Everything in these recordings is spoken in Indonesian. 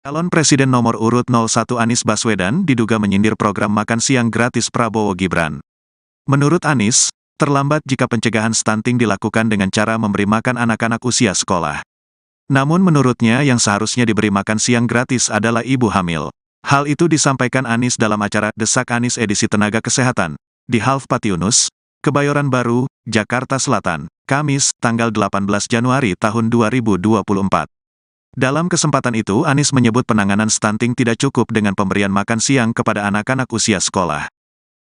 Calon Presiden nomor urut 01 Anies Baswedan diduga menyindir program makan siang gratis Prabowo Gibran. Menurut Anies, terlambat jika pencegahan stunting dilakukan dengan cara memberi makan anak-anak usia sekolah. Namun menurutnya yang seharusnya diberi makan siang gratis adalah ibu hamil. Hal itu disampaikan Anies dalam acara Desak Anies edisi Tenaga Kesehatan di Half Patiunus, Kebayoran Baru, Jakarta Selatan, Kamis, tanggal 18 Januari tahun 2024. Dalam kesempatan itu Anies menyebut penanganan stunting tidak cukup dengan pemberian makan siang kepada anak-anak usia sekolah.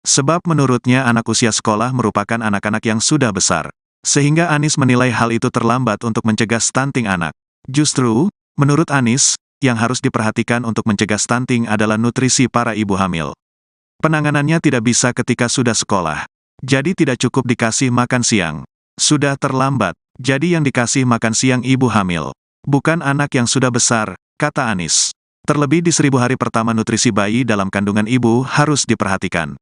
Sebab menurutnya anak usia sekolah merupakan anak-anak yang sudah besar. Sehingga Anies menilai hal itu terlambat untuk mencegah stunting anak. Justru, menurut Anies, yang harus diperhatikan untuk mencegah stunting adalah nutrisi para ibu hamil. Penanganannya tidak bisa ketika sudah sekolah. Jadi tidak cukup dikasih makan siang. Sudah terlambat, jadi yang dikasih makan siang ibu hamil. Bukan anak yang sudah besar, kata Anies. Terlebih di 1000 hari pertama nutrisi bayi dalam kandungan ibu harus diperhatikan.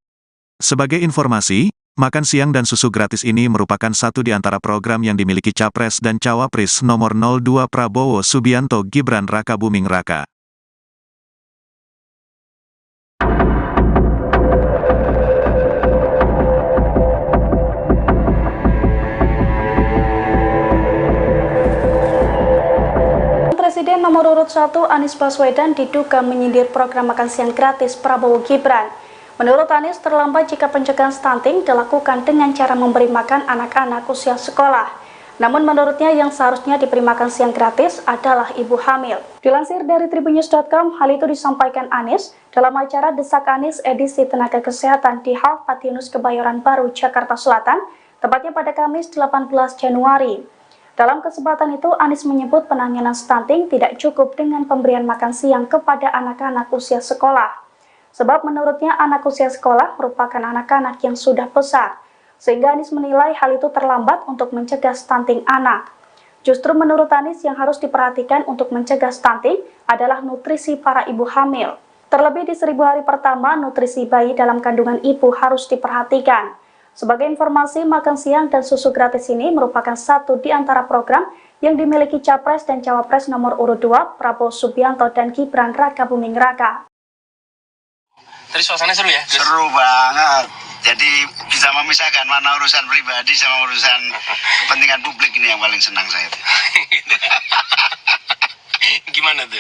Sebagai informasi, makan siang dan susu gratis ini merupakan satu di antara program yang dimiliki Capres dan Cawapres nomor 02 Prabowo Subianto Gibran Raka Buming Raka. Presiden nomor urut 1 Anies Baswedan diduga menyindir program makan siang gratis Prabowo Gibran. Menurut Anies, terlambat jika pencegahan stunting dilakukan dengan cara memberi makan anak-anak usia sekolah. Namun menurutnya yang seharusnya diberi makan siang gratis adalah ibu hamil. Dilansir dari tribunnews.com, hal itu disampaikan Anies dalam acara Desak Anies edisi Tenaga Kesehatan di Half Patiunus Kebayoran Baru, Jakarta Selatan, tepatnya pada Kamis 18 Januari. Dalam kesempatan itu, Anies menyebut penanganan stunting tidak cukup dengan pemberian makan siang kepada anak-anak usia sekolah. Sebab menurutnya anak usia sekolah merupakan anak-anak yang sudah besar, sehingga Anies menilai hal itu terlambat untuk mencegah stunting anak. Justru menurut Anies yang harus diperhatikan untuk mencegah stunting adalah nutrisi para ibu hamil. Terlebih di 1000 hari pertama, nutrisi bayi dalam kandungan ibu harus diperhatikan. Sebagai informasi, makan siang dan susu gratis ini merupakan satu di antara program yang dimiliki Capres dan Cawapres nomor urut 2 Prabowo Subianto dan Gibran Raka Buming Raka. Tadi suasananya seru ya? Seru banget. Jadi bisa memisahkan mana urusan pribadi sama urusan kepentingan publik, ini yang paling senang saya. Gimana tuh?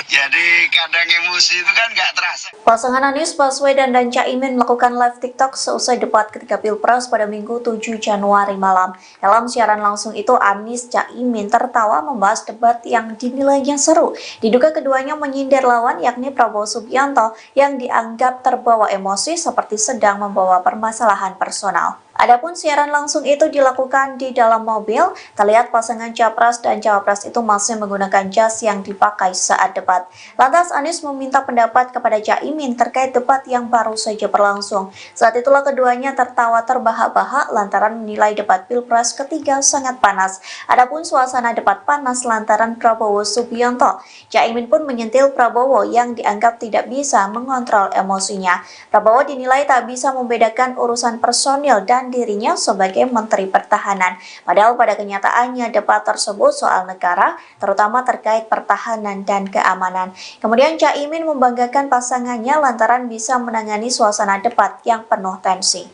Jadi kadang emosi itu kan nggak terasa. Pasangan Anies Baswedan dan Caimin melakukan live TikTok seusai debat ketika Pilpres pada Minggu 7 Januari malam. Dalam siaran langsung itu, Anies Caimin tertawa membahas debat yang dinilainya seru. Diduga keduanya menyindir lawan yakni Prabowo Subianto yang dianggap terbawa emosi seperti sedang membawa permasalahan personal. Adapun siaran langsung itu dilakukan di dalam mobil, terlihat pasangan Capres dan Cawapres itu masih menggunakan jas yang dipakai saat debat. Lantas Anies meminta pendapat kepada Caimin terkait debat yang baru saja berlangsung. Saat itulah keduanya tertawa terbahak-bahak lantaran menilai debat Pilpres ketiga sangat panas. Adapun suasana debat panas lantaran Prabowo Subianto. Caimin pun menyentil Prabowo yang dianggap tidak bisa mengontrol emosinya. Prabowo dinilai tak bisa membedakan urusan personil dan dirinya sebagai Menteri Pertahanan. Padahal pada kenyataannya debat tersebut soal negara, terutama terkait pertahanan dan keamanan. Kemudian Caimin membanggakan pasangannya lantaran bisa menangani suasana debat yang penuh tensi.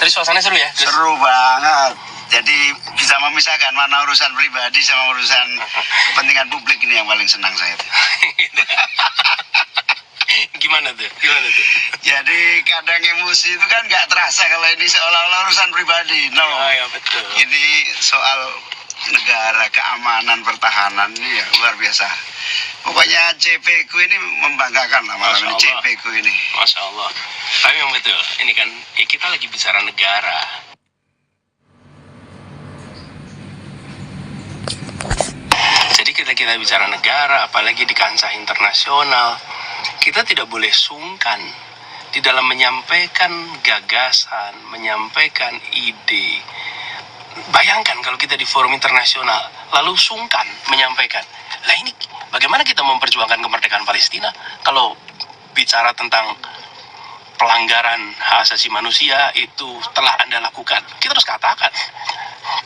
Tadi suasananya seru ya? Seru banget. Jadi bisa memisahkan mana urusan pribadi sama urusan kepentingan publik, ini yang paling senang saya. Gimana tuh? Jadi kadang emosi itu kan nggak terasa kalau ini seolah-olah urusan pribadi. No, Ya betul. ini soal negara, keamanan, pertahanan, ini ya luar biasa. Pokoknya CP ku ini membanggakan lah malam ini, CP ku ini. Masya Allah. Tapi memang betul, ini kan kita lagi bicara negara. Jadi kita bicara negara, apalagi di kancah internasional, kita tidak boleh sungkan di dalam menyampaikan gagasan, menyampaikan ide. Bayangkan kalau kita di forum internasional, lalu sungkan menyampaikan. Lah ini, bagaimana kita memperjuangkan kemerdekaan Palestina kalau bicara tentang pelanggaran hak asasi manusia itu telah Anda lakukan? Kita harus katakan,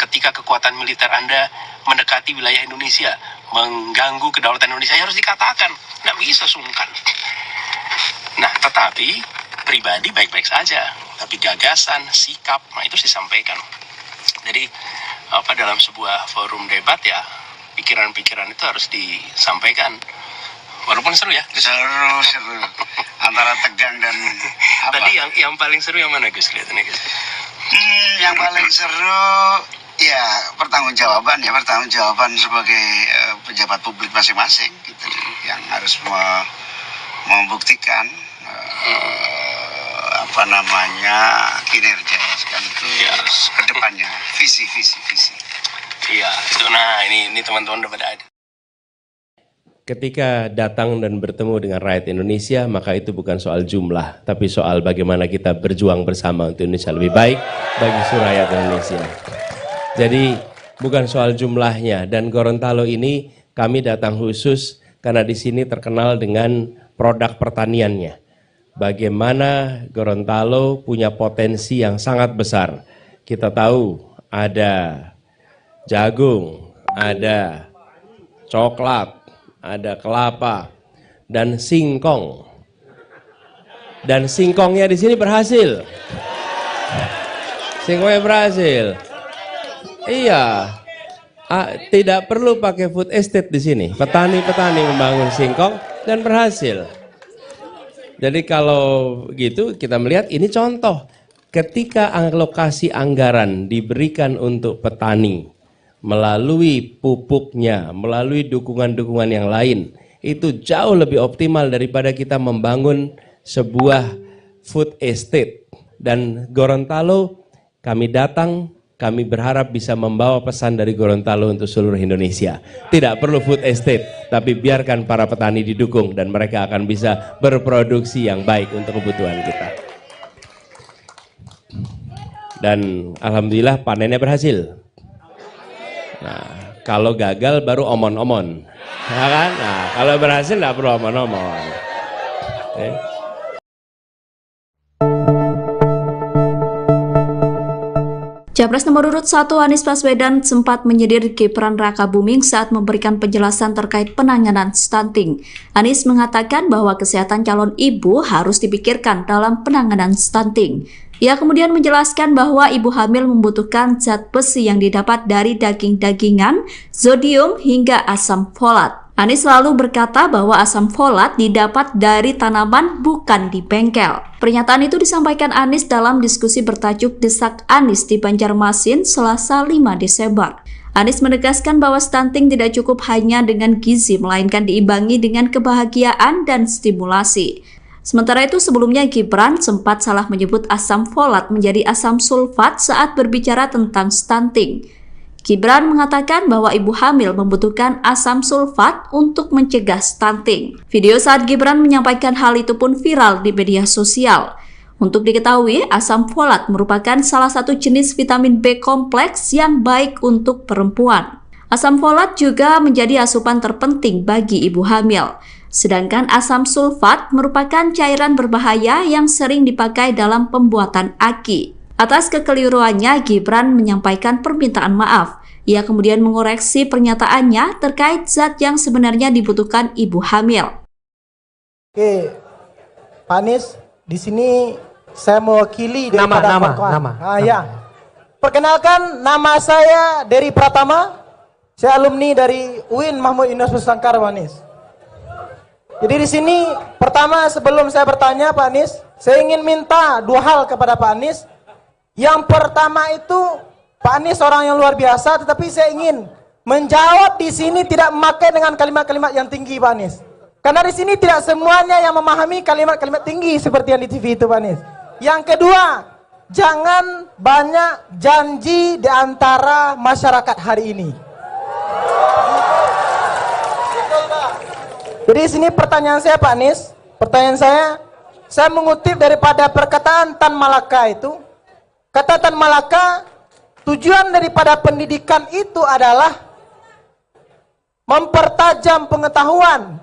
ketika kekuatan militer Anda mendekati wilayah Indonesia, mengganggu kedaulatan Indonesia, harus dikatakan, nggak bisa sungkan. Nah, tetapi pribadi baik-baik saja, tapi gagasan, sikap, nah itu disampaikan. Jadi dalam sebuah forum debat ya, pikiran-pikiran itu harus disampaikan. Walaupun seru ya. Seru. Antara tegang dan apa? Tadi yang paling seru yang mana Gus kelihatannya Gus? Yang paling seru ya pertanggungjawaban sebagai pejabat publik masing-masing gitu, yang harus membuktikan kinerja sekaligus ke depannya, visi. Iya, itu nah ini teman-teman udah pada ada. Ketika datang dan bertemu dengan rakyat Indonesia, maka itu bukan soal jumlah, tapi soal bagaimana kita berjuang bersama untuk Indonesia lebih baik bagi seluruh rakyat Indonesia. Jadi bukan soal jumlahnya, dan Gorontalo ini kami datang khusus karena di sini terkenal dengan produk pertaniannya. Bagaimana Gorontalo punya potensi yang sangat besar. Kita tahu ada jagung, ada coklat, ada kelapa, dan singkong. Dan singkongnya di sini berhasil. Singkongnya berhasil. Iya. Tidak perlu pakai food estate di sini. Petani-petani membangun singkong dan berhasil. Jadi kalau gitu kita melihat ini contoh. Ketika alokasi anggaran diberikan untuk petani, melalui pupuknya, melalui dukungan-dukungan yang lain, itu jauh lebih optimal daripada kita membangun sebuah food estate. Dan Gorontalo, kami datang, kami berharap bisa membawa pesan dari Gorontalo untuk seluruh Indonesia. Tidak perlu food estate, tapi biarkan para petani didukung dan mereka akan bisa berproduksi yang baik untuk kebutuhan kita. Dan alhamdulillah panennya berhasil. Nah, kalau gagal baru omon-omon, ya kan? Nah, kalau berhasil nggak perlu omon-omon. Okay. Capres nomor urut 1 Anies Baswedan sempat menyindir Gibran Rakabuming saat memberikan penjelasan terkait penanganan stunting. Anies mengatakan bahwa kesehatan calon ibu harus dipikirkan dalam penanganan stunting. Ia kemudian menjelaskan bahwa ibu hamil membutuhkan zat besi yang didapat dari daging-dagingan, zodium hingga asam folat. Anies selalu berkata bahwa asam folat didapat dari tanaman bukan di bengkel. Pernyataan itu disampaikan Anies dalam diskusi bertajuk Desak Anies di Banjarmasin Selasa 5 Desember. Anies menegaskan bahwa stunting tidak cukup hanya dengan gizi, melainkan diimbangi dengan kebahagiaan dan stimulasi. Sementara itu sebelumnya Gibran sempat salah menyebut asam folat menjadi asam sulfat saat berbicara tentang stunting. Gibran mengatakan bahwa ibu hamil membutuhkan asam sulfat untuk mencegah stunting. Video saat Gibran menyampaikan hal itu pun viral di media sosial. Untuk diketahui, asam folat merupakan salah satu jenis vitamin B kompleks yang baik untuk perempuan. Asam folat juga menjadi asupan terpenting bagi ibu hamil. Sedangkan asam sulfat merupakan cairan berbahaya yang sering dipakai dalam pembuatan AKI. Atas kekeliruannya, Gibran menyampaikan permintaan maaf. Ia kemudian mengoreksi pernyataannya terkait zat yang sebenarnya dibutuhkan ibu hamil. Oke, Pak Anies, di sini saya mewakili daripada nama. Ya. Perkenalkan, nama saya Dery Pratama. Saya alumni dari UIN Mahmud Yunus Nusantara, Pak Anies. Jadi di sini pertama sebelum saya bertanya Pak Anies, saya ingin minta dua hal kepada Pak Anies. Yang pertama itu Pak Anies orang yang luar biasa, tetapi saya ingin menjawab di sini tidak memakai dengan kalimat-kalimat yang tinggi Pak Anies. Karena di sini tidak semuanya yang memahami kalimat-kalimat tinggi seperti yang di TV itu Pak Anies. Yang kedua, jangan banyak janji di antara masyarakat hari ini. Jadi di sini pertanyaan saya Pak Anies, saya mengutip daripada perkataan Tan Malaka itu. Kata Tan Malaka, tujuan daripada pendidikan itu adalah mempertajam pengetahuan,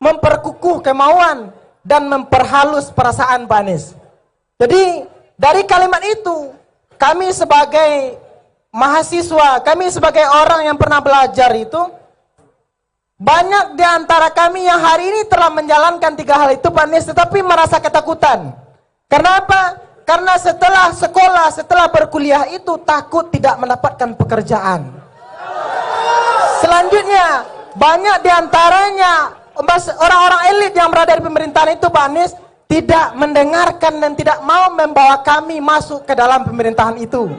memperkukuh kemauan, dan memperhalus perasaan Pak Anies. Jadi dari kalimat itu, kami sebagai mahasiswa, kami sebagai orang yang pernah belajar itu, banyak di antara kami yang hari ini telah menjalankan 3 hal itu Pak Anies, tetapi merasa ketakutan. Kenapa? Karena setelah sekolah, setelah berkuliah itu takut tidak mendapatkan pekerjaan. Selanjutnya, banyak di antaranya orang-orang elit yang berada di pemerintahan itu Pak Anies tidak mendengarkan dan tidak mau membawa kami masuk ke dalam pemerintahan itu.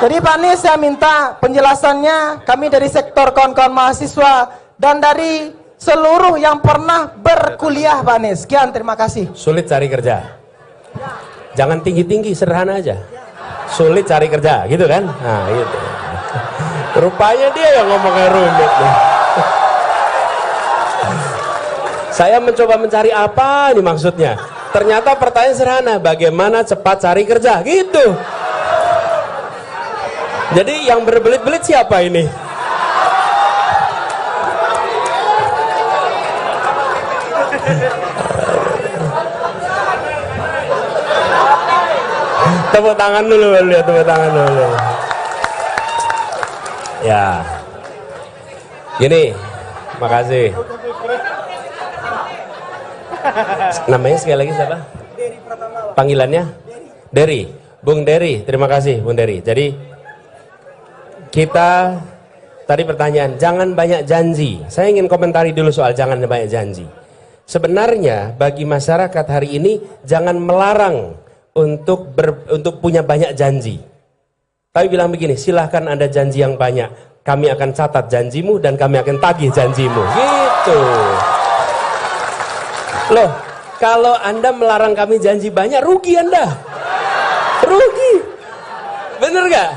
Jadi Pak Anies, saya minta penjelasannya, kami dari sektor kawan-kawan mahasiswa dan dari seluruh yang pernah berkuliah Pak Anies. Sekian, terima kasih. Sulit cari kerja. Jangan tinggi-tinggi, sederhana aja. Sulit cari kerja, gitu kan? Nah, gitu. Rupanya dia yang ngomongnya rumit nih. Saya mencoba mencari apa ini maksudnya. Ternyata pertanyaan sederhana, bagaimana cepat cari kerja, gitu. Jadi yang berbelit-belit siapa ini? Tepuk tangan dulu, lihat tepuk tangan dulu. Ya, gini, makasih. Namanya sekali lagi siapa? Panggilannya? Dery. Bung Dery, terima kasih Bung Dery. Jadi kita tadi pertanyaan, jangan banyak janji. Saya ingin komentari dulu soal jangan banyak janji. Sebenarnya bagi masyarakat hari ini jangan melarang untuk punya banyak janji. Tapi bilang begini, silahkan Anda janji yang banyak. Kami akan catat janjimu dan kami akan tagih janjimu. Gitu. Loh, kalau Anda melarang kami janji banyak, rugi Anda. Rugi. Bener gak?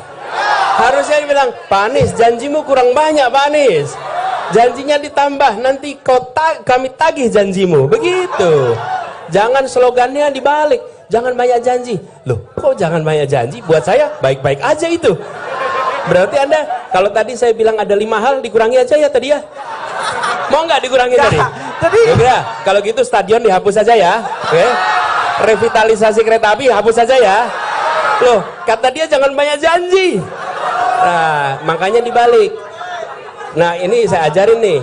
Harusnya dibilang, Pak Anies janjimu kurang banyak Pak Anies. Janjinya ditambah, nanti kami tagih janjimu. Begitu. Jangan slogannya dibalik. Jangan banyak janji. Loh, kok jangan banyak janji? Buat saya baik-baik aja itu. Berarti Anda, kalau tadi saya bilang ada 5 hal, dikurangi aja ya tadi ya. Mau nggak dikurangi tadi? Ya, kalau gitu stadion dihapus saja ya. Oke. Revitalisasi kereta api hapus saja ya. Loh, kata dia jangan banyak janji. Nah, makanya dibalik. Nah, ini saya ajarin nih.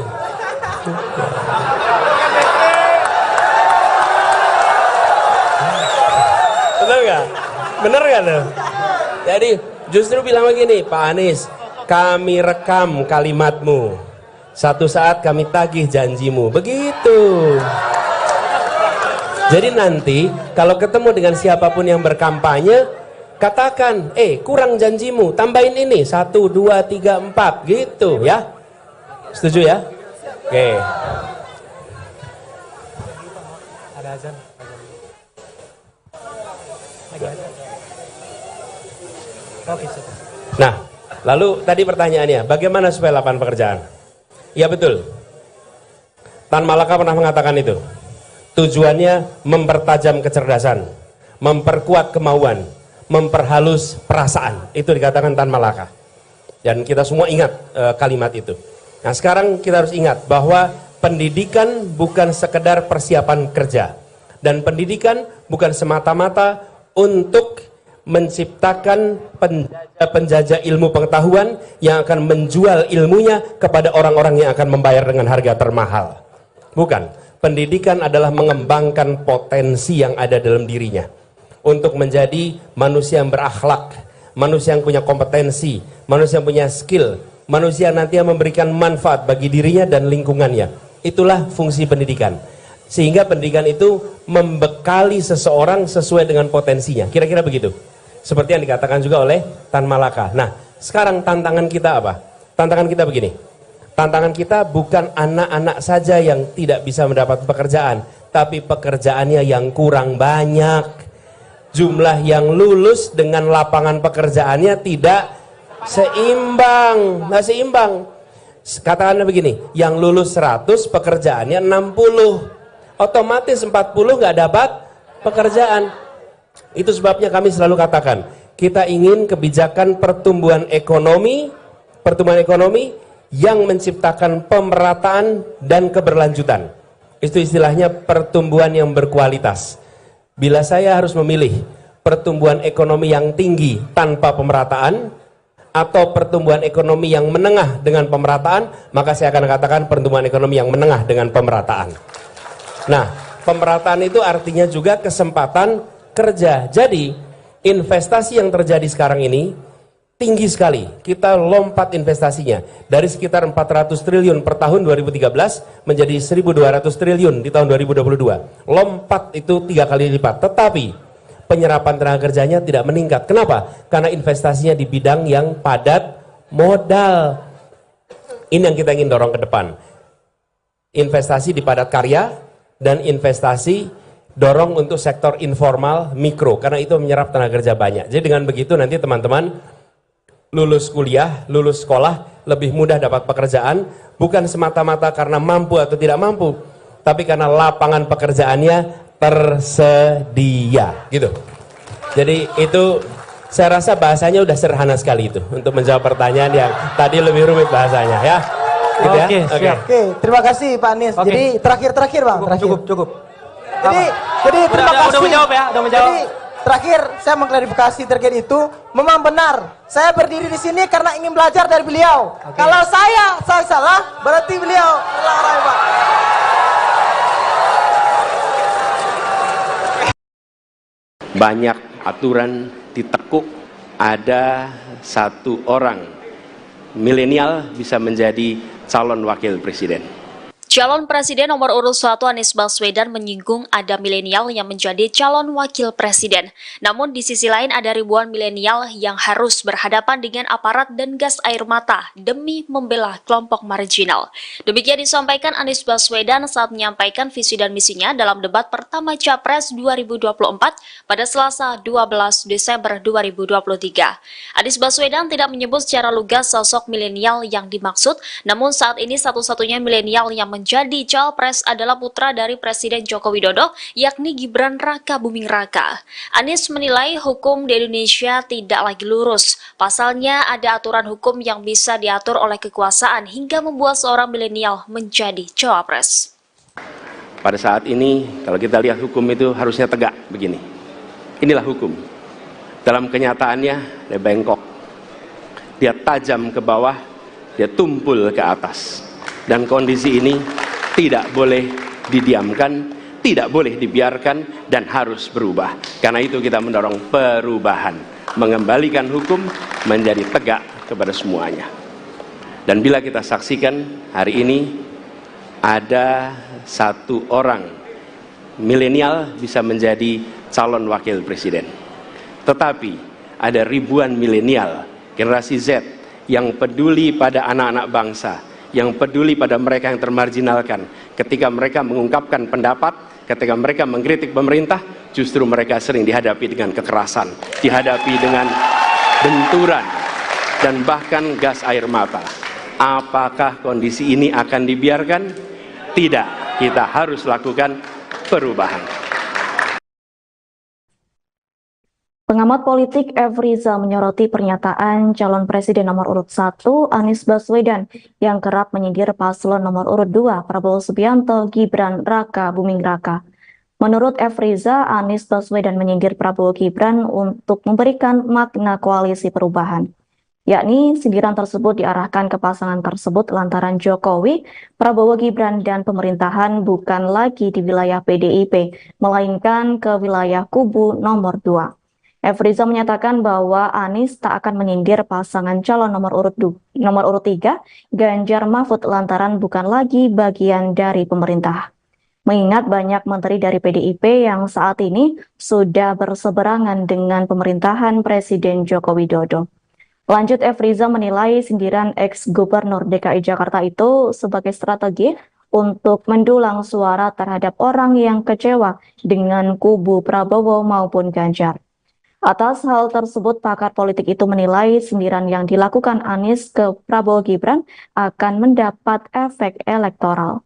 Bener gak? Bener gak tuh? Jadi justru bilang begini, Pak Anies, kami rekam kalimatmu. Satu saat kami tagih janjimu. Begitu. Jadi nanti kalau ketemu dengan siapapun yang berkampanye, katakan, kurang janjimu, tambahin ini 1, 2, 3, 4 gitu ya. Setuju ya? Oke. Ada azan. Nah, lalu tadi pertanyaannya, bagaimana supaya lapangan pekerjaan? Ya betul. Tan Malaka pernah mengatakan itu. Tujuannya mempertajam kecerdasan, memperkuat kemauan, memperhalus perasaan. Itu dikatakan Tan Malaka. Dan kita semua ingat kalimat itu. Nah, sekarang kita harus ingat bahwa pendidikan bukan sekedar persiapan kerja. Dan pendidikan bukan semata-mata untuk menciptakan penjajah ilmu pengetahuan yang akan menjual ilmunya kepada orang-orang yang akan membayar dengan harga termahal. Bukan. Pendidikan adalah mengembangkan potensi yang ada dalam dirinya untuk menjadi manusia yang berakhlak, manusia yang punya kompetensi, manusia yang punya skill, manusia yang nanti memberikan manfaat bagi dirinya dan lingkungannya. Itulah fungsi pendidikan. Sehingga pendidikan itu membekali seseorang sesuai dengan potensinya. Kira-kira begitu. Seperti yang dikatakan juga oleh Tan Malaka. Nah, sekarang tantangan kita apa? Tantangan kita begini. Tantangan kita bukan anak-anak saja yang tidak bisa mendapat pekerjaan, tapi pekerjaannya yang kurang banyak. Jumlah yang lulus dengan lapangan pekerjaannya tidak seimbang. Nggak seimbang. Katakanlah begini, yang lulus 100, pekerjaannya 60. Otomatis 40 nggak dapat pekerjaan. Itu sebabnya kami selalu katakan, kita ingin kebijakan pertumbuhan ekonomi yang menciptakan pemerataan dan keberlanjutan. Itu istilahnya pertumbuhan yang berkualitas. Bila saya harus memilih pertumbuhan ekonomi yang tinggi tanpa pemerataan atau pertumbuhan ekonomi yang menengah dengan pemerataan, maka saya akan katakan pertumbuhan ekonomi yang menengah dengan pemerataan. Nah, pemerataan itu artinya juga kesempatan kerja. Jadi, investasi yang terjadi sekarang ini tinggi sekali. Kita lompat investasinya dari sekitar 400 triliun per tahun 2013 menjadi 1.200 triliun di tahun 2022. Lompat itu 3 kali lipat. Tetapi penyerapan tenaga kerjanya tidak meningkat. Kenapa? Karena investasinya di bidang yang padat modal. Ini yang kita ingin dorong ke depan. Investasi di padat karya dan investasi dorong untuk sektor informal mikro, karena itu menyerap tenaga kerja banyak. Jadi dengan begitu nanti teman-teman lulus kuliah, lulus sekolah lebih mudah dapat pekerjaan, bukan semata-mata karena mampu atau tidak mampu, tapi karena lapangan pekerjaannya tersedia, gitu. Jadi itu saya rasa bahasanya udah sederhana sekali itu untuk menjawab pertanyaan yang tadi lebih rumit bahasanya, ya. Gitu ya? Oke, siap. Oke, terima kasih Pak Anies. Oke. Jadi terakhir Bang, terakhir. Cukup. Jadi terima kasih. Udah menjawab ya, udah menjawab. Jadi terakhir saya mengklarifikasi terkait itu, memang benar. Saya berdiri di sini karena ingin belajar dari beliau. Kalau saya salah, berarti beliau salah, Pak. Banyak aturan ditekuk, ada satu orang milenial bisa menjadi calon wakil presiden. Calon Presiden nomor urut 1 Anies Baswedan menyinggung ada milenial yang menjadi calon wakil presiden. Namun di sisi lain ada ribuan milenial yang harus berhadapan dengan aparat dan gas air mata demi membela kelompok marginal. Demikian disampaikan Anies Baswedan saat menyampaikan visi dan misinya dalam debat pertama Capres 2024 pada Selasa 12 Desember 2023. Anies Baswedan tidak menyebut secara lugas sosok milenial yang dimaksud, namun saat ini satu-satunya milenial yang menjadi cawapres adalah putra dari Presiden Joko Widodo, yakni Gibran Raka Buming Raka. Anies menilai hukum di Indonesia tidak lagi lurus. Pasalnya ada aturan hukum yang bisa diatur oleh kekuasaan hingga membuat seorang milenial menjadi cawapres. Pada saat ini, kalau kita lihat hukum itu harusnya tegak begini. Inilah hukum. Dalam kenyataannya, dia bengkok. Dia tajam ke bawah, dia tumpul ke atas. Dan kondisi ini tidak boleh didiamkan, tidak boleh dibiarkan, dan harus berubah. Karena itu kita mendorong perubahan, mengembalikan hukum menjadi tegak kepada semuanya. Dan bila kita saksikan hari ini, ada satu orang milenial bisa menjadi calon wakil presiden. Tetapi ada ribuan milenial, generasi Z, yang peduli pada anak-anak bangsa, yang peduli pada mereka yang termarginalkan. Ketika mereka mengungkapkan pendapat, ketika mereka mengkritik pemerintah, justru mereka sering dihadapi dengan kekerasan, dihadapi dengan benturan, dan bahkan gas air mata. Apakah kondisi ini akan dibiarkan? Tidak, kita harus lakukan perubahan. Pengamat politik F. Rizal menyoroti pernyataan calon presiden nomor urut 1 Anies Baswedan yang kerap menyindir paslon nomor urut 2 Prabowo Subianto Gibran Raka Buming Raka. Menurut F. Rizal, Anies Baswedan menyindir Prabowo Gibran untuk memberikan makna koalisi perubahan. Yakni sindiran tersebut diarahkan ke pasangan tersebut lantaran Jokowi, Prabowo Gibran dan pemerintahan bukan lagi di wilayah PDIP, melainkan ke wilayah kubu nomor 2. F. Rizal menyatakan bahwa Anies tak akan menyindir pasangan calon nomor urut 3, Ganjar Mahfud lantaran bukan lagi bagian dari pemerintah. Mengingat banyak menteri dari PDIP yang saat ini sudah berseberangan dengan pemerintahan Presiden Joko Widodo. Lanjut, F. Rizal menilai sindiran ex-gubernur DKI Jakarta itu sebagai strategi untuk mendulang suara terhadap orang yang kecewa dengan kubu Prabowo maupun Ganjar. Atas hal tersebut, pakar politik itu menilai sindiran yang dilakukan Anies ke Prabowo Gibran akan mendapat efek elektoral.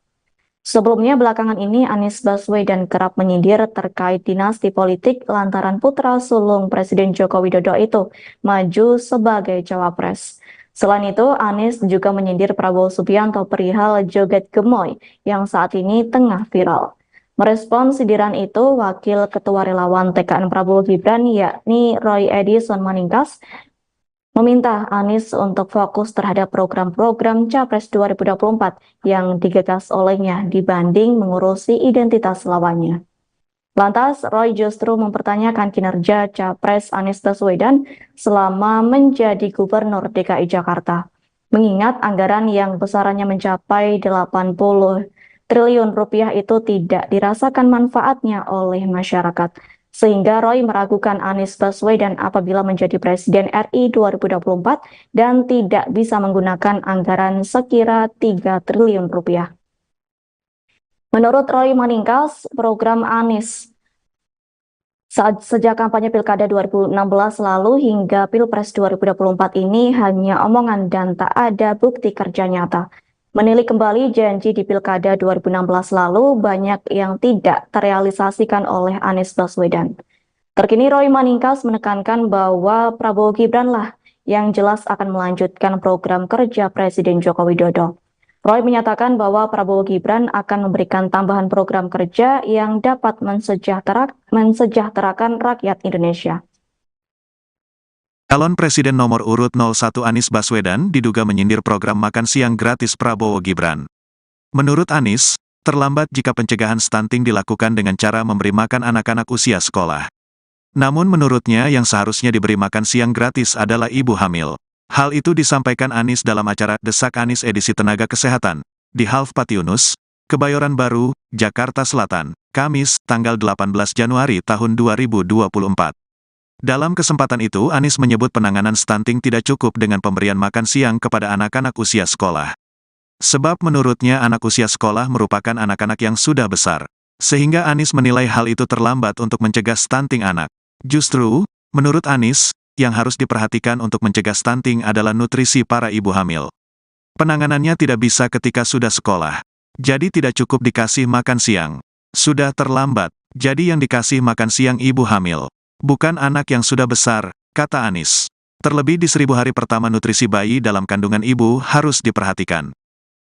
Sebelumnya, belakangan ini Anies Baswedan kerap menyindir terkait dinasti politik lantaran putra sulung Presiden Joko Widodo itu maju sebagai cawapres. Selain itu, Anies juga menyindir Prabowo Subianto perihal joget gemoy yang saat ini tengah viral. Merespon sindiran itu, Wakil Ketua Relawan TKN Prabowo Gibran yakni Roy Edison Maningkas meminta Anies untuk fokus terhadap program-program Capres 2024 yang digagas olehnya dibanding mengurusi identitas lawannya. Lantas, Roy justru mempertanyakan kinerja Capres Anies Baswedan selama menjadi Gubernur DKI Jakarta, mengingat anggaran yang besarannya mencapai 80 triliun rupiah itu tidak dirasakan manfaatnya oleh masyarakat. Sehingga Roy meragukan Anies Baswedan apabila menjadi Presiden RI 2024 dan tidak bisa menggunakan anggaran sekira 3 triliun rupiah. Menurut Roy Maningkas, program Anies sejak kampanye Pilkada 2016 lalu hingga Pilpres 2024 ini hanya omongan dan tak ada bukti kerja nyata. Menilik kembali janji di Pilkada 2016 lalu, banyak yang tidak terrealisasikan oleh Anies Baswedan. Terkini Roy Maningkas menekankan bahwa Prabowo Gibran lah yang jelas akan melanjutkan program kerja Presiden Joko Widodo. Roy menyatakan bahwa Prabowo Gibran akan memberikan tambahan program kerja yang dapat mensejahterakan rakyat Indonesia. Calon Presiden nomor urut 01 Anies Baswedan diduga menyindir program makan siang gratis Prabowo Gibran. Menurut Anies, terlambat jika pencegahan stunting dilakukan dengan cara memberi makan anak-anak usia sekolah. Namun menurutnya yang seharusnya diberi makan siang gratis adalah ibu hamil. Hal itu disampaikan Anies dalam acara Desak Anies edisi Tenaga Kesehatan di Half Patiunus, Kebayoran Baru, Jakarta Selatan, Kamis, tanggal 18 Januari tahun 2024. Dalam kesempatan itu, Anies menyebut penanganan stunting tidak cukup dengan pemberian makan siang kepada anak-anak usia sekolah. Sebab menurutnya anak usia sekolah merupakan anak-anak yang sudah besar. Sehingga Anies menilai hal itu terlambat untuk mencegah stunting anak. Justru, menurut Anies, yang harus diperhatikan untuk mencegah stunting adalah nutrisi para ibu hamil. Penanganannya tidak bisa ketika sudah sekolah. Jadi tidak cukup dikasih makan siang. Sudah terlambat, jadi yang dikasih makan siang ibu hamil. Bukan anak yang sudah besar, kata Anies. Terlebih di 1000 hari pertama nutrisi bayi dalam kandungan ibu harus diperhatikan.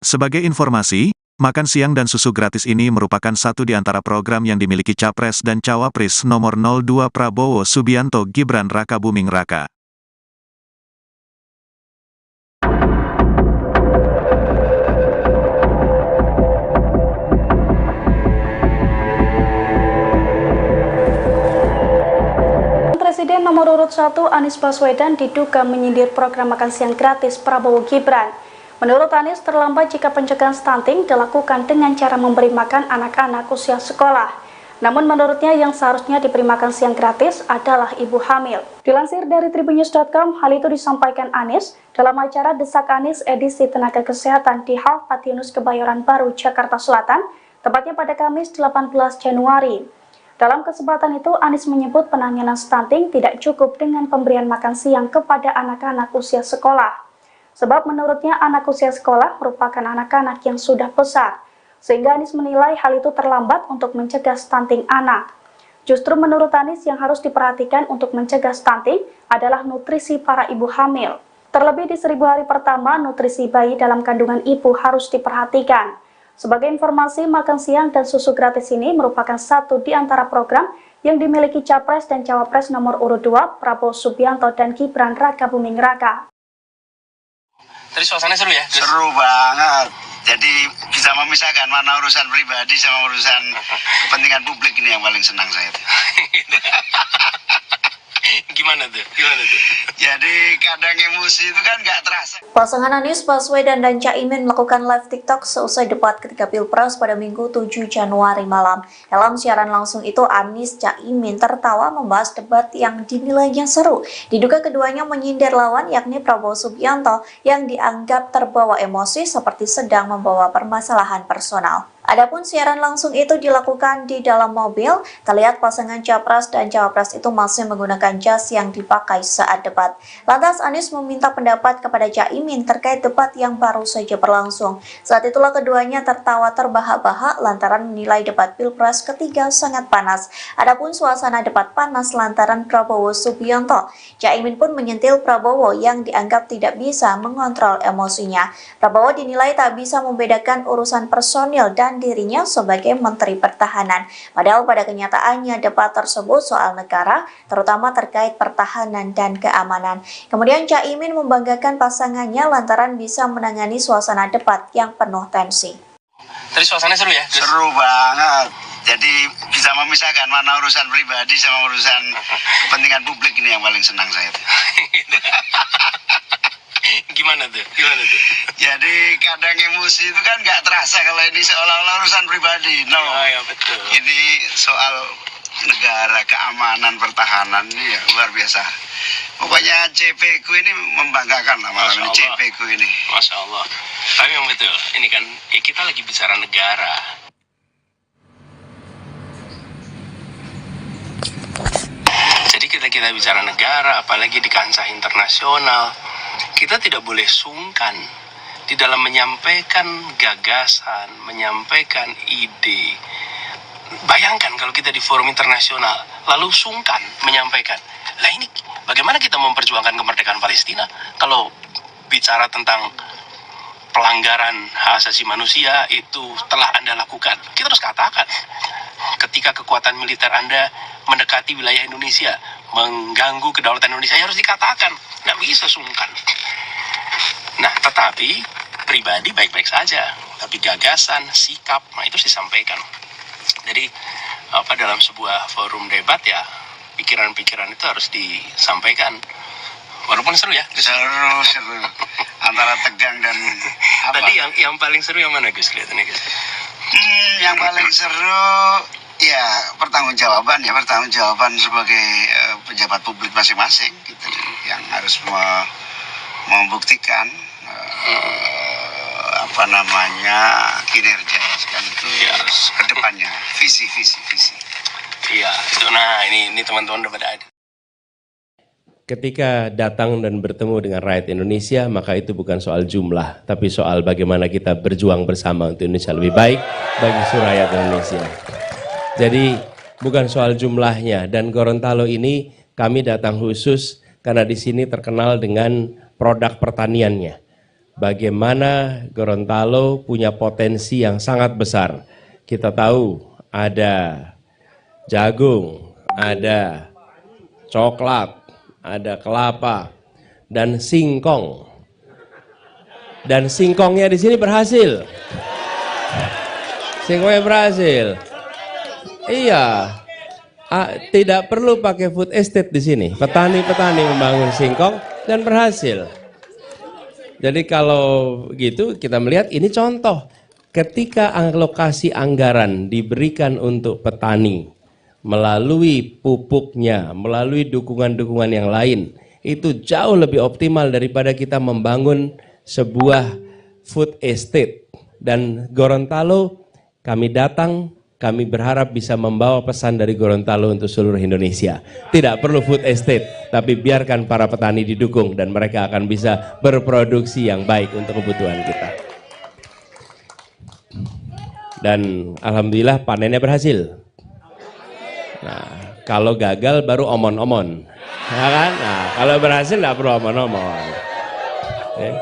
Sebagai informasi, makan siang dan susu gratis ini merupakan satu di antara program yang dimiliki Capres dan Cawapres nomor 02 Prabowo Subianto Gibran Raka Buming Raka. Presiden nomor urut 1 Anies Baswedan diduga menyindir program makan siang gratis Prabowo Gibran. Menurut Anies, terlambat jika pencegahan stunting dilakukan dengan cara memberi makan anak-anak usia sekolah. Namun menurutnya yang seharusnya diberi makan siang gratis adalah ibu hamil. Dilansir dari tribunnews.com, hal itu disampaikan Anies dalam acara Desak Anies edisi Tenaga Kesehatan di Half Patiunus Kebayoran Baru, Jakarta Selatan, tepatnya pada Kamis 18 Januari. Dalam kesempatan itu, Anies menyebut penanganan stunting tidak cukup dengan pemberian makan siang kepada anak-anak usia sekolah. Sebab menurutnya anak usia sekolah merupakan anak-anak yang sudah besar, sehingga Anies menilai hal itu terlambat untuk mencegah stunting anak. Justru menurut Anies yang harus diperhatikan untuk mencegah stunting adalah nutrisi para ibu hamil. Terlebih di 1000 hari pertama, nutrisi bayi dalam kandungan ibu harus diperhatikan. Sebagai informasi, makan siang dan susu gratis ini merupakan satu di antara program yang dimiliki Capres dan Cawapres nomor urut 2 Prabowo Subianto dan Gibran Raka Buming Raka. Tadi suasananya seru ya? Seru banget. Jadi bisa memisahkan mana urusan pribadi sama urusan kepentingan publik, ini yang paling senang saya. Gimana tuh? Jadi kadang emosi itu kan nggak terasa. Pasangan Anies Baswedan dan Caimin melakukan live TikTok seusai debat ketika Pilpres pada Minggu 7 Januari malam. Dalam siaran langsung itu, Anies Caimin tertawa membahas debat yang dinilainya seru. Diduga keduanya menyindir lawan yakni Prabowo Subianto yang dianggap terbawa emosi seperti sedang membawa permasalahan personal. Adapun siaran langsung itu dilakukan di dalam mobil, terlihat pasangan Capres dan Cawapres itu masih menggunakan jas yang dipakai saat debat. Lantas Anies meminta pendapat kepada Caimin terkait debat yang baru saja berlangsung. Saat itulah keduanya tertawa terbahak-bahak lantaran menilai debat Pilpres ketiga sangat panas. Adapun suasana debat panas lantaran Prabowo Subianto. Caimin pun menyentil Prabowo yang dianggap tidak bisa mengontrol emosinya. Prabowo dinilai tak bisa membedakan urusan personil dan menempatkan dirinya sebagai Menteri Pertahanan. Padahal pada kenyataannya debat tersebut soal negara, terutama terkait pertahanan dan keamanan. Kemudian Caimin membanggakan pasangannya lantaran bisa menangani suasana debat yang penuh tensi. Tadi suasananya seru ya? Seru banget. Jadi bisa memisahkan mana urusan pribadi sama urusan kepentingan publik, ini yang paling senang saya. Gimana tuh? Jadi kadang emosi itu kan nggak terasa kalau ini seolah-olah urusan pribadi. No, Ya, betul. ini soal negara, keamanan, pertahanan, ini ya luar biasa. Pokoknya CP ku ini membanggakan lah malam ini, CP ku ini. Masya Allah. Tapi yang betul, ini kan kita lagi bicara negara. Jadi kita bicara negara, apalagi di kancah internasional, kita tidak boleh sungkan di dalam menyampaikan gagasan, menyampaikan ide. Bayangkan kalau kita di forum internasional, lalu sungkan menyampaikan. Lah ini, bagaimana kita memperjuangkan kemerdekaan Palestina kalau bicara tentang pelanggaran hak asasi manusia itu telah Anda lakukan? Kita harus katakan, ketika kekuatan militer Anda mendekati wilayah Indonesia, mengganggu kedaulatan Indonesia, ya harus dikatakan. Nggak bisa sungkan. Nah, tetapi pribadi baik-baik saja, tapi gagasan, sikap, nah itu disampaikan. Jadi dalam sebuah forum debat ya, pikiran-pikiran itu harus disampaikan. Walaupun seru ya. Seru. Antara tegang dan apa? Tadi yang paling seru yang mana Gus kelihatannya Gus? Yang paling seru ya pertanggungjawaban sebagai pejabat publik masing-masing gitu, yang harus membuktikan kinerja sekaligus ke depannya, visi. Iya, itu nah ini teman-teman udah pada ada. Ketika datang dan bertemu dengan rakyat Indonesia, maka itu bukan soal jumlah, tapi soal bagaimana kita berjuang bersama untuk Indonesia lebih baik bagi seluruh rakyat Indonesia. Jadi bukan soal jumlahnya, dan Gorontalo ini kami datang khusus karena di sini terkenal dengan produk pertaniannya. Bagaimana Gorontalo punya potensi yang sangat besar. Kita tahu ada jagung, ada coklat, ada kelapa, dan singkong. Dan singkongnya di sini berhasil. Singkongnya berhasil. Iya. Tidak perlu pakai food estate di sini. Petani-petani membangun singkong dan berhasil. Jadi kalau gitu kita melihat ini contoh. Ketika alokasi anggaran diberikan untuk petani, melalui pupuknya, melalui dukungan-dukungan yang lain, itu jauh lebih optimal daripada kita membangun sebuah food estate. Dan Gorontalo, kami datang, kami berharap bisa membawa pesan dari Gorontalo untuk seluruh Indonesia. Tidak perlu food estate, tapi biarkan para petani didukung dan mereka akan bisa berproduksi yang baik untuk kebutuhan kita. Dan alhamdulillah panennya berhasil. Nah, kalau gagal baru omon-omon, ya kan? Nah, kalau berhasil nggak perlu omon-omon. Okay.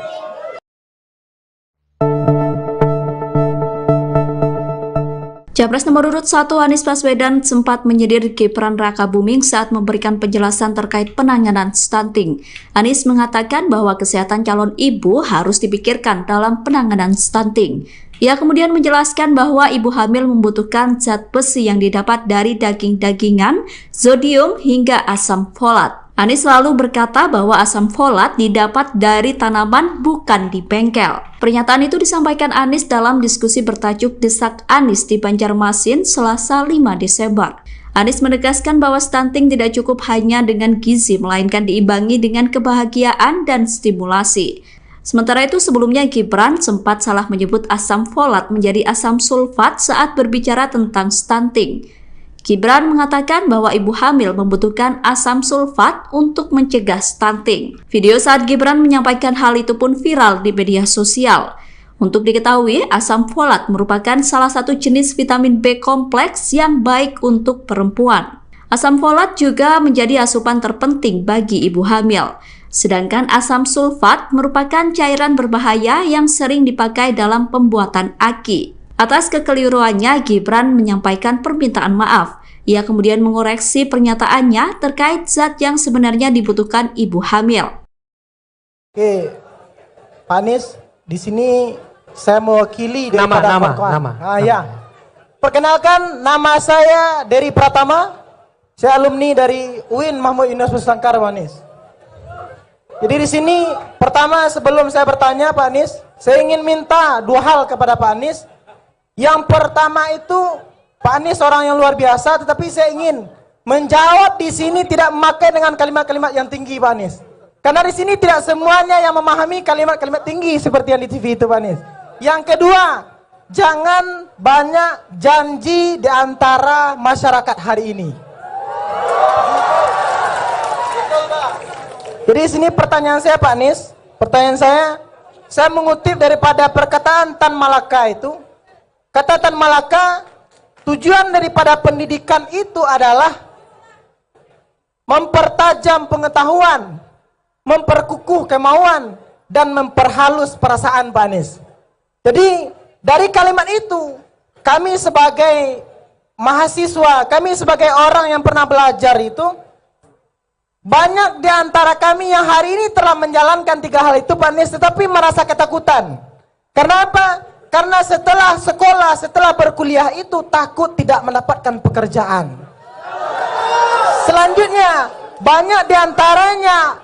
Capres nomor urut 1 Anies Baswedan sempat menyindir Gibran Rakabuming saat memberikan penjelasan terkait penanganan stunting. Anies mengatakan bahwa kesehatan calon ibu harus dipikirkan dalam penanganan stunting. Ia kemudian menjelaskan bahwa ibu hamil membutuhkan zat besi yang didapat dari daging-dagingan, zodium hingga asam folat. Anies selalu berkata bahwa asam folat didapat dari tanaman bukan di bengkel. Pernyataan itu disampaikan Anies dalam diskusi bertajuk Desak Anies di Banjarmasin Selasa 5 Desember. Anies menegaskan bahwa stunting tidak cukup hanya dengan gizi, melainkan diimbangi dengan kebahagiaan dan stimulasi. Sementara itu sebelumnya Gibran sempat salah menyebut asam folat menjadi asam sulfat saat berbicara tentang stunting. Gibran mengatakan bahwa ibu hamil membutuhkan asam sulfat untuk mencegah stunting. Video saat Gibran menyampaikan hal itu pun viral di media sosial. Untuk diketahui, asam folat merupakan salah satu jenis vitamin B kompleks yang baik untuk perempuan. Asam folat juga menjadi asupan terpenting bagi ibu hamil. Sedangkan asam sulfat merupakan cairan berbahaya yang sering dipakai dalam pembuatan AKI. Atas kekeliruannya, Gibran menyampaikan permintaan maaf. Ia kemudian mengoreksi pernyataannya terkait zat yang sebenarnya dibutuhkan ibu hamil. Oke, Pak Anies, di sini saya mewakili daripada nama. Ya. Perkenalkan, nama saya Dery Pratama. Saya alumni dari UIN Mahmud Yunus Nusantara, Pak Anies. Jadi di sini pertama sebelum saya bertanya Pak Anies, saya ingin minta dua hal kepada Pak Anies. Yang pertama itu Pak Anies orang yang luar biasa, tetapi saya ingin menjawab di sini tidak memakai dengan kalimat-kalimat yang tinggi, Pak Anies. Karena di sini tidak semuanya yang memahami kalimat-kalimat tinggi seperti yang di TV itu, Pak Anies. Yang kedua, jangan banyak janji di antara masyarakat hari ini. Jadi di sini pertanyaan saya, Pak Anies, saya mengutip daripada perkataan Tan Malaka itu. Kata Tan Malaka, tujuan daripada pendidikan itu adalah mempertajam pengetahuan, memperkukuh kemauan, dan memperhalus perasaan, Pak Anies. Jadi dari kalimat itu, kami sebagai mahasiswa, kami sebagai orang yang pernah belajar itu, banyak di antara kami yang hari ini telah menjalankan tiga hal itu, Pak Anies, tetapi merasa ketakutan. Karena apa? Karena setelah sekolah, setelah berkuliah itu takut tidak mendapatkan pekerjaan. Selanjutnya, banyak di antaranya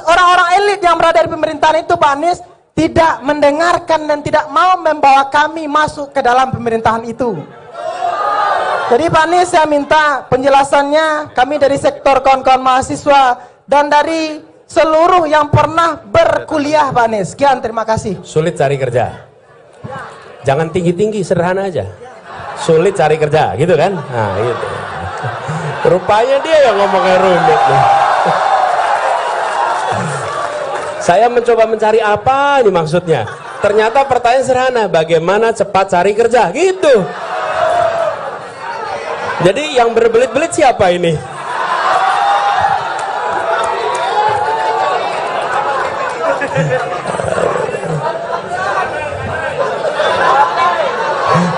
orang-orang elit yang berada di pemerintahan itu, Pak Anies, tidak mendengarkan dan tidak mau membawa kami masuk ke dalam pemerintahan itu. Jadi Pak Anies, saya minta penjelasannya, kami dari sektor kawan-kawan mahasiswa dan dari seluruh yang pernah berkuliah, Pak Anies. Sekian, terima kasih. Sulit cari kerja. Jangan tinggi-tinggi, sederhana aja. Sulit cari kerja, gitu kan? Nah, gitu. Rupanya dia yang ngomongnya rumit nih. Saya mencoba mencari apa ini maksudnya. Ternyata pertanyaan sederhana, bagaimana cepat cari kerja, gitu. Jadi yang berbelit-belit siapa ini?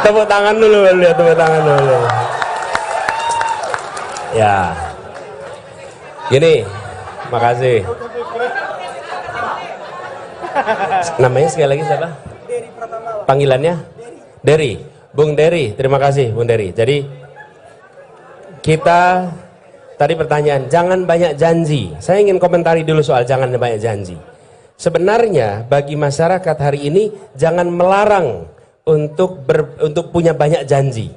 Tepuk tangan dulu, lihat tepuk tangan dulu. Ya, gini, makasih. Namanya sekali lagi siapa? Panggilannya? Dery. Bung Dery, terima kasih Bung Dery. Jadi kita tadi pertanyaan, jangan banyak janji. Saya ingin komentari dulu soal jangan banyak janji. Sebenarnya bagi masyarakat hari ini jangan melarang untuk punya banyak janji.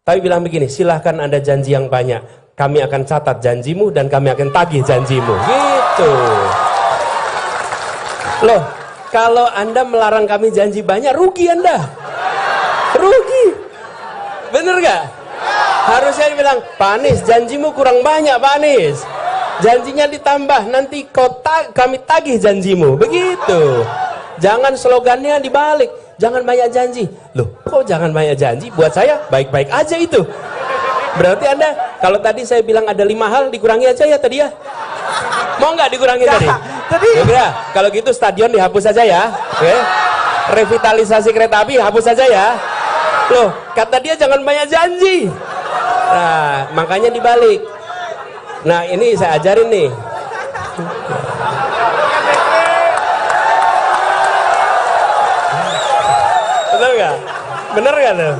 Tapi bilang begini, silahkan Anda janji yang banyak. Kami akan catat janjimu dan kami akan tagih janjimu. Gitu. Loh, kalau Anda melarang kami janji banyak, rugi Anda. Rugi. Bener gak? Harusnya dibilang, Pak Anies janjimu kurang banyak Pak Anies. Janjinya ditambah, nanti kami tagih janjimu. Begitu. Jangan slogannya dibalik. Jangan banyak janji. Loh, kok jangan banyak janji? Buat saya baik-baik aja itu. Berarti Anda, kalau tadi saya bilang ada 5 hal, dikurangi aja ya tadi ya. Mau nggak dikurangi tadi? Ya, kalau gitu stadion dihapus aja ya. Oke. Revitalisasi kereta api hapus aja ya. Loh, kata dia jangan banyak janji. Nah, makanya dibalik. Nah, ini saya ajarin nih. Bener gak? Bener gak tuh?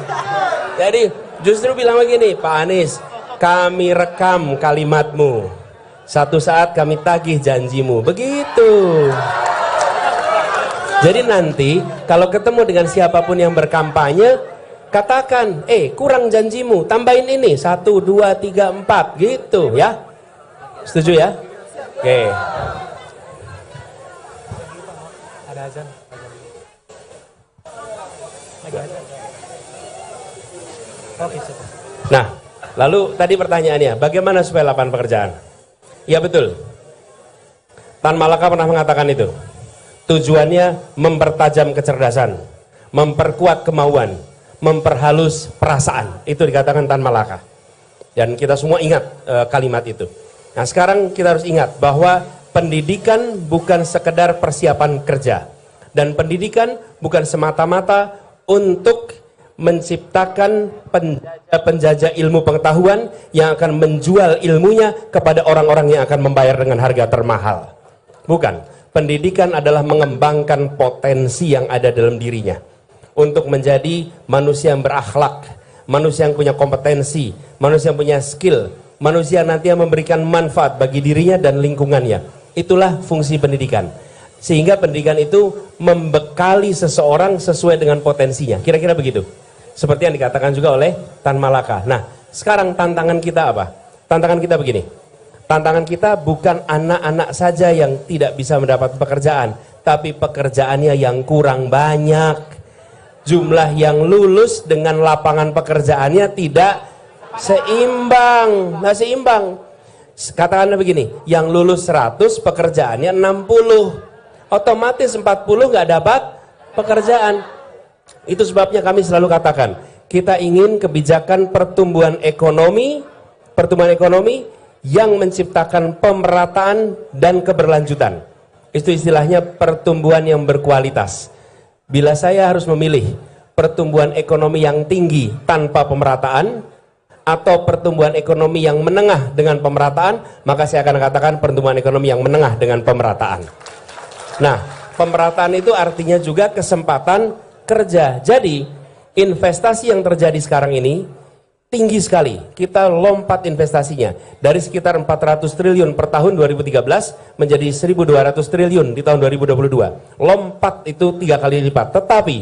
Jadi justru bilang begini, Pak Anies, kami rekam kalimatmu. Satu saat kami tagih janjimu. Begitu. Jadi nanti kalau ketemu dengan siapapun yang berkampanye, katakan, kurang janjimu, tambahin ini 1, 2, 3, 4 gitu ya. Setuju ya? Oke. Ada azan. Nah, lalu tadi pertanyaannya, bagaimana supaya lapangan pekerjaan? Ya betul. Tan Malaka pernah mengatakan itu. Tujuannya mempertajam kecerdasan, memperkuat kemauan, memperhalus perasaan. Itu dikatakan Tan Malaka. Dan kita semua ingat kalimat itu. Nah, sekarang kita harus ingat bahwa pendidikan bukan sekedar persiapan kerja. Dan pendidikan bukan semata-mata untuk menciptakan penjajah ilmu pengetahuan yang akan menjual ilmunya kepada orang-orang yang akan membayar dengan harga termahal. Bukan, pendidikan adalah mengembangkan potensi yang ada dalam dirinya untuk menjadi manusia yang berakhlak, manusia yang punya kompetensi, manusia yang punya skill, manusia nanti yang memberikan manfaat bagi dirinya dan lingkungannya. Itulah fungsi pendidikan. Sehingga pendidikan itu membekali seseorang sesuai dengan potensinya. Kira-kira begitu. Seperti yang dikatakan juga oleh Tan Malaka. Nah, sekarang tantangan kita apa? Tantangan kita begini. Tantangan kita bukan anak-anak saja yang tidak bisa mendapat pekerjaan, tapi pekerjaannya yang kurang banyak. Jumlah yang lulus dengan lapangan pekerjaannya tidak seimbang, nggak seimbang. Katakanlah begini, yang lulus 100 pekerjaannya 60, otomatis 40 nggak dapat pekerjaan. Itu sebabnya kami selalu katakan, kita ingin kebijakan pertumbuhan ekonomi yang menciptakan pemerataan dan keberlanjutan. Itu istilahnya pertumbuhan yang berkualitas. Bila saya harus memilih pertumbuhan ekonomi yang tinggi tanpa pemerataan, atau pertumbuhan ekonomi yang menengah dengan pemerataan, maka saya akan katakan pertumbuhan ekonomi yang menengah dengan pemerataan. Nah, pemerataan itu artinya juga kesempatan kerja. Jadi, investasi yang terjadi sekarang ini tinggi sekali. Kita lompat investasinya dari sekitar 400 triliun per tahun 2013 menjadi 1.200 triliun di tahun 2022. Lompat itu 3 kali lipat. Tetapi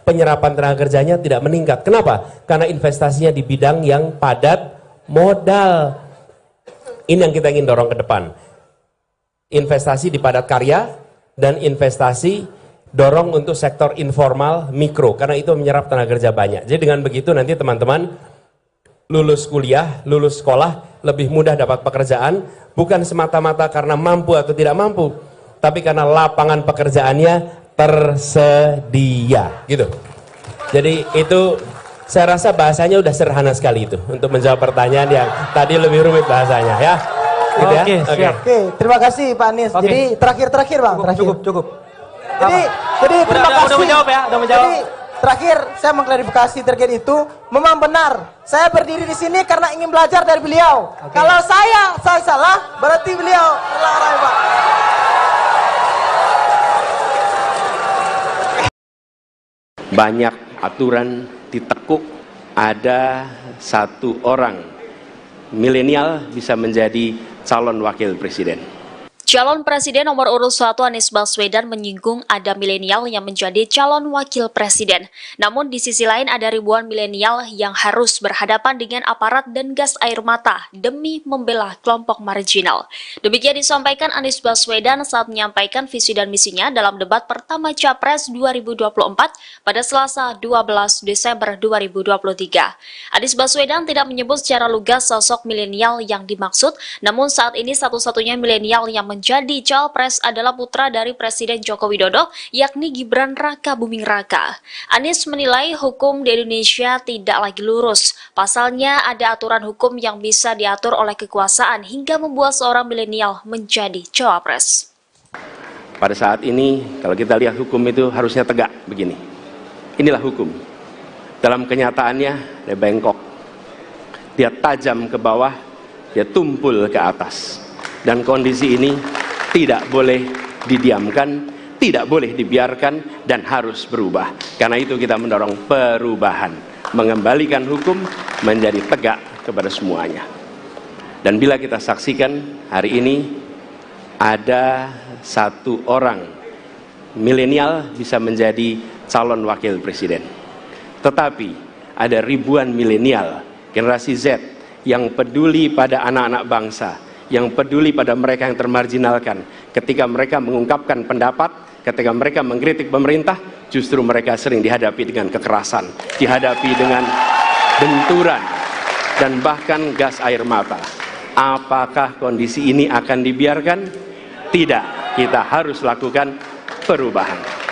penyerapan tenaga kerjanya tidak meningkat. Kenapa? Karena investasinya di bidang yang padat modal. Ini yang kita ingin dorong ke depan. Investasi di padat karya dan investasi dorong untuk sektor informal mikro, karena itu menyerap tenaga kerja banyak. Jadi dengan begitu nanti teman-teman lulus kuliah, lulus sekolah lebih mudah dapat pekerjaan, bukan semata-mata karena mampu atau tidak mampu, tapi karena lapangan pekerjaannya tersedia, gitu. Jadi itu saya rasa bahasanya udah sederhana sekali itu untuk menjawab pertanyaan yang tadi lebih rumit bahasanya, ya. Gitu ya? Oke, siap. Oke, terima kasih Pak Anies. Oke. Jadi terakhir Bang, terakhir. Cukup. Jadi terima kasih. Udah menjawab ya, udah menjawab. Jadi terakhir saya mengklarifikasi terkait itu, memang benar. Saya berdiri di sini karena ingin belajar dari beliau. Oke. Kalau saya salah, berarti beliau salah, Pak. Banyak aturan ditekuk, ada satu orang milenial bisa menjadi calon wakil presiden. Calon Presiden nomor urut 1 Anies Baswedan menyinggung ada milenial yang menjadi calon wakil presiden. Namun di sisi lain ada ribuan milenial yang harus berhadapan dengan aparat dan gas air mata demi membela kelompok marginal. Demikian disampaikan Anies Baswedan saat menyampaikan visi dan misinya dalam debat pertama Capres 2024 pada Selasa 12 Desember 2023. Anies Baswedan tidak menyebut secara lugas sosok milenial yang dimaksud, namun saat ini satu-satunya milenial yang menjadi cawapres adalah putra dari Presiden Joko Widodo, yakni Gibran Raka Buming Raka. Anies menilai hukum di Indonesia tidak lagi lurus. Pasalnya ada aturan hukum yang bisa diatur oleh kekuasaan hingga membuat seorang milenial menjadi cawapres. Pada saat ini, kalau kita lihat hukum itu harusnya tegak begini. Inilah hukum. Dalam kenyataannya, dia bengkok. Dia tajam ke bawah, dia tumpul ke atas. Dan kondisi ini tidak boleh didiamkan, tidak boleh dibiarkan, dan harus berubah. Karena itu kita mendorong perubahan, mengembalikan hukum menjadi tegak kepada semuanya. Dan bila kita saksikan hari ini ada satu orang milenial bisa menjadi calon wakil presiden. Tetapi ada ribuan milenial, generasi Z yang peduli pada anak-anak bangsa, yang peduli pada mereka yang termarginalkan. Ketika mereka mengungkapkan pendapat, ketika mereka mengkritik pemerintah, justru mereka sering dihadapi dengan kekerasan, dihadapi dengan benturan, dan bahkan gas air mata. Apakah kondisi ini akan dibiarkan? Tidak, kita harus lakukan perubahan.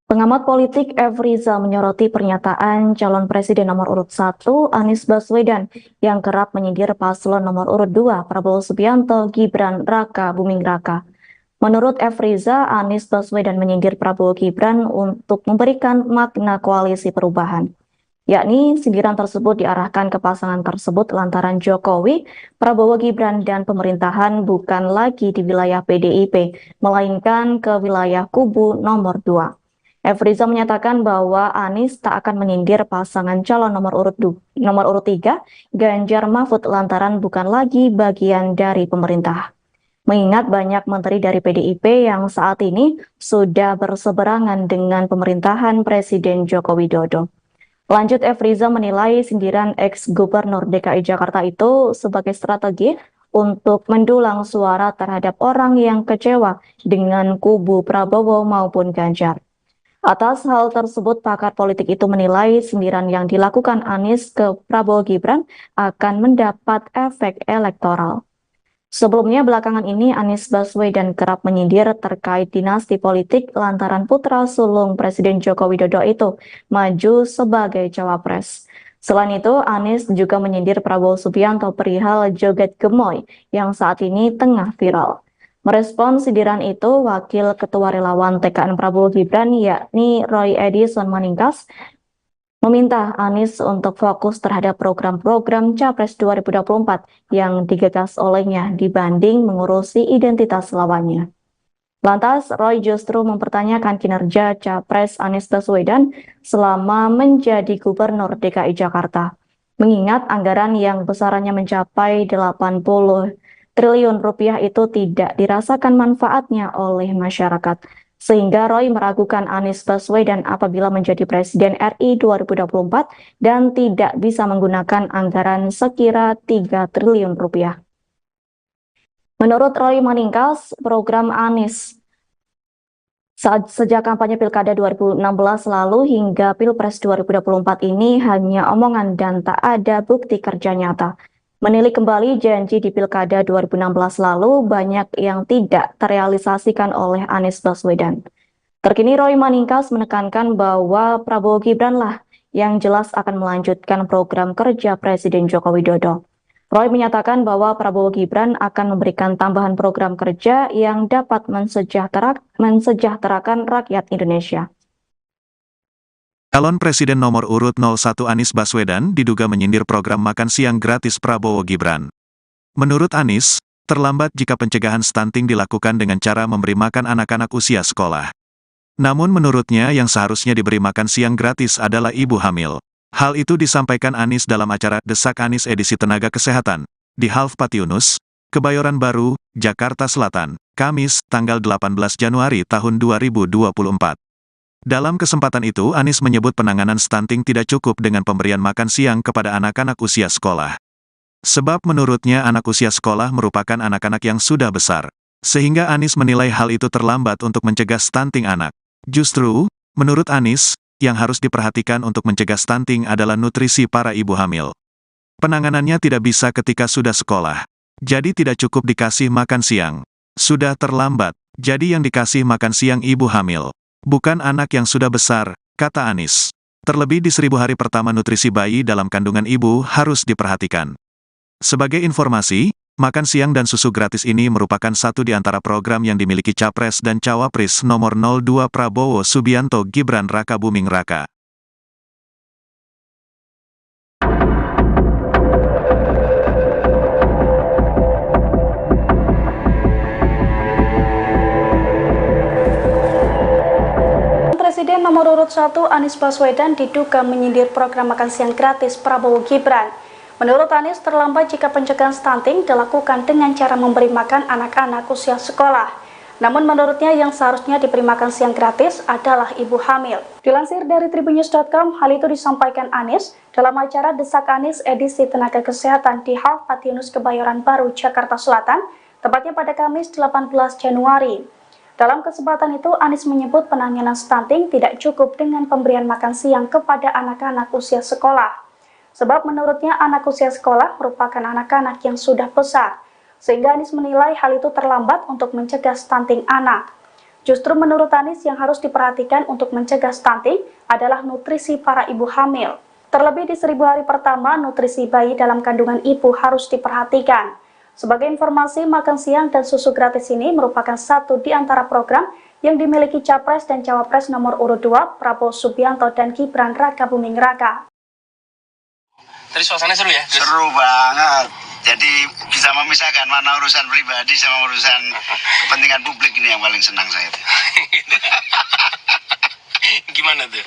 Pengamat politik F. Rizal menyoroti pernyataan calon presiden nomor urut 1 Anies Baswedan yang kerap menyindir paslon nomor urut 2 Prabowo Subianto Gibran Raka Buming Raka. Menurut Efriza, Anies Baswedan menyindir Prabowo Gibran untuk memberikan makna koalisi perubahan. Yakni sindiran tersebut diarahkan ke pasangan tersebut lantaran Jokowi, Prabowo Gibran, dan pemerintahan bukan lagi di wilayah PDIP, melainkan ke wilayah kubu nomor 2. Efriza menyatakan bahwa Anies tak akan menyindir pasangan calon nomor urut 3, Ganjar Mahfud, lantaran bukan lagi bagian dari pemerintah. Mengingat banyak menteri dari PDIP yang saat ini sudah berseberangan dengan pemerintahan Presiden Joko Widodo. Lanjut, Efriza menilai sindiran ex-gubernur DKI Jakarta itu sebagai strategi untuk mendulang suara terhadap orang yang kecewa dengan kubu Prabowo maupun Ganjar. Atas hal tersebut, pakar politik itu menilai sindiran yang dilakukan Anies ke Prabowo Gibran akan mendapat efek elektoral. Sebelumnya, belakangan ini Anies Baswedan kerap menyindir terkait dinasti politik lantaran putra sulung Presiden Joko Widodo itu maju sebagai cawapres. Selain itu, Anies juga menyindir Prabowo Subianto perihal joget gemoy yang saat ini tengah viral. Merespon sindiran itu, Wakil Ketua Relawan TKN Prabowo Gibran yakni Roy Edison Maningkas meminta Anies untuk fokus terhadap program-program Capres 2024 yang digagas olehnya dibanding mengurusi identitas lawannya. Lantas, Roy justru mempertanyakan kinerja Capres Anies Baswedan selama menjadi Gubernur DKI Jakarta, mengingat anggaran yang besarannya mencapai 80 triliun rupiah itu tidak dirasakan manfaatnya oleh masyarakat. Sehingga Roy meragukan Anies Baswedan apabila menjadi Presiden RI 2024 dan tidak bisa menggunakan anggaran sekira 3 triliun rupiah. Menurut Roy Maningkas, program Anies sejak kampanye Pilkada 2016 lalu hingga Pilpres 2024 ini hanya omongan dan tak ada bukti kerja nyata. Menilik kembali janji di Pilkada 2016 lalu, banyak yang tidak terrealisasikan oleh Anies Baswedan. Terkini Roy Maningkas menekankan bahwa Prabowo Gibran lah yang jelas akan melanjutkan program kerja Presiden Joko Widodo. Roy menyatakan bahwa Prabowo Gibran akan memberikan tambahan program kerja yang dapat mensejahterakan rakyat Indonesia. Calon Presiden nomor urut 01 Anies Baswedan diduga menyindir program makan siang gratis Prabowo Gibran. Menurut Anies, terlambat jika pencegahan stunting dilakukan dengan cara memberi makan anak-anak usia sekolah. Namun menurutnya yang seharusnya diberi makan siang gratis adalah ibu hamil. Hal itu disampaikan Anies dalam acara Desak Anies edisi Tenaga Kesehatan di Half Patiunus, Kebayoran Baru, Jakarta Selatan, Kamis, tanggal 18 Januari tahun 2024. Dalam kesempatan itu, Anies menyebut penanganan stunting tidak cukup dengan pemberian makan siang kepada anak-anak usia sekolah. Sebab menurutnya anak usia sekolah merupakan anak-anak yang sudah besar. Sehingga Anies menilai hal itu terlambat untuk mencegah stunting anak. Justru, menurut Anies, yang harus diperhatikan untuk mencegah stunting adalah nutrisi para ibu hamil. Penanganannya tidak bisa ketika sudah sekolah. Jadi tidak cukup dikasih makan siang. Sudah terlambat, jadi yang dikasih makan siang ibu hamil. Bukan anak yang sudah besar, kata Anies. Terlebih di 1000 hari pertama nutrisi bayi dalam kandungan ibu harus diperhatikan. Sebagai informasi, makan siang dan susu gratis ini merupakan satu di antara program yang dimiliki Capres dan Cawapres nomor 02 Prabowo Subianto Gibran Raka Buming Raka. Presiden nomor urut 1 Anies Baswedan diduga menyindir program makan siang gratis Prabowo Gibran. Menurut Anies, terlambat jika pencegahan stunting dilakukan dengan cara memberi makan anak-anak usia sekolah. Namun menurutnya yang seharusnya diberi makan siang gratis adalah ibu hamil. Dilansir dari tribunnews.com, hal itu disampaikan Anies dalam acara Desak Anies edisi Tenaga Kesehatan di Half Patiunus Kebayoran Baru, Jakarta Selatan, tepatnya pada Kamis 18 Januari. Dalam kesempatan itu, Anies menyebut penanganan stunting tidak cukup dengan pemberian makan siang kepada anak-anak usia sekolah. Sebab menurutnya anak usia sekolah merupakan anak-anak yang sudah besar, sehingga Anies menilai hal itu terlambat untuk mencegah stunting anak. Justru menurut Anies yang harus diperhatikan untuk mencegah stunting adalah nutrisi para ibu hamil. Terlebih di 1000 hari pertama, nutrisi bayi dalam kandungan ibu harus diperhatikan. Sebagai informasi, makan siang dan susu gratis ini merupakan satu di antara program yang dimiliki Capres dan Cawapres nomor urut 2 Prabowo Subianto dan Gibran Raka Buming Raka. Tadi suasananya seru ya? Seru banget. Jadi bisa memisahkan mana urusan pribadi sama urusan kepentingan publik, ini yang paling senang saya. Gimana tuh?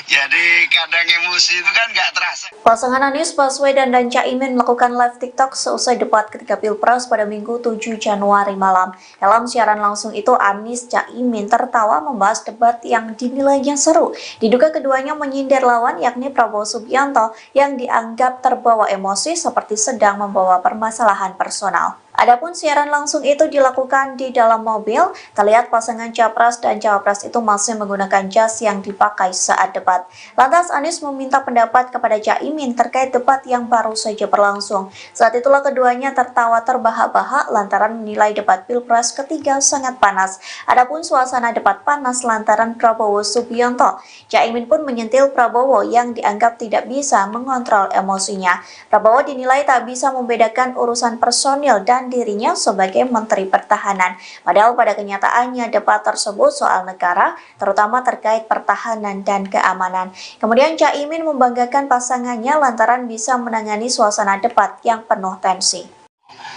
Jadi kadang emosi itu kan nggak terasa. Pasangan Anies Baswedan dan Caimin melakukan live TikTok seusai debat ketika Pilpres pada Minggu 7 Januari malam. Dalam siaran langsung itu, Anies Caimin tertawa membahas debat yang dinilainya seru. Diduga keduanya menyindir lawan yakni Prabowo Subianto yang dianggap terbawa emosi seperti sedang membawa permasalahan personal. Adapun siaran langsung itu dilakukan di dalam mobil, terlihat pasangan Capres dan Cawapres itu masih menggunakan jas yang dipakai saat debat. Lantas Anies meminta pendapat kepada Caimin terkait debat yang baru saja berlangsung. Saat itulah keduanya tertawa terbahak-bahak lantaran menilai debat Pilpres ketiga sangat panas. Adapun suasana debat panas lantaran Prabowo Subianto. Caimin pun menyentil Prabowo yang dianggap tidak bisa mengontrol emosinya. Prabowo dinilai tak bisa membedakan urusan personil dan dirinya sebagai Menteri Pertahanan. Padahal pada kenyataannya debat tersebut soal negara, terutama terkait pertahanan dan keamanan. Kemudian Caimin membanggakan pasangannya lantaran bisa menangani suasana debat yang penuh tensi.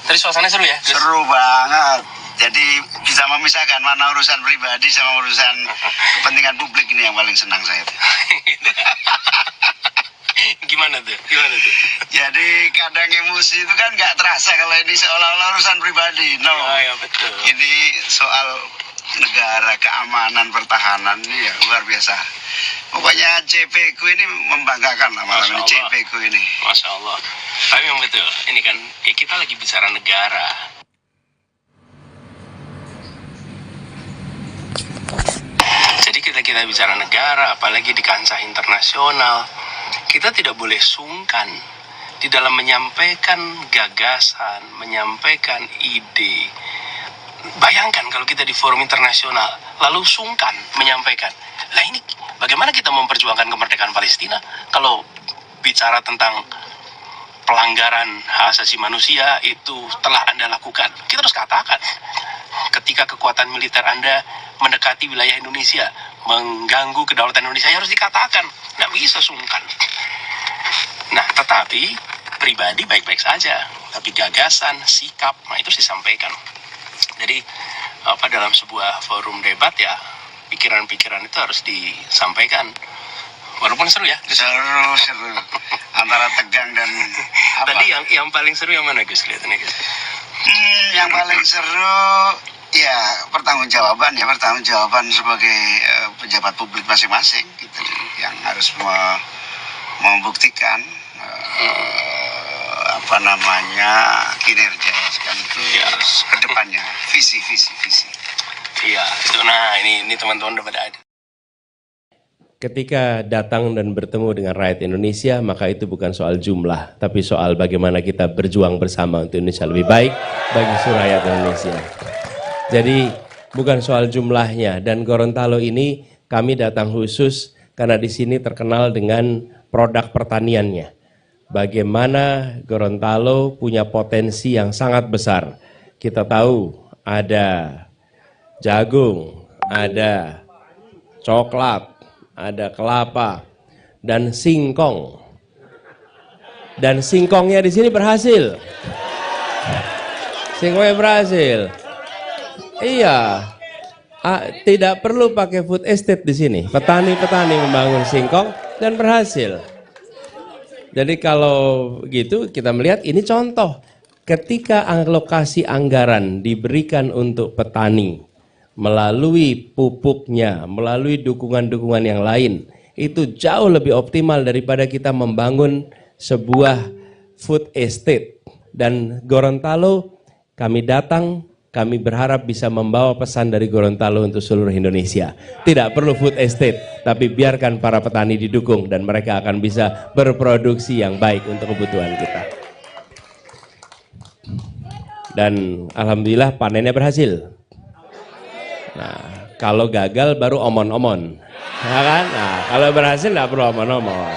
Tadi suasananya seru ya? Seru banget. Jadi bisa memisahkan mana urusan pribadi sama urusan kepentingan publik, ini yang paling senang saya. Gimana tuh? Jadi kadang emosi itu kan nggak terasa kalau ini seolah-olah urusan pribadi. No, Ya, betul. ini soal negara, keamanan, pertahanan, ini ya luar biasa. Pokoknya CP ku ini membanggakan lah malam ini, CP ku ini. Masya Allah. Tapi memang betul, ini kan kita lagi bicara negara. Jadi kita bicara negara, apalagi di kancah internasional, kita tidak boleh sungkan di dalam menyampaikan gagasan, menyampaikan ide. Bayangkan kalau kita di forum internasional, lalu sungkan menyampaikan. Lah ini bagaimana kita memperjuangkan kemerdekaan Palestina kalau bicara tentang pelanggaran hak asasi manusia itu telah Anda lakukan. Kita harus katakan, ketika kekuatan militer Anda mendekati wilayah Indonesia, mengganggu kedaulatan Indonesia, harus dikatakan. Nggak bisa sungkan. Nah, tetapi pribadi baik-baik saja, tapi gagasan, sikap, nah itu disampaikan. Jadi dalam sebuah forum debat ya, pikiran-pikiran itu harus disampaikan. Walaupun seru ya. Seru. Antara tegang dan apa? Tadi yang paling seru yang mana Gus? Kelihatannya Gus. Yang paling seru ya pertanggungjawaban sebagai pejabat publik masing-masing gitu, yang harus membuktikan kinerja sekaligus ke depannya, visi. Iya, itu ini teman-teman udah pada ada. Ketika datang dan bertemu dengan rakyat Indonesia, maka itu bukan soal jumlah, tapi soal bagaimana kita berjuang bersama untuk Indonesia lebih baik bagi seluruh rakyat Indonesia. Jadi bukan soal jumlahnya, dan Gorontalo ini kami datang khusus karena di sini terkenal dengan produk pertaniannya. Bagaimana Gorontalo punya potensi yang sangat besar. Kita tahu ada jagung, ada coklat, ada kelapa, dan singkong. Dan singkongnya di sini berhasil. Singkongnya berhasil. Iya. Tidak perlu pakai food estate di sini. Petani-petani membangun singkong dan berhasil. Jadi kalau gitu kita melihat ini contoh. Ketika alokasi anggaran diberikan untuk petani, melalui pupuknya, melalui dukungan-dukungan yang lain, itu jauh lebih optimal daripada kita membangun sebuah food estate. Dan Gorontalo, kami datang, kami berharap bisa membawa pesan dari Gorontalo untuk seluruh Indonesia. Tidak perlu food estate, tapi biarkan para petani didukung dan mereka akan bisa berproduksi yang baik untuk kebutuhan kita. Dan alhamdulillah panennya berhasil. Nah, kalau gagal baru omon-omon, ya kan? Nah, kalau berhasil nggak perlu omon-omon.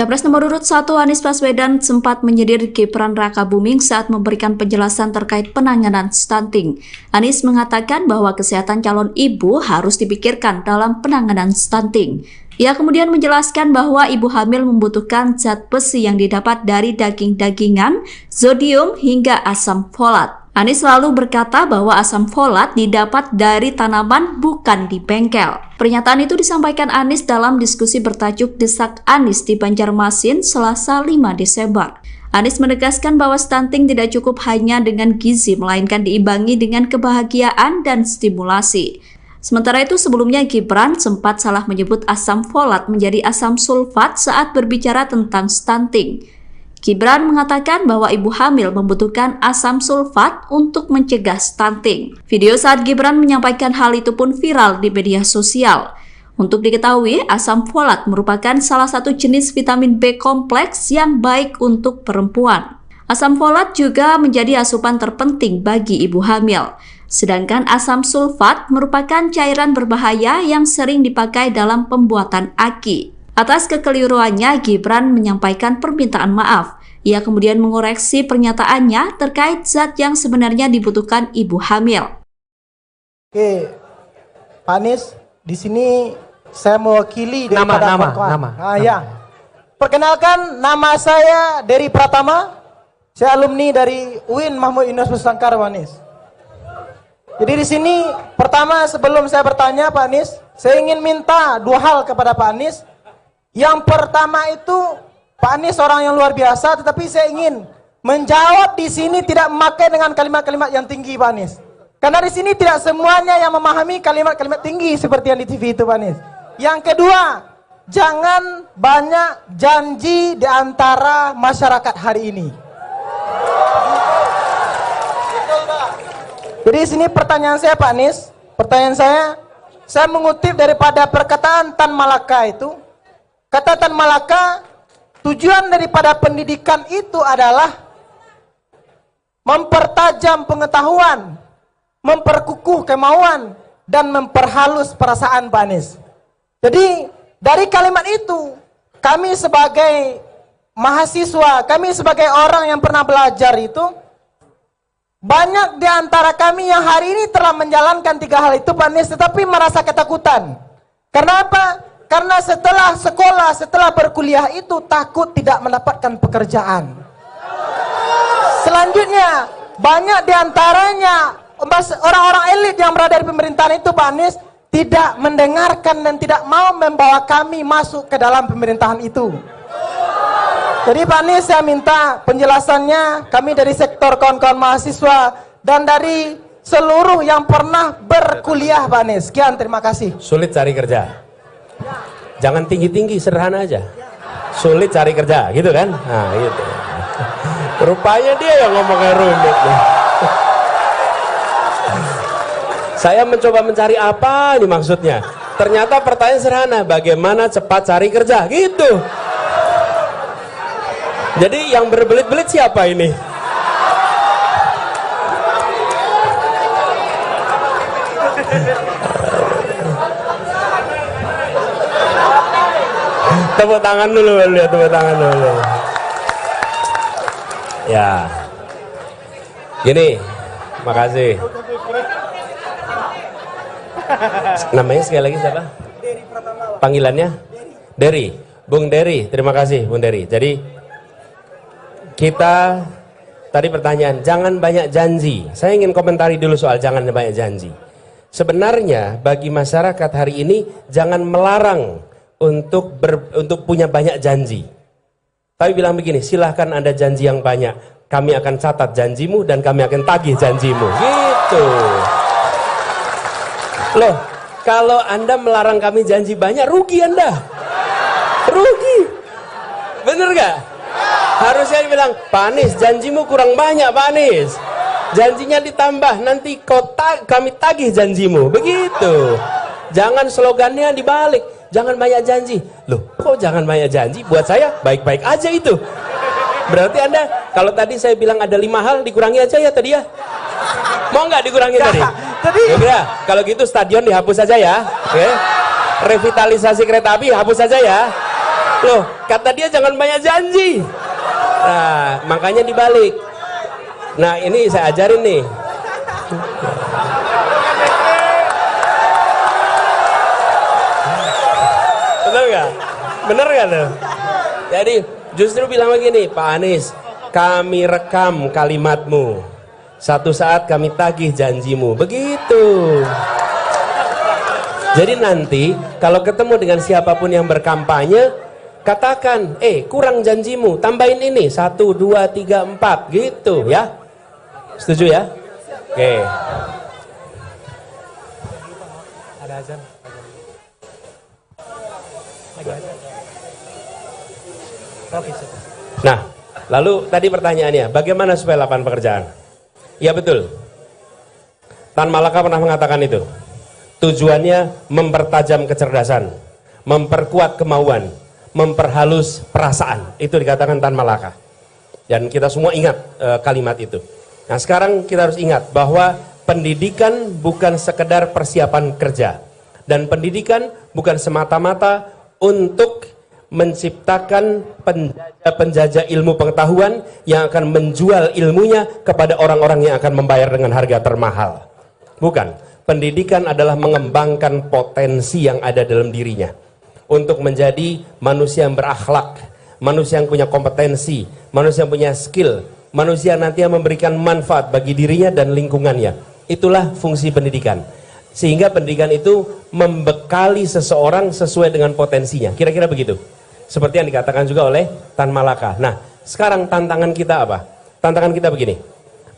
Capres nomor urut 1 Anies Baswedan sempat menyindir Gibran Rakabuming saat memberikan penjelasan terkait penanganan stunting. Anies mengatakan bahwa kesehatan calon ibu harus dipikirkan dalam penanganan stunting. Ia kemudian menjelaskan bahwa ibu hamil membutuhkan zat besi yang didapat dari daging-dagingan, zodium hingga asam folat. Anies selalu berkata bahwa asam folat didapat dari tanaman bukan di bengkel. Pernyataan itu disampaikan Anies dalam diskusi bertajuk Desak Anies di Banjarmasin Selasa 5 Desember. Anies menegaskan bahwa stunting tidak cukup hanya dengan gizi, melainkan diimbangi dengan kebahagiaan dan stimulasi. Sementara itu sebelumnya Gibran sempat salah menyebut asam folat menjadi asam sulfat saat berbicara tentang stunting. Gibran mengatakan bahwa ibu hamil membutuhkan asam sulfat untuk mencegah stunting. Video saat Gibran menyampaikan hal itu pun viral di media sosial. Untuk diketahui, asam folat merupakan salah satu jenis vitamin B kompleks yang baik untuk perempuan. Asam folat juga menjadi asupan terpenting bagi ibu hamil. Sedangkan asam sulfat merupakan cairan berbahaya yang sering dipakai dalam pembuatan AKI. Atas kekeliruannya, Gibran menyampaikan permintaan maaf. Ia kemudian mengoreksi pernyataannya terkait zat yang sebenarnya dibutuhkan ibu hamil. Oke, Pak Anies, di sini saya mewakili daripada nama. Ya. Perkenalkan, nama saya Dery Pratama. Saya alumni dari UIN Mahmud Yunus Nusantara, Pak Anies. Jadi di sini pertama sebelum saya bertanya Pak Anies, saya ingin minta dua hal kepada Pak Anies. Yang pertama itu, Pak Anies orang yang luar biasa, tetapi saya ingin menjawab di sini tidak memakai dengan kalimat-kalimat yang tinggi, Pak Anies. Karena di sini tidak semuanya yang memahami kalimat-kalimat tinggi seperti yang di TV itu, Pak Anies. Yang kedua, jangan banyak janji di antara masyarakat hari ini. Jadi di sini pertanyaan saya, Pak Anies, pertanyaan saya mengutip daripada perkataan Tan Malaka itu. Kata Tan Malaka, tujuan daripada pendidikan itu adalah mempertajam pengetahuan, memperkukuh kemauan, dan memperhalus perasaan, Pak Anies. Jadi dari kalimat itu, kami sebagai mahasiswa, kami sebagai orang yang pernah belajar itu, banyak di antara kami yang hari ini telah menjalankan tiga hal itu, Pak Anies, tetapi merasa ketakutan. Karena apa? Karena setelah sekolah, setelah berkuliah itu takut tidak mendapatkan pekerjaan. Selanjutnya, banyak di antaranya orang-orang elit yang berada di pemerintahan itu, Pak Anies, tidak mendengarkan dan tidak mau membawa kami masuk ke dalam pemerintahan itu. Jadi Pak Anies, saya minta penjelasannya, kami dari sektor kawan-kawan mahasiswa dan dari seluruh yang pernah berkuliah, Pak Anies. Sekian, terima kasih. Sulit cari kerja. Jangan tinggi-tinggi, sederhana aja. Sulit cari kerja, gitu kan? Nah, gitu. Rupanya dia yang ngomongnya rumit nih. Saya mencoba mencari apa ini maksudnya. Ternyata pertanyaan sederhana, bagaimana cepat cari kerja, gitu. Jadi yang berbelit-belit siapa ini? Tepuk tangan dulu, lihat tepuk tangan dulu. Ya, gini, makasih. Namanya sekali lagi siapa? Panggilannya? Dery. Bung Dery, terima kasih Bung Dery. Jadi kita tadi pertanyaan, jangan banyak janji. Saya ingin komentari dulu soal jangan banyak janji. Sebenarnya bagi masyarakat hari ini jangan melarang untuk punya banyak janji. Tapi bilang begini, silahkan Anda janji yang banyak. Kami akan catat janjimu dan kami akan tagih janjimu. Gitu. Loh, kalau Anda melarang kami janji banyak, rugi Anda. Rugi. Bener gak? Harusnya bilang, Pak Anies, janjimu kurang banyak, Pak Anies. Janjinya ditambah, nanti kami tagih janjimu. Begitu. Jangan slogannya dibalik. Jangan banyak janji. Loh, kok jangan banyak janji? Buat saya, baik-baik aja itu. Berarti Anda, kalau tadi saya bilang ada 5 hal, dikurangi aja ya tadi ya? Mau nggak dikurangi tadi? Ya, kalau gitu stadion dihapus saja ya. Oke. Revitalisasi kereta api hapus saja ya. Loh, kata dia jangan banyak janji. Nah, makanya dibalik. Nah, ini saya ajarin nih. Bener nggak? Bener nggak tuh? Jadi justru bilang begini, Pak Anies, kami rekam kalimatmu. Satu saat kami tagih janjimu. Begitu. Jadi nanti kalau ketemu dengan siapapun yang berkampanye, katakan, kurang janjimu, tambahin ini 1, 2, 3, 4 gitu ya. Setuju ya? Oke. Ada azan. Nah, lalu tadi pertanyaannya, bagaimana supaya lapangan pekerjaan? Ya betul. Tan Malaka pernah mengatakan itu. Tujuannya mempertajam kecerdasan, memperkuat kemauan, memperhalus perasaan. Itu dikatakan Tan Malaka. Dan kita semua ingat kalimat itu. Nah, sekarang kita harus ingat bahwa pendidikan bukan sekedar persiapan kerja. Dan pendidikan bukan semata-mata untuk menciptakan penjajah ilmu pengetahuan yang akan menjual ilmunya kepada orang-orang yang akan membayar dengan harga termahal. Bukan. Pendidikan adalah mengembangkan potensi yang ada dalam dirinya untuk menjadi manusia yang berakhlak, manusia yang punya kompetensi, manusia yang punya skill, manusia nanti yang memberikan manfaat bagi dirinya dan lingkungannya. Itulah fungsi pendidikan. Sehingga pendidikan itu membekali seseorang sesuai dengan potensinya. Kira-kira begitu. Seperti yang dikatakan juga oleh Tan Malaka. Nah, sekarang tantangan kita apa? Tantangan kita begini.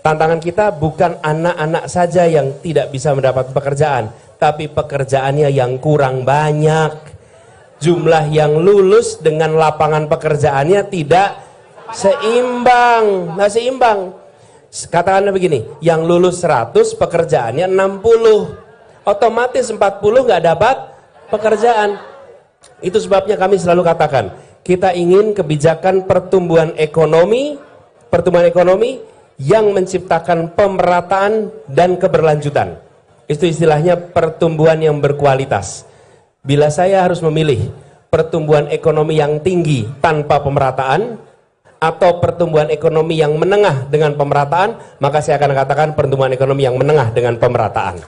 Tantangan kita bukan anak-anak saja yang tidak bisa mendapat pekerjaan, tapi pekerjaannya yang kurang banyak. Jumlah yang lulus dengan lapangan pekerjaannya tidak seimbang, nggak seimbang. Katakanlah begini, yang lulus 100 pekerjaannya 60, otomatis 40 nggak dapat pekerjaan. Itu sebabnya kami selalu katakan, kita ingin kebijakan pertumbuhan ekonomi yang menciptakan pemerataan dan keberlanjutan. Itu istilahnya pertumbuhan yang berkualitas. Bila saya harus memilih pertumbuhan ekonomi yang tinggi tanpa pemerataan atau pertumbuhan ekonomi yang menengah dengan pemerataan, maka saya akan katakan pertumbuhan ekonomi yang menengah dengan pemerataan.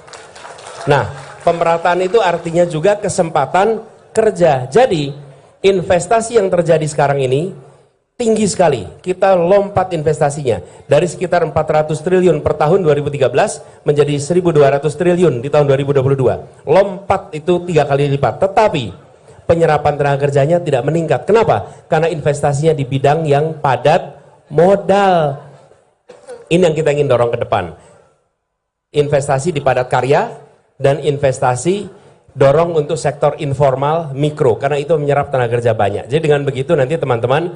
Nah, pemerataan itu artinya juga kesempatan kerja. Jadi, investasi yang terjadi sekarang ini tinggi sekali. Kita lompat investasinya dari sekitar 400 triliun per tahun 2013 menjadi 1.200 triliun di tahun 2022. Lompat itu 3 kali lipat. Tetapi penyerapan tenaga kerjanya tidak meningkat. Kenapa? Karena investasinya di bidang yang padat modal. Ini yang kita ingin dorong ke depan. Investasi di padat karya dan investasi dorong untuk sektor informal mikro, karena itu menyerap tenaga kerja banyak. Jadi dengan begitu nanti teman-teman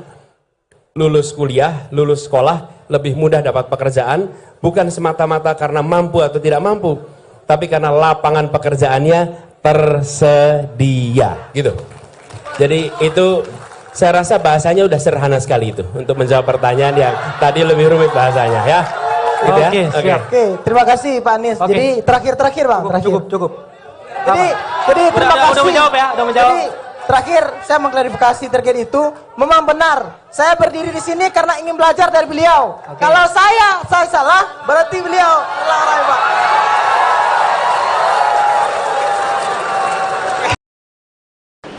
lulus kuliah, lulus sekolah lebih mudah dapat pekerjaan, bukan semata-mata karena mampu atau tidak mampu, tapi karena lapangan pekerjaannya tersedia, gitu. Jadi itu saya rasa bahasanya udah sederhana sekali itu untuk menjawab pertanyaan yang tadi lebih rumit bahasanya, ya. Gitu ya? Oke, terima kasih Pak Anies. Jadi terakhir Bang, cukup. Jadi terima kasih. Udah menjawab ya, udah menjawab. Jadi, terakhir saya mengklarifikasi terkait itu, memang benar. Saya berdiri di sini karena ingin belajar dari beliau. Kalau saya salah, berarti beliau salah, Pak.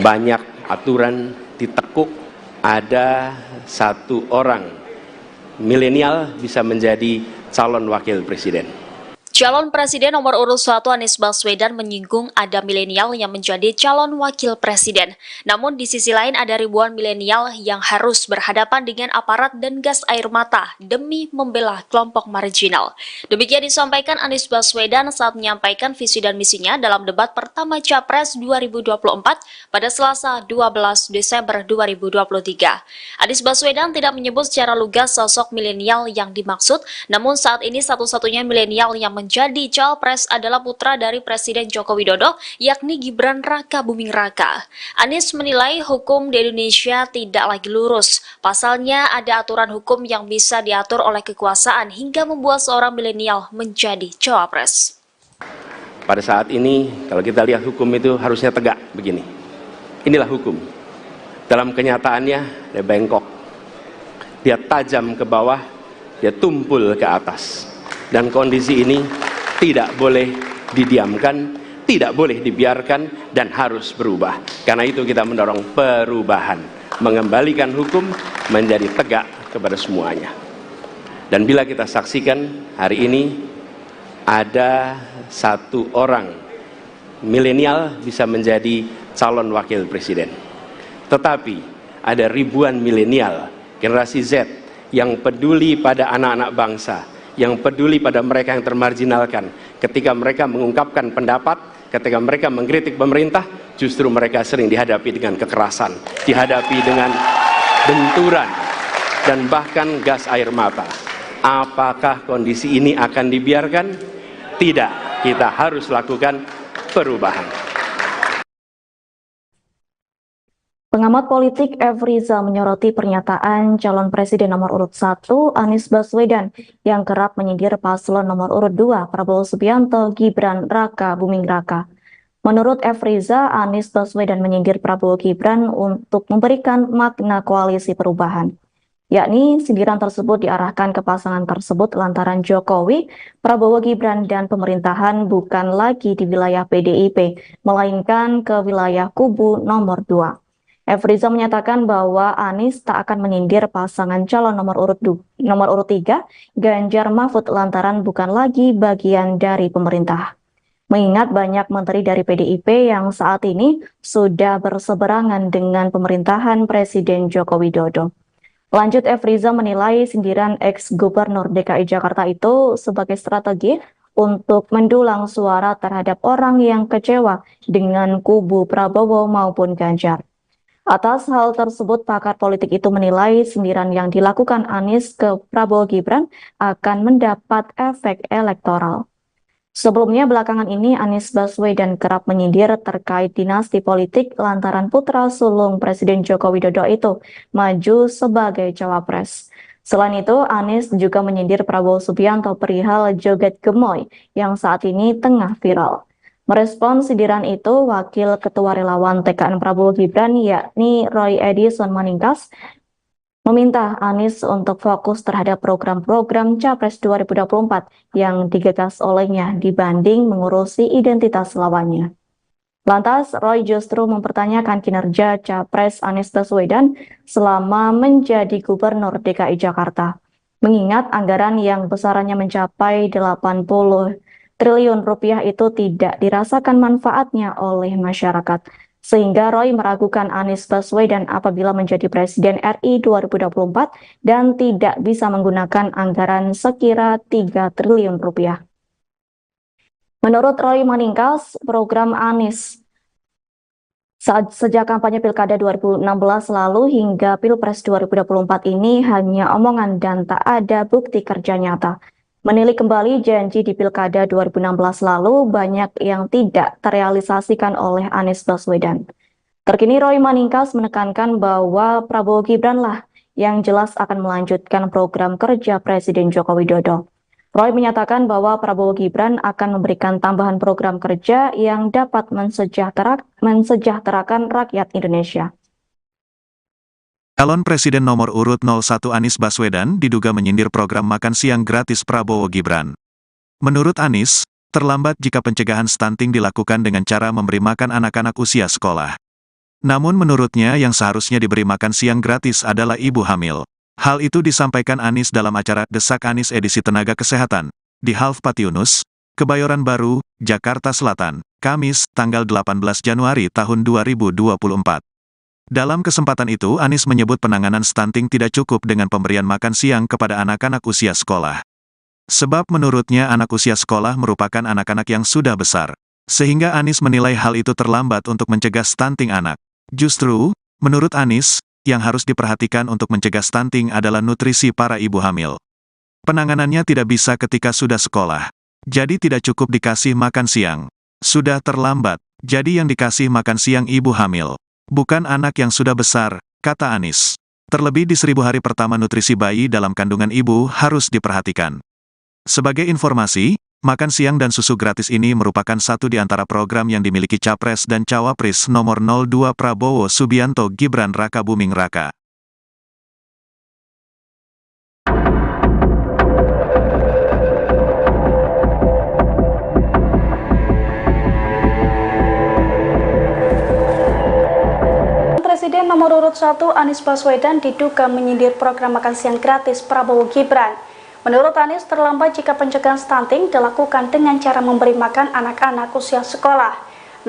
Banyak aturan ditekuk, ada satu orang milenial bisa menjadi calon wakil presiden. Calon Presiden nomor urut 1 Anies Baswedan menyinggung ada milenial yang menjadi calon wakil presiden. Namun di sisi lain ada ribuan milenial yang harus berhadapan dengan aparat dan gas air mata demi membela kelompok marginal. Demikian disampaikan Anies Baswedan saat menyampaikan visi dan misinya dalam debat pertama Capres 2024 pada Selasa 12 Desember 2023. Anies Baswedan tidak menyebut secara lugas sosok milenial yang dimaksud, namun saat ini satu-satunya milenial yang menjadi Cawapres adalah putra dari Presiden Joko Widodo, yakni Gibran Raka Buming Raka. Anies menilai hukum di Indonesia tidak lagi lurus. Pasalnya ada aturan hukum yang bisa diatur oleh kekuasaan hingga membuat seorang milenial menjadi Cawapres. Pada saat ini, kalau kita lihat hukum itu harusnya tegak begini. Inilah hukum. Dalam kenyataannya, dia bengkok. Dia tajam ke bawah, dia tumpul ke atas. Dan kondisi ini tidak boleh didiamkan, tidak boleh dibiarkan, dan harus berubah. Karena itu kita mendorong perubahan, mengembalikan hukum menjadi tegak kepada semuanya. Dan bila kita saksikan hari ini ada satu orang milenial bisa menjadi calon wakil presiden. Tetapi ada ribuan milenial, generasi Z yang peduli pada anak-anak bangsa, yang peduli pada mereka yang termarginalkan. Ketika mereka mengungkapkan pendapat, ketika mereka mengkritik pemerintah, justru mereka sering dihadapi dengan kekerasan, dihadapi dengan benturan, dan bahkan gas air mata. Apakah kondisi ini akan dibiarkan? Tidak, kita harus lakukan perubahan. Pengamat politik F. Rizal menyoroti pernyataan calon presiden nomor urut 1 Anies Baswedan yang kerap menyindir paslon nomor urut 2 Prabowo Subianto, Gibran, Raka Buming Raka. Menurut F. Rizal, Anies Baswedan menyindir Prabowo Gibran untuk memberikan makna koalisi perubahan. Yakni sindiran tersebut diarahkan ke pasangan tersebut lantaran Jokowi, Prabowo Gibran, dan pemerintahan bukan lagi di wilayah PDIP, melainkan ke wilayah kubu nomor 2. F. Rizal menyatakan bahwa Anies tak akan menyindir pasangan calon nomor urut 3, Ganjar Mahfud, lantaran bukan lagi bagian dari pemerintah. Mengingat banyak menteri dari PDIP yang saat ini sudah berseberangan dengan pemerintahan Presiden Joko Widodo. Lanjut, F. Rizal menilai sindiran ex-gubernur DKI Jakarta itu sebagai strategi untuk mendulang suara terhadap orang yang kecewa dengan kubu Prabowo maupun Ganjar. Atas hal tersebut, pakar politik itu menilai sindiran yang dilakukan Anies ke Prabowo Gibran akan mendapat efek elektoral. Sebelumnya, belakangan ini Anies Baswedan kerap menyindir terkait dinasti politik lantaran putra sulung Presiden Joko Widodo itu maju sebagai cawapres. Selain itu, Anies juga menyindir Prabowo Subianto perihal joget gemoy yang saat ini tengah viral. Merespon sindiran itu, Wakil Ketua Relawan TKN Prabowo Gibran yakni Roy Edison Maningkas meminta Anies untuk fokus terhadap program-program Capres 2024 yang digagas olehnya dibanding mengurusi identitas lawannya. Lantas, Roy justru mempertanyakan kinerja Capres Anies Baswedan selama menjadi Gubernur DKI Jakarta, mengingat anggaran yang besarannya mencapai 80 triliun rupiah itu tidak dirasakan manfaatnya oleh masyarakat. Sehingga Roy meragukan Anies Baswedan apabila menjadi Presiden RI 2024 dan tidak bisa menggunakan anggaran sekira 3 triliun rupiah. Menurut Roy Maningkas, program Anies sejak kampanye Pilkada 2016 lalu hingga Pilpres 2024 ini hanya omongan dan tak ada bukti kerja nyata. Menilik kembali janji di Pilkada 2016 lalu, banyak yang tidak terrealisasikan oleh Anies Baswedan. Terkini Roy Maningkas menekankan bahwa Prabowo Gibran lah yang jelas akan melanjutkan program kerja Presiden Joko Widodo. Roy menyatakan bahwa Prabowo Gibran akan memberikan tambahan program kerja yang dapat mensejahterakan rakyat Indonesia. Calon Presiden nomor urut 01 Anies Baswedan diduga menyindir program makan siang gratis Prabowo Gibran. Menurut Anies, terlambat jika pencegahan stunting dilakukan dengan cara memberi makan anak-anak usia sekolah. Namun menurutnya yang seharusnya diberi makan siang gratis adalah ibu hamil. Hal itu disampaikan Anies dalam acara Desak Anies edisi Tenaga Kesehatan di Half Patiunus, Kebayoran Baru, Jakarta Selatan, Kamis, tanggal 18 Januari tahun 2024. Dalam kesempatan itu, Anies menyebut penanganan stunting tidak cukup dengan pemberian makan siang kepada anak-anak usia sekolah. Sebab menurutnya anak usia sekolah merupakan anak-anak yang sudah besar. Sehingga Anies menilai hal itu terlambat untuk mencegah stunting anak. Justru, menurut Anies, yang harus diperhatikan untuk mencegah stunting adalah nutrisi para ibu hamil. Penanganannya tidak bisa ketika sudah sekolah. Jadi tidak cukup dikasih makan siang. Sudah terlambat, jadi yang dikasih makan siang ibu hamil. Bukan anak yang sudah besar, kata Anies. Terlebih di 1000 hari pertama nutrisi bayi dalam kandungan ibu harus diperhatikan. Sebagai informasi, Makan siang dan susu gratis ini merupakan satu di antara program yang dimiliki Capres dan Cawapres nomor 02 Prabowo Subianto Gibran Raka Buming Raka. Presiden nomor urut 1 Anies Baswedan diduga menyindir program makan siang gratis Prabowo Gibran. Menurut Anies, terlambat jika pencegahan stunting dilakukan dengan cara memberi makan anak-anak usia sekolah.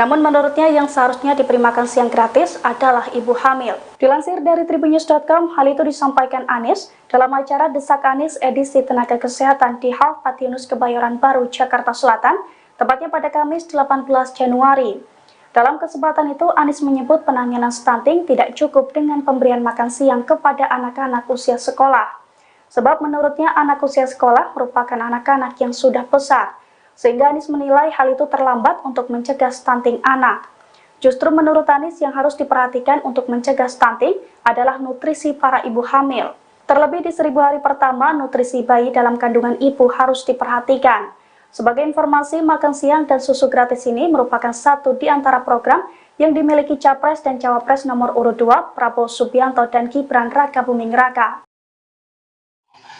Namun menurutnya yang seharusnya diberi makan siang gratis adalah ibu hamil. Dilansir dari tribunnews.com, hal itu disampaikan Anies dalam acara Desak Anies edisi Tenaga Kesehatan di Hall Patiunus Kebayoran Baru, Jakarta Selatan, tepatnya pada Kamis 18 Januari. Dalam kesempatan itu, Anies menyebut penanganan stunting tidak cukup dengan pemberian makan siang kepada anak-anak usia sekolah. Sebab menurutnya anak usia sekolah merupakan anak-anak yang sudah besar, sehingga Anies menilai hal itu terlambat untuk mencegah stunting anak. Justru menurut Anies yang harus diperhatikan untuk mencegah stunting adalah nutrisi para ibu hamil. Terlebih di 1000 hari pertama, nutrisi bayi dalam kandungan ibu harus diperhatikan. Sebagai informasi, makan siang dan susu gratis ini merupakan satu di antara program yang dimiliki Capres dan Cawapres nomor urut 2 Prabowo Subianto dan Gibran Raka Buming Raka.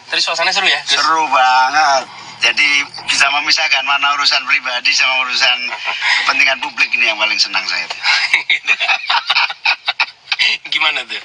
Tadi suasananya seru ya? Seru banget. Jadi bisa memisahkan mana urusan pribadi sama urusan kepentingan publik, ini yang paling senang saya. Gimana tuh?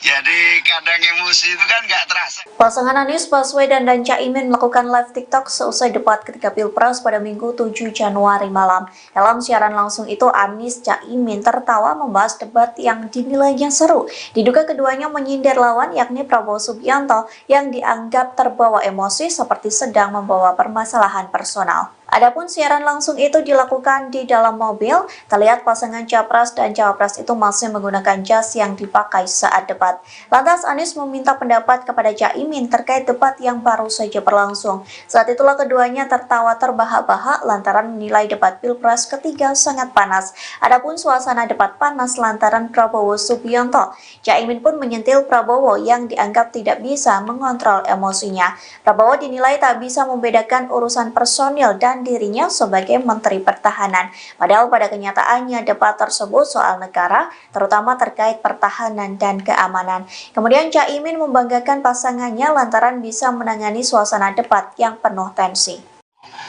Jadi kadang emosi itu kan nggak terasa. Pasangan Anies Baswedan dan Caimin melakukan live TikTok seusai debat ketika Pilpres pada Minggu 7 Januari malam. Dalam siaran langsung itu, Anies Caimin tertawa membahas debat yang dinilainya seru. Diduga keduanya menyindir lawan yakni Prabowo Subianto yang dianggap terbawa emosi seperti sedang membawa permasalahan personal. Adapun siaran langsung itu dilakukan di dalam mobil, terlihat pasangan Capres dan Cawapres itu masih menggunakan jas yang dipakai saat debat. Lantas Anies meminta pendapat kepada Caimin terkait debat yang baru saja berlangsung. Saat itulah keduanya tertawa terbahak-bahak lantaran menilai debat Pilpres ketiga sangat panas. Adapun suasana debat panas lantaran Prabowo Subianto. Caimin pun menyentil Prabowo yang dianggap tidak bisa mengontrol emosinya. Prabowo dinilai tak bisa membedakan urusan personil dan dirinya sebagai Menteri Pertahanan. Padahal pada kenyataannya debat tersebut soal negara, terutama terkait pertahanan dan keamanan. Kemudian Caimin membanggakan pasangannya lantaran bisa menangani suasana debat yang penuh tensi.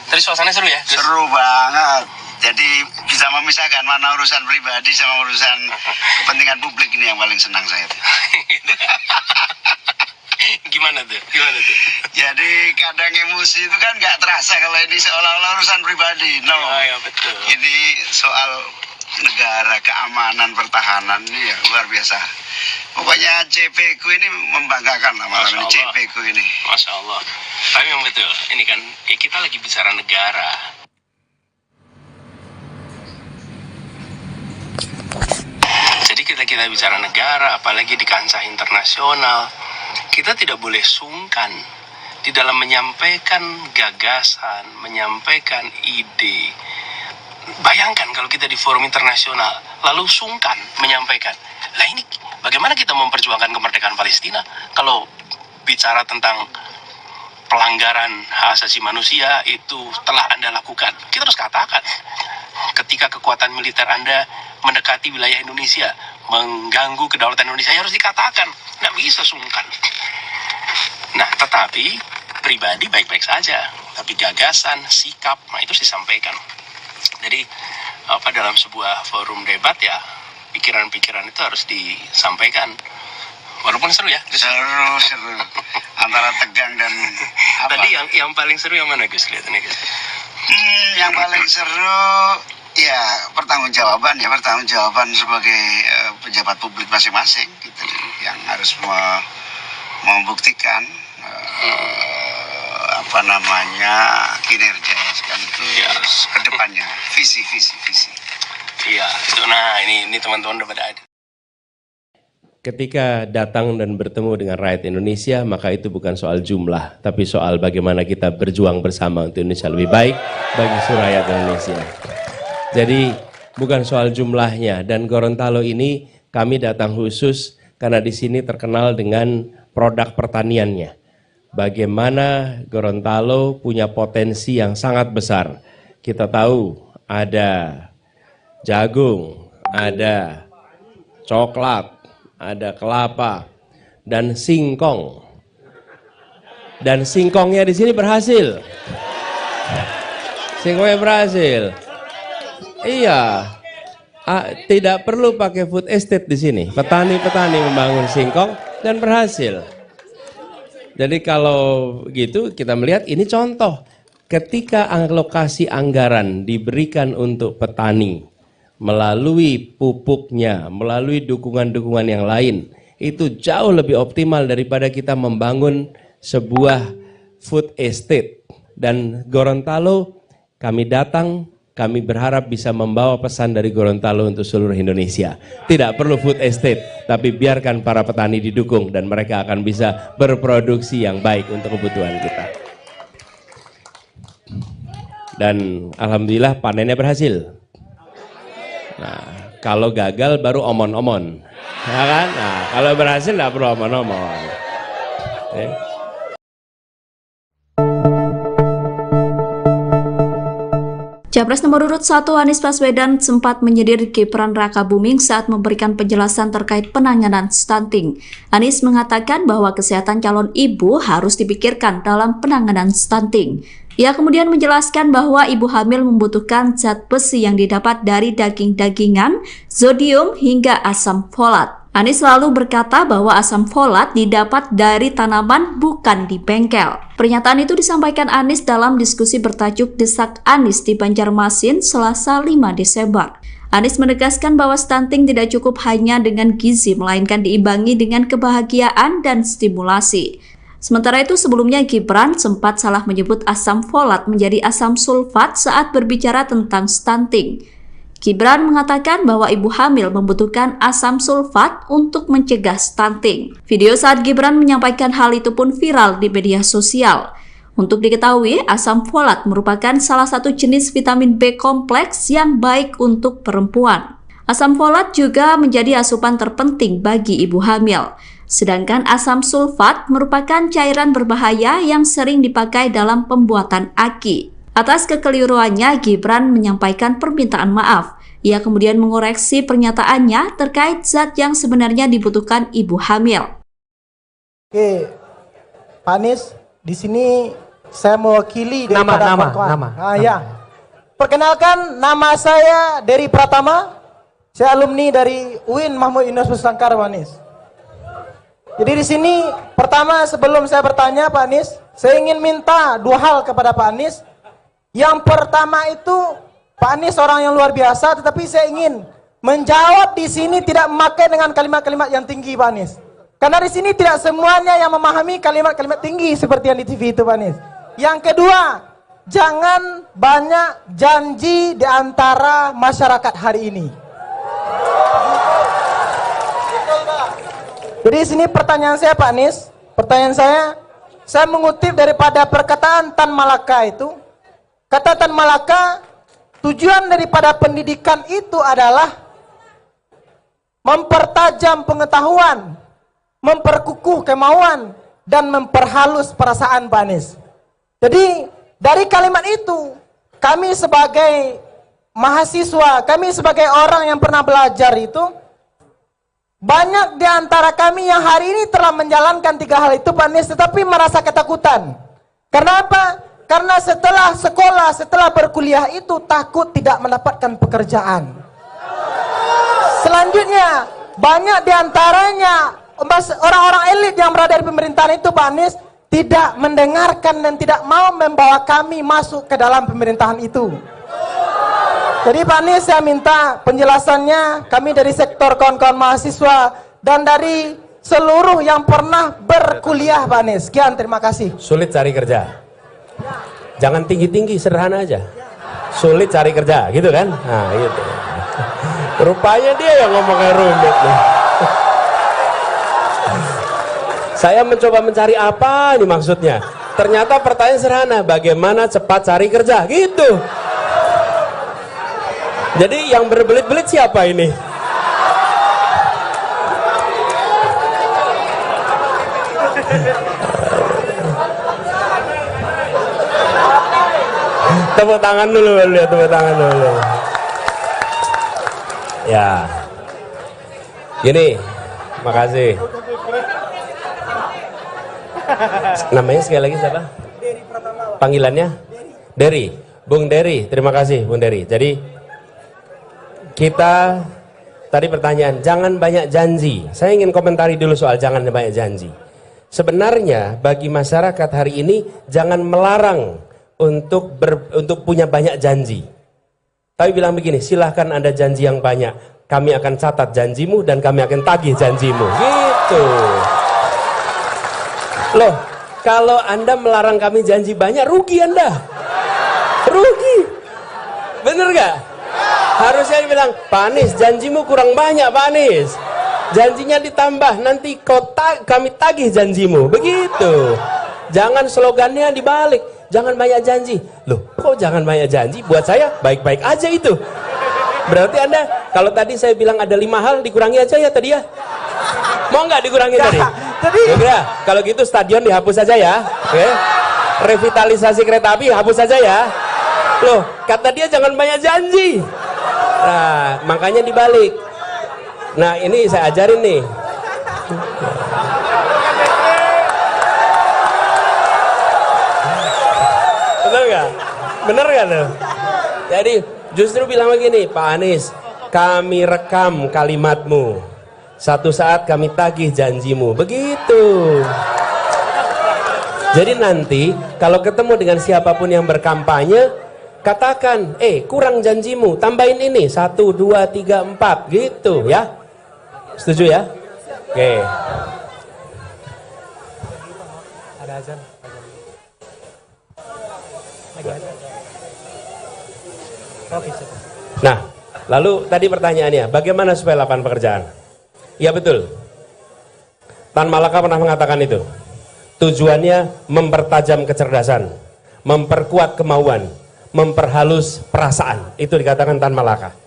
Tadi suasananya seru ya? Seru banget. Jadi bisa memisahkan mana urusan pribadi sama urusan kepentingan publik, ini yang paling senang saya. Gimana tuh? Jadi kadang emosi itu kan nggak terasa kalau ini seolah-olah urusan pribadi. No, Ya, betul. ini soal negara, keamanan, pertahanan, ini ya luar biasa. Pokoknya CP ku ini membanggakan lah malam ini, CP ku ini. Masya Allah. Tapi memang betul, ini kan kita lagi bicara negara. Jadi kita bicara negara, apalagi di kancah internasional, kita tidak boleh sungkan di dalam menyampaikan gagasan, menyampaikan ide. Bayangkan kalau kita di forum internasional, lalu sungkan menyampaikan. Lah ini bagaimana kita memperjuangkan kemerdekaan Palestina kalau bicara tentang pelanggaran hak asasi manusia itu telah Anda lakukan. Kita harus katakan, ketika kekuatan militer Anda mendekati wilayah Indonesia, mengganggu kedaulatan Indonesia, harus dikatakan. Nggak bisa sungkan. Nah, tetapi pribadi baik-baik saja, tapi gagasan, sikap, nah itu disampaikan. Jadi dalam sebuah forum debat ya, pikiran-pikiran itu harus disampaikan. Walaupun seru ya. Seru. Antara tegang dan apa? Tadi yang paling seru yang mana Gus? Lihat ini Gus. Yang paling seru ya pertanggungjawaban sebagai pejabat publik masing-masing gitu, yang harus membuktikan kinerja sekaligus ke depannya, visi. Iya, itu nah ini teman-teman udah pada ada. Ketika datang dan bertemu dengan rakyat Indonesia, maka itu bukan soal jumlah, tapi soal bagaimana kita berjuang bersama untuk Indonesia lebih baik bagi seluruh rakyat Indonesia. Jadi bukan soal jumlahnya, dan Gorontalo ini kami datang khusus karena di sini terkenal dengan produk pertaniannya. bagaimana Gorontalo punya potensi yang sangat besar. Kita tahu ada jagung, ada coklat, ada kelapa, dan singkong. Dan singkongnya di sini berhasil. Singkongnya berhasil. Iya. Tidak perlu pakai food estate di sini. Petani-petani membangun singkong dan berhasil. Jadi kalau gitu kita melihat ini contoh. Ketika alokasi anggaran diberikan untuk petani melalui pupuknya, melalui dukungan-dukungan yang lain, itu jauh lebih optimal daripada kita membangun sebuah food estate. Dan Gorontalo, kami datang, kami berharap bisa membawa pesan dari Gorontalo untuk seluruh Indonesia. Tidak perlu food estate, tapi biarkan para petani didukung dan mereka akan bisa berproduksi yang baik untuk kebutuhan kita. Dan alhamdulillah panennya berhasil. Nah, kalau gagal baru omon-omon. Ya kan? Nah, kalau berhasil tidak perlu omon-omon. Capres nomor urut 1 Anies Baswedan sempat menyindir Gibran Rakabuming saat memberikan penjelasan terkait penanganan stunting. Anies mengatakan bahwa kesehatan calon ibu harus dipikirkan dalam penanganan stunting. Ia kemudian menjelaskan bahwa ibu hamil membutuhkan zat besi yang didapat dari daging-dagingan, zodium hingga asam folat. Anies lalu berkata bahwa asam folat didapat dari tanaman bukan di bengkel. Pernyataan itu disampaikan Anies dalam diskusi bertajuk Desak Anies di Banjarmasin Selasa 5 Desember. Anies menegaskan bahwa stunting tidak cukup hanya dengan gizi, melainkan diimbangi dengan kebahagiaan dan stimulasi. Sementara itu sebelumnya Gibran sempat salah menyebut asam folat menjadi asam sulfat saat berbicara tentang stunting. Gibran mengatakan bahwa ibu hamil membutuhkan asam sulfat untuk mencegah stunting. Video saat Gibran menyampaikan hal itu pun viral di media sosial. Untuk diketahui, asam folat merupakan salah satu jenis vitamin B kompleks yang baik untuk perempuan. Asam folat juga menjadi asupan terpenting bagi ibu hamil. Sedangkan asam sulfat merupakan cairan berbahaya yang sering dipakai dalam pembuatan AKI. Atas kekeliruannya, Gibran menyampaikan permintaan maaf. Ia kemudian mengoreksi pernyataannya terkait zat yang sebenarnya dibutuhkan ibu hamil. Oke, Pak Anies, di sini saya mewakili daripada nama. Ya. Perkenalkan, nama saya Dery Pratama. Saya alumni dari UIN Mahmud Yunus Nusantara, Pak Anies. Jadi di sini pertama sebelum saya bertanya Pak Anies, saya ingin minta dua hal kepada Pak Anies. Yang pertama itu, Pak Anies orang yang luar biasa, tetapi saya ingin menjawab di sini tidak memakai dengan kalimat-kalimat yang tinggi, Pak Anies. Karena di sini tidak semuanya yang memahami kalimat-kalimat tinggi seperti yang di TV itu, Pak Anies. Yang kedua, jangan banyak janji di antara masyarakat hari ini. Jadi di sini pertanyaan saya, Pak Anies, pertanyaan saya mengutip daripada perkataan Tan Malaka itu. Kata Tan Malaka, tujuan daripada pendidikan itu adalah mempertajam pengetahuan, memperkukuh kemauan, dan memperhalus perasaan, Pak Anies. Jadi dari kalimat itu, kami sebagai mahasiswa, kami sebagai orang yang pernah belajar itu, banyak di antara kami yang hari ini telah menjalankan tiga hal itu, Pak Anies, tetapi merasa ketakutan. Karena apa? Karena setelah sekolah, setelah berkuliah itu takut tidak mendapatkan pekerjaan. Selanjutnya, banyak di antaranya orang-orang elit yang berada di pemerintahan itu, Pak Anies, tidak mendengarkan dan tidak mau membawa kami masuk ke dalam pemerintahan itu. Jadi Pak Anies, saya minta penjelasannya, kami dari sektor kawan-kawan mahasiswa dan dari seluruh yang pernah berkuliah, Pak Anies. Sekian, terima kasih. Sulit cari kerja. Jangan tinggi-tinggi, sederhana aja. Sulit cari kerja, gitu kan? Nah, gitu. Rupanya dia yang ngomongnya rumit nih. Saya mencoba mencari apa nih maksudnya. Ternyata pertanyaan sederhana, bagaimana cepat cari kerja, gitu. Jadi yang berbelit-belit siapa ini? Tepuk tangan dulu, lihat tepuk tangan dulu. Ya. Gini, makasih. Namanya sekali lagi siapa? Panggilannya? Dery. Bung Dery, terima kasih Bung Dery. Jadi kita tadi pertanyaan, jangan banyak janji. Saya ingin komentari dulu soal jangan banyak janji. Sebenarnya bagi masyarakat hari ini jangan melarang untuk punya banyak janji. Tapi bilang begini, silahkan Anda janji yang banyak. Kami akan catat janjimu dan kami akan tagih janjimu. Gitu. Loh, kalau Anda melarang kami janji banyak, rugi Anda. Rugi. Bener gak? Harusnya dibilang, Pak Anies, janjimu kurang banyak Pak Anies. Janjinya ditambah, nanti kami tagih janjimu. Begitu. Jangan slogannya dibalik. Jangan banyak janji. Loh, kok jangan banyak janji? Buat saya, baik-baik aja itu. Berarti Anda, kalau tadi saya bilang ada 5 hal, dikurangi aja ya tadi ya? Mau nggak dikurangi tadi? Ya, kalau gitu stadion dihapus saja ya. Oke. Revitalisasi kereta api hapus saja ya. Loh, kata dia jangan banyak janji. Nah, makanya dibalik. Nah, ini saya ajarin nih. Bener nggak? Bener nggak tuh? Jadi justru bilang begini, Pak Anies, kami rekam kalimatmu. Satu saat kami tagih janjimu. Begitu. Jadi nanti kalau ketemu dengan siapapun yang berkampanye, katakan, kurang janjimu, tambahin ini 1, 2, 3, 4 gitu ya. Setuju ya? Oke. Ada azan. Nah, lalu tadi pertanyaannya, bagaimana supaya lapangan pekerjaan? Ya betul. Tan Malaka pernah mengatakan itu. Tujuannya mempertajam kecerdasan, memperkuat kemauan, memperhalus perasaan. Itu dikatakan Tan Malaka.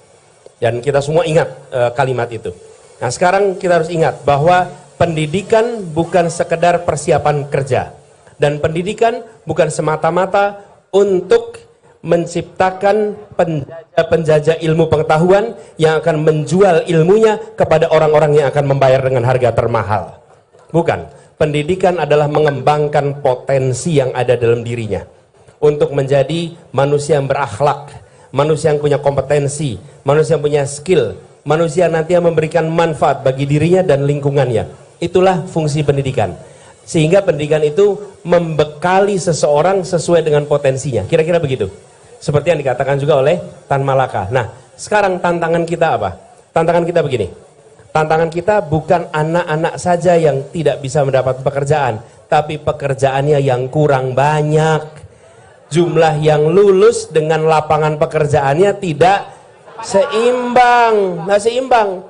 Dan kita semua ingat kalimat itu. Nah, sekarang kita harus ingat bahwa pendidikan bukan sekedar persiapan kerja. Dan pendidikan bukan semata-mata untuk menciptakan penjajah ilmu pengetahuan yang akan menjual ilmunya kepada orang-orang yang akan membayar dengan harga termahal. Bukan. Pendidikan adalah mengembangkan potensi yang ada dalam dirinya untuk menjadi manusia yang berakhlak, manusia yang punya kompetensi, manusia yang punya skill, manusia nanti yang memberikan manfaat bagi dirinya dan lingkungannya. Itulah fungsi pendidikan. Sehingga pendidikan itu membekali seseorang sesuai dengan potensinya. Kira-kira begitu. Seperti yang dikatakan juga oleh Tan Malaka. Nah, sekarang tantangan kita apa? Tantangan kita begini. Tantangan kita bukan anak-anak saja yang tidak bisa mendapat pekerjaan, tapi pekerjaannya yang kurang banyak. Jumlah yang lulus dengan lapangan pekerjaannya tidak seimbang, nggak seimbang.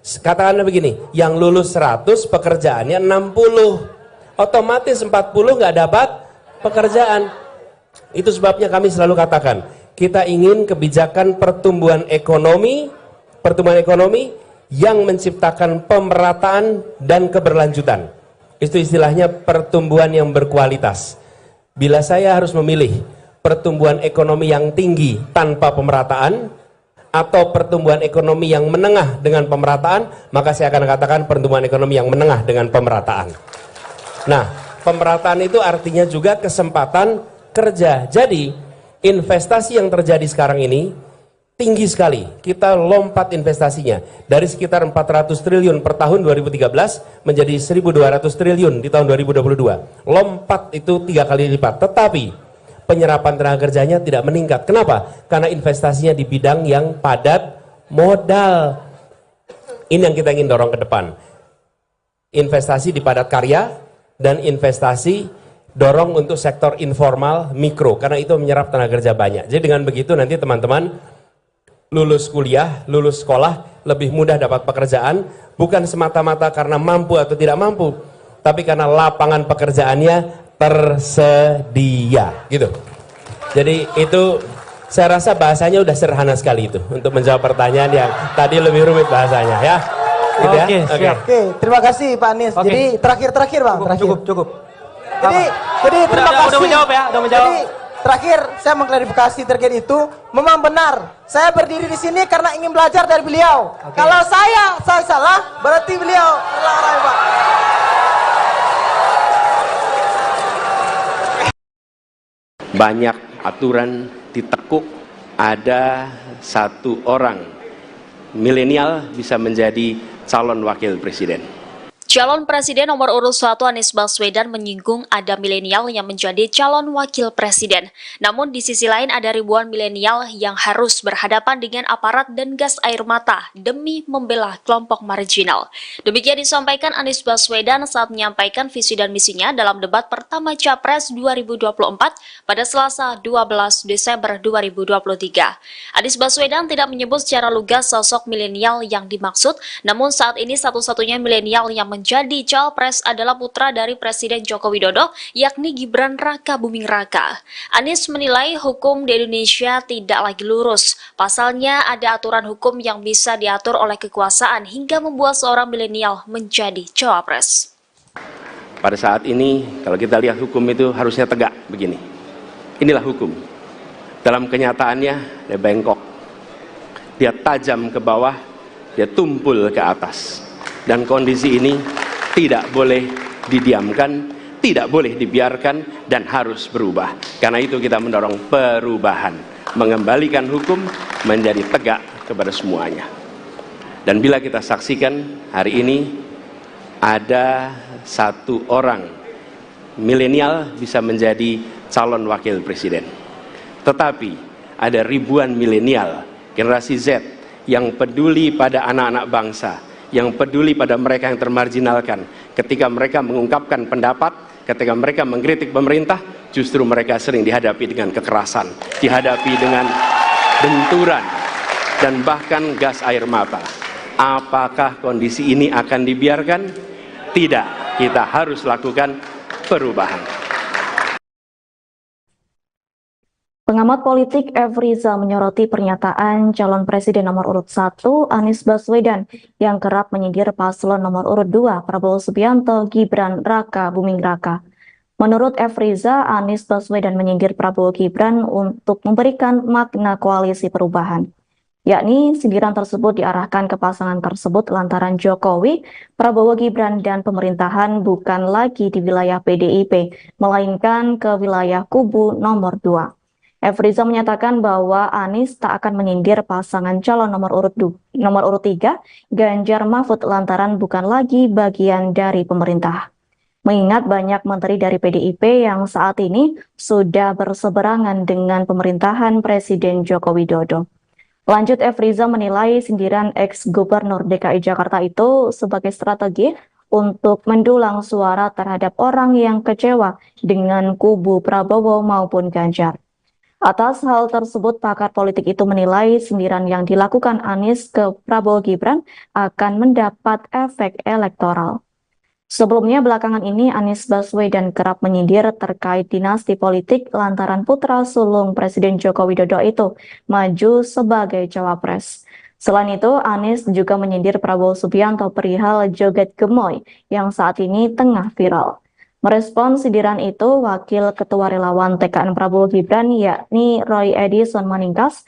Katakanlah begini, yang lulus 100 pekerjaannya 60, otomatis 40 nggak dapat pekerjaan. Itu sebabnya kami selalu katakan, kita ingin kebijakan pertumbuhan ekonomi yang menciptakan pemerataan dan keberlanjutan. Itu istilahnya pertumbuhan yang berkualitas. Bila saya harus memilih pertumbuhan ekonomi yang tinggi tanpa pemerataan atau pertumbuhan ekonomi yang menengah dengan pemerataan, maka saya akan katakan pertumbuhan ekonomi yang menengah dengan pemerataan. Nah, pemerataan itu artinya juga kesempatan kerja. Jadi, investasi yang terjadi sekarang ini tinggi sekali. Kita lompat investasinya dari sekitar 400 triliun per tahun 2013 menjadi 1.200 triliun di tahun 2022. Lompat itu 3 kali lipat. Tetapi penyerapan tenaga kerjanya tidak meningkat. Kenapa? Karena investasinya di bidang yang padat modal. Ini yang kita ingin dorong ke depan. Investasi di padat karya dan investasi dorong untuk sektor informal mikro. Karena itu menyerap tenaga kerja banyak. Jadi dengan begitu nanti teman-teman lulus kuliah, lulus sekolah, lebih mudah dapat pekerjaan, bukan semata-mata karena mampu atau tidak mampu, tapi karena lapangan pekerjaannya tersedia, gitu. Jadi itu, saya rasa bahasanya udah sederhana sekali itu, untuk menjawab pertanyaan yang tadi lebih rumit bahasanya, ya. Gitu ya? Oke, siap. Oke, terima kasih Pak Anies. Jadi terakhir Bang, cukup. Jadi terima kasih. Udah menjawab ya, udah menjawab. terakhir saya mengklarifikasi terkait itu. Memang benar, saya berdiri di sini karena ingin belajar dari beliau. Kalau saya salah, berarti beliau salah, Pak. Banyak aturan ditekuk, ada satu orang milenial bisa menjadi calon wakil presiden. Calon Presiden nomor urut 1 Anies Baswedan menyinggung ada milenial yang menjadi calon wakil presiden. Namun di sisi lain ada ribuan milenial yang harus berhadapan dengan aparat dan gas air mata demi membela kelompok marginal. Demikian disampaikan Anies Baswedan saat menyampaikan visi dan misinya dalam debat pertama Capres 2024 pada Selasa 12 Desember 2023. Anies Baswedan tidak menyebut secara lugas sosok milenial yang dimaksud, namun saat ini satu-satunya milenial yang menjadi Cawapres adalah putra dari Presiden Joko Widodo, yakni Gibran Raka Buming Raka. Anies menilai hukum di Indonesia tidak lagi lurus. Pasalnya ada aturan hukum yang bisa diatur oleh kekuasaan hingga membuat seorang milenial menjadi Cawapres. Pada saat ini, kalau kita lihat hukum itu harusnya tegak begini. Inilah hukum. Dalam kenyataannya, dia bengkok. Dia tajam ke bawah, dia tumpul ke atas. Dan kondisi ini tidak boleh didiamkan, tidak boleh dibiarkan, dan harus berubah. Karena itu kita mendorong perubahan, mengembalikan hukum menjadi tegak kepada semuanya. Dan bila kita saksikan hari ini, ada satu orang milenial bisa menjadi calon wakil presiden. Tetapi ada ribuan milenial, generasi Z, yang peduli pada anak-anak bangsa, yang peduli pada mereka yang termarginalkan. Ketika mereka mengungkapkan pendapat, ketika mereka mengkritik pemerintah, justru mereka sering dihadapi dengan kekerasan, dihadapi dengan benturan, dan bahkan gas air mata. Apakah kondisi ini akan dibiarkan? Tidak, kita harus lakukan perubahan. Pengamat politik F. Rizal menyoroti pernyataan calon presiden nomor urut 1 Anies Baswedan yang kerap menyindir paslon nomor urut 2 Prabowo Subianto, Gibran Raka Buming Raka. Menurut F. Rizal, Anies Baswedan menyindir Prabowo Gibran untuk memberikan makna koalisi perubahan. Yakni sindiran tersebut diarahkan ke pasangan tersebut lantaran Jokowi, Prabowo Gibran dan pemerintahan bukan lagi di wilayah PDIP, melainkan ke wilayah kubu nomor 2. F. Rizal menyatakan bahwa Anies tak akan menyindir pasangan calon nomor urut 3, Ganjar Mahfud, lantaran bukan lagi bagian dari pemerintah. Mengingat banyak menteri dari PDIP yang saat ini sudah berseberangan dengan pemerintahan Presiden Joko Widodo. Lanjut, F. Rizal menilai sindiran ex-gubernur DKI Jakarta itu sebagai strategi untuk mendulang suara terhadap orang yang kecewa dengan kubu Prabowo maupun Ganjar. Atas hal tersebut, pakar politik itu menilai sindiran yang dilakukan Anies ke Prabowo Gibran akan mendapat efek elektoral. Sebelumnya, belakangan ini Anies Baswedan kerap menyindir terkait dinasti politik lantaran putra sulung Presiden Joko Widodo itu maju sebagai cawapres. Selain itu, Anies juga menyindir Prabowo Subianto perihal joget gemoy yang saat ini tengah viral. Merespon sindiran itu, Wakil Ketua Relawan TKN Prabowo Gibran yakni Roy Edison Maningkas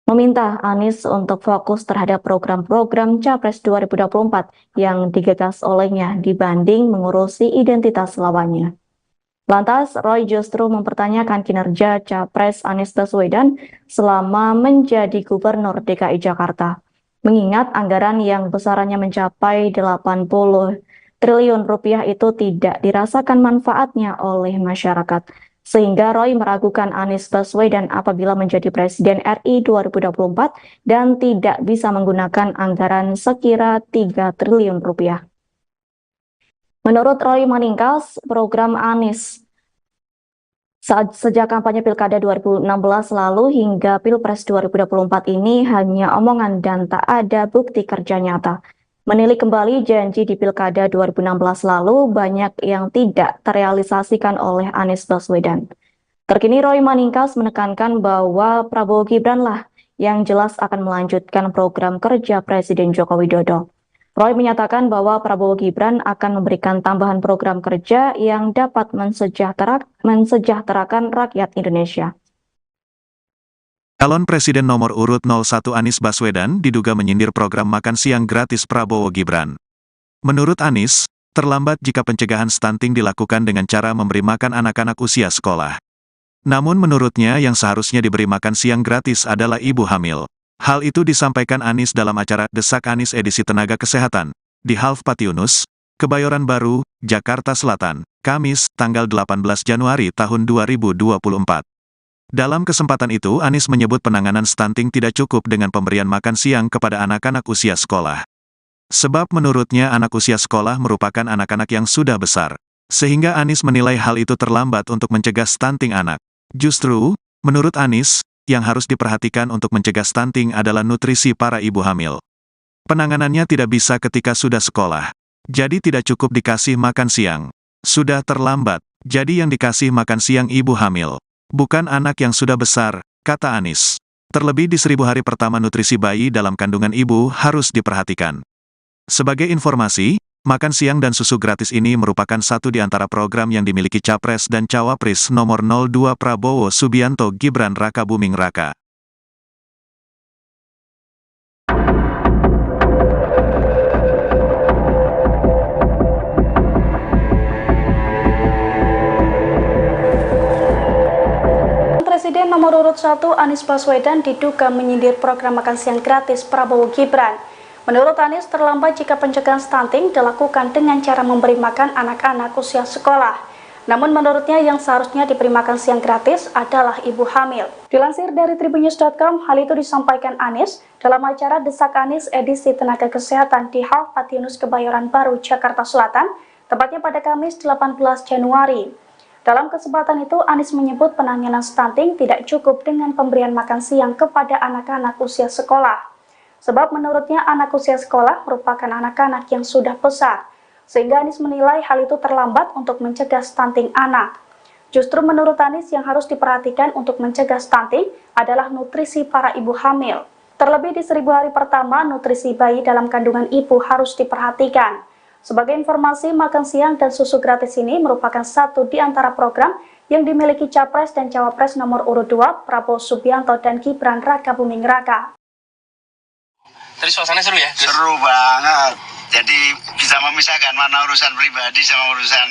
meminta Anies untuk fokus terhadap program-program Capres 2024 yang digagas olehnya dibanding mengurusi identitas lawannya. Lantas, Roy justru mempertanyakan kinerja Capres Anies Baswedan selama menjadi Gubernur DKI Jakarta, mengingat anggaran yang besarannya mencapai 80 triliun rupiah itu tidak dirasakan manfaatnya oleh masyarakat. Sehingga Roy meragukan Anies Baswedan apabila menjadi Presiden RI 2024 dan tidak bisa menggunakan anggaran sekira 3 triliun rupiah. Menurut Roy Maningkas, program Anies sejak kampanye Pilkada 2016 lalu hingga Pilpres 2024 ini hanya omongan dan tak ada bukti kerja nyata. Menilik kembali janji di Pilkada 2016 lalu, banyak yang tidak terrealisasikan oleh Anies Baswedan. Terkini Roy Maningkas menekankan bahwa Prabowo Gibran lah yang jelas akan melanjutkan program kerja Presiden Joko Widodo. Roy menyatakan bahwa Prabowo Gibran akan memberikan tambahan program kerja yang dapat mensejahterakan rakyat Indonesia. Calon Presiden nomor urut 01 Anies Baswedan diduga menyindir program makan siang gratis Prabowo Gibran. Menurut Anies, terlambat jika pencegahan stunting dilakukan dengan cara memberi makan anak-anak usia sekolah. Namun menurutnya yang seharusnya diberi makan siang gratis adalah ibu hamil. Hal itu disampaikan Anies dalam acara Desak Anies edisi Tenaga Kesehatan di Half Patiunus, Kebayoran Baru, Jakarta Selatan, Kamis, tanggal 18 Januari tahun 2024. Dalam kesempatan itu Anies menyebut penanganan stunting tidak cukup dengan pemberian makan siang kepada anak-anak usia sekolah. Sebab menurutnya anak usia sekolah merupakan anak-anak yang sudah besar. Sehingga Anies menilai hal itu terlambat untuk mencegah stunting anak. Justru, menurut Anies, yang harus diperhatikan untuk mencegah stunting adalah nutrisi para ibu hamil. Penanganannya tidak bisa ketika sudah sekolah. Jadi tidak cukup dikasih makan siang. Sudah terlambat, jadi yang dikasih makan siang ibu hamil. Bukan anak yang sudah besar, kata Anies. Terlebih di 1000 hari pertama nutrisi bayi dalam kandungan ibu harus diperhatikan. Sebagai informasi, makan siang dan susu gratis ini merupakan satu di antara program yang dimiliki Capres dan Cawapres nomor 02 Prabowo Subianto Gibran Raka Buming Raka. Presiden nomor urut 1 Anies Baswedan diduga menyindir program makan siang gratis Prabowo Gibran. Menurut Anies, terlambat jika pencegahan stunting dilakukan dengan cara memberi makan anak-anak usia sekolah. Namun menurutnya yang seharusnya diberi makan siang gratis adalah ibu hamil. Dilansir dari tribunnews.com, hal itu disampaikan Anies dalam acara Desak Anies edisi Tenaga Kesehatan di Half Patiunus Kebayoran Baru, Jakarta Selatan, tepatnya pada Kamis 18 Januari. Dalam kesempatan itu, Anies menyebut penanganan stunting tidak cukup dengan pemberian makan siang kepada anak-anak usia sekolah. Sebab menurutnya anak usia sekolah merupakan anak-anak yang sudah besar, sehingga Anies menilai hal itu terlambat untuk mencegah stunting anak. Justru menurut Anies yang harus diperhatikan untuk mencegah stunting adalah nutrisi para ibu hamil. Terlebih di 1000 hari pertama, nutrisi bayi dalam kandungan ibu harus diperhatikan. Sebagai informasi, makan siang dan susu gratis ini merupakan satu di antara program yang dimiliki Capres dan Cawapres nomor urut 2 Prabowo Subianto dan Gibran Raka Buming Raka. Tadi suasananya seru ya? Seru banget. Jadi bisa memisahkan mana urusan pribadi sama urusan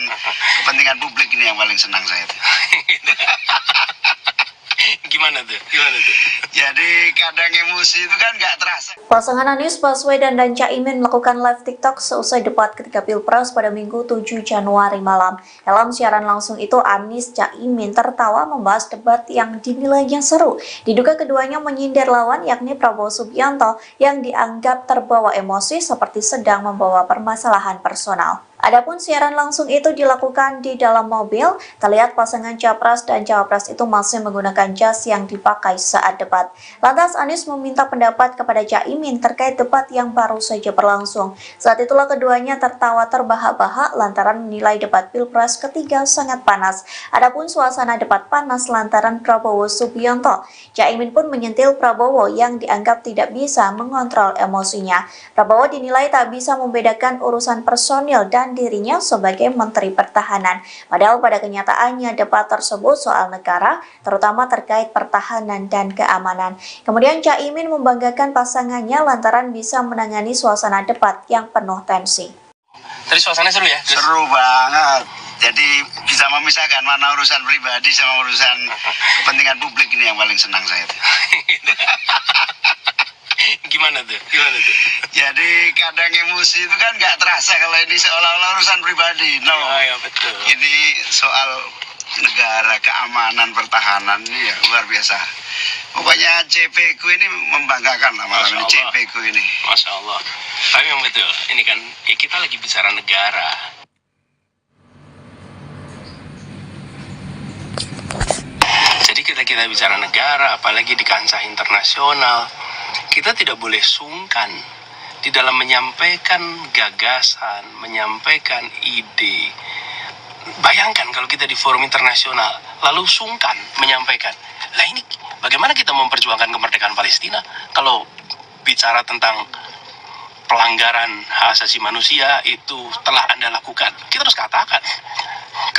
kepentingan publik, ini yang paling senang saya. Gimana tuh? Jadi kadang emosi itu kan nggak terasa. Pasangan Anies Baswedan dan Caimin melakukan live TikTok seusai debat ketika Pilpres pada Minggu 7 Januari malam. Dalam siaran langsung itu, Anies Caimin tertawa membahas debat yang dinilainya seru. Diduga keduanya menyindir lawan yakni Prabowo Subianto yang dianggap terbawa emosi seperti sedang membawa permasalahan personal. Adapun siaran langsung itu dilakukan di dalam mobil, terlihat pasangan Capres dan Cawapres itu masih menggunakan jas yang dipakai saat debat. Lantas Anies meminta pendapat kepada Caimin terkait debat yang baru saja berlangsung. Saat itulah keduanya tertawa terbahak-bahak lantaran menilai debat Pilpres ketiga sangat panas. Adapun suasana debat panas lantaran Prabowo Subianto. Caimin pun menyentil Prabowo yang dianggap tidak bisa mengontrol emosinya. Prabowo dinilai tak bisa membedakan urusan personil dan dirinya sebagai Menteri Pertahanan. Padahal pada kenyataannya debat tersebut soal negara, terutama terkait pertahanan dan keamanan. Kemudian Caimin membanggakan pasangannya lantaran bisa menangani suasana debat yang penuh tensi. Tadi suasananya seru ya? Seru banget. Jadi bisa memisahkan mana urusan pribadi sama urusan kepentingan publik, ini yang paling senang saya. Gimana tuh? Jadi kadang emosi itu kan nggak terasa kalau ini seolah-olah urusan pribadi. No. Ya, betul. Ini soal negara, keamanan, pertahanan, ini ya luar biasa. Pokoknya CP ku ini membanggakan lah malam ini, CP ku ini. Masya Allah. Tapi yang betul, ini kan kita lagi bicara negara. Jadi kita bicara negara, apalagi di kancah internasional, kita tidak boleh sungkan di dalam menyampaikan gagasan, menyampaikan ide. Bayangkan kalau kita di forum internasional, lalu sungkan menyampaikan. Lah ini, bagaimana kita memperjuangkan kemerdekaan Palestina kalau bicara tentang pelanggaran hak asasi manusia itu telah Anda lakukan. Kita harus katakan,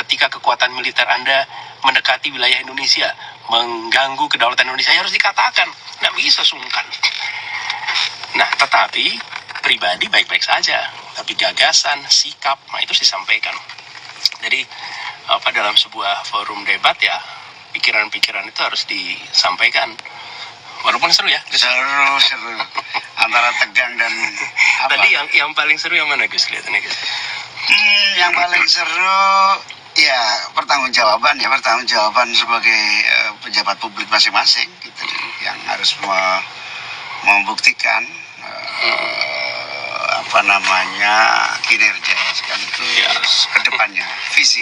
ketika kekuatan militer Anda mendekati wilayah Indonesia, mengganggu kedaulatan Indonesia, harus dikatakan, nggak bisa sungkan. Nah, tetapi pribadi baik-baik saja, tapi gagasan, sikap, nah itu disampaikan. Jadi dalam sebuah forum debat ya, pikiran-pikiran itu harus disampaikan. Walaupun seru ya. Seru. Antara tegang dan apa? Tadi yang paling seru yang mana Gus kelihatannya Gus? Yang paling seru ya pertanggungjawaban sebagai pejabat publik masing-masing gitu, yang harus membuktikan kinerja sekaligus ke depannya, visi.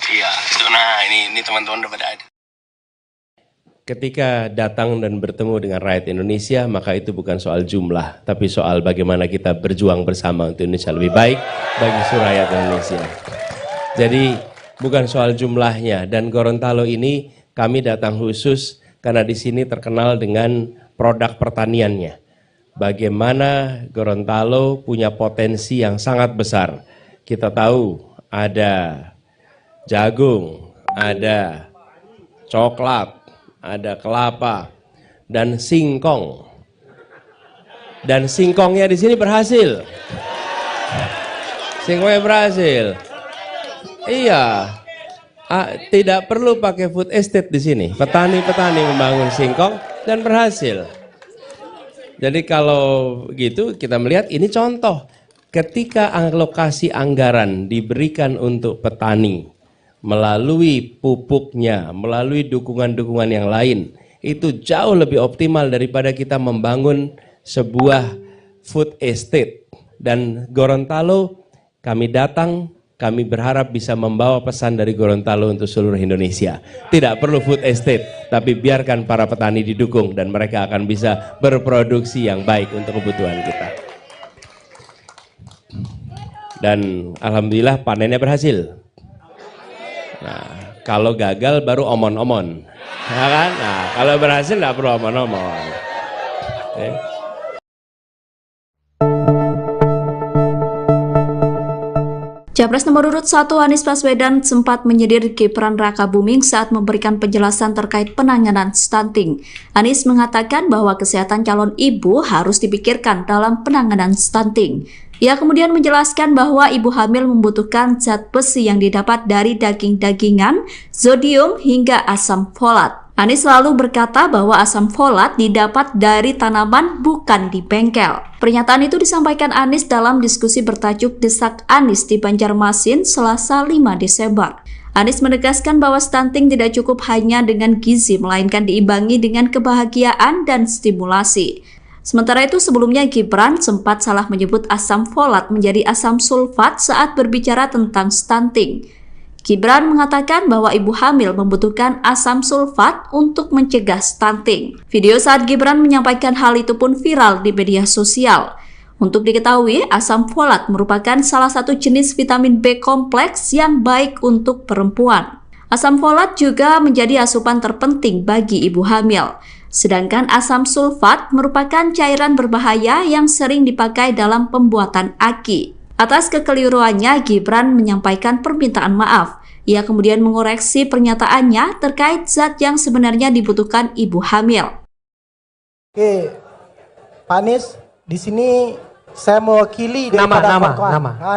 Iya, itu nah ini teman-teman udah pada ada. Ketika datang dan bertemu dengan rakyat Indonesia, maka itu bukan soal jumlah, tapi soal bagaimana kita berjuang bersama untuk Indonesia lebih baik bagi seluruh rakyat Indonesia. Jadi bukan soal jumlahnya, dan Gorontalo ini kami datang khusus karena di sini terkenal dengan produk pertaniannya. Bagaimana Gorontalo punya potensi yang sangat besar. Kita tahu ada jagung, ada coklat, ada kelapa, dan singkong. Dan singkongnya di sini berhasil. Singkongnya berhasil. Iya. Tidak perlu pakai food estate di sini. Petani-petani membangun singkong dan berhasil. Jadi kalau gitu kita melihat ini contoh. Ketika alokasi anggaran diberikan untuk petani, melalui pupuknya, melalui dukungan-dukungan yang lain, itu jauh lebih optimal daripada kita membangun sebuah food estate. Dan Gorontalo, kami datang, kami berharap bisa membawa pesan dari Gorontalo untuk seluruh Indonesia. Tidak perlu food estate, tapi biarkan para petani didukung dan mereka akan bisa berproduksi yang baik untuk kebutuhan kita. Dan alhamdulillah panennya berhasil. Nah, kalau gagal baru omon-omon, ya kan? Nah, kalau berhasil nggak perlu omon-omon. Okay. Capres nomor urut 1 Anies Baswedan sempat menyindir Gibran Rakabuming saat memberikan penjelasan terkait penanganan stunting. Anies mengatakan bahwa kesehatan calon ibu harus dipikirkan dalam penanganan stunting. Ia kemudian menjelaskan bahwa ibu hamil membutuhkan zat besi yang didapat dari daging-dagingan, zodium hingga asam folat. Anies selalu berkata bahwa asam folat didapat dari tanaman bukan di bengkel. Pernyataan itu disampaikan Anies dalam diskusi bertajuk Desak Anies di Banjarmasin Selasa 5 Desember. Anies menegaskan bahwa stunting tidak cukup hanya dengan gizi, melainkan diimbangi dengan kebahagiaan dan stimulasi. Sementara itu sebelumnya Gibran sempat salah menyebut asam folat menjadi asam sulfat saat berbicara tentang stunting. Gibran mengatakan bahwa ibu hamil membutuhkan asam sulfat untuk mencegah stunting. Video saat Gibran menyampaikan hal itu pun viral di media sosial. Untuk diketahui, asam folat merupakan salah satu jenis vitamin B kompleks yang baik untuk perempuan. Asam folat juga menjadi asupan terpenting bagi ibu hamil. Sedangkan asam sulfat merupakan cairan berbahaya yang sering dipakai dalam pembuatan AKI. Atas kekeliruannya, Gibran menyampaikan permintaan maaf. Ia kemudian mengoreksi pernyataannya terkait zat yang sebenarnya dibutuhkan ibu hamil. Oke, Pak Anies, di sini saya mewakili nama.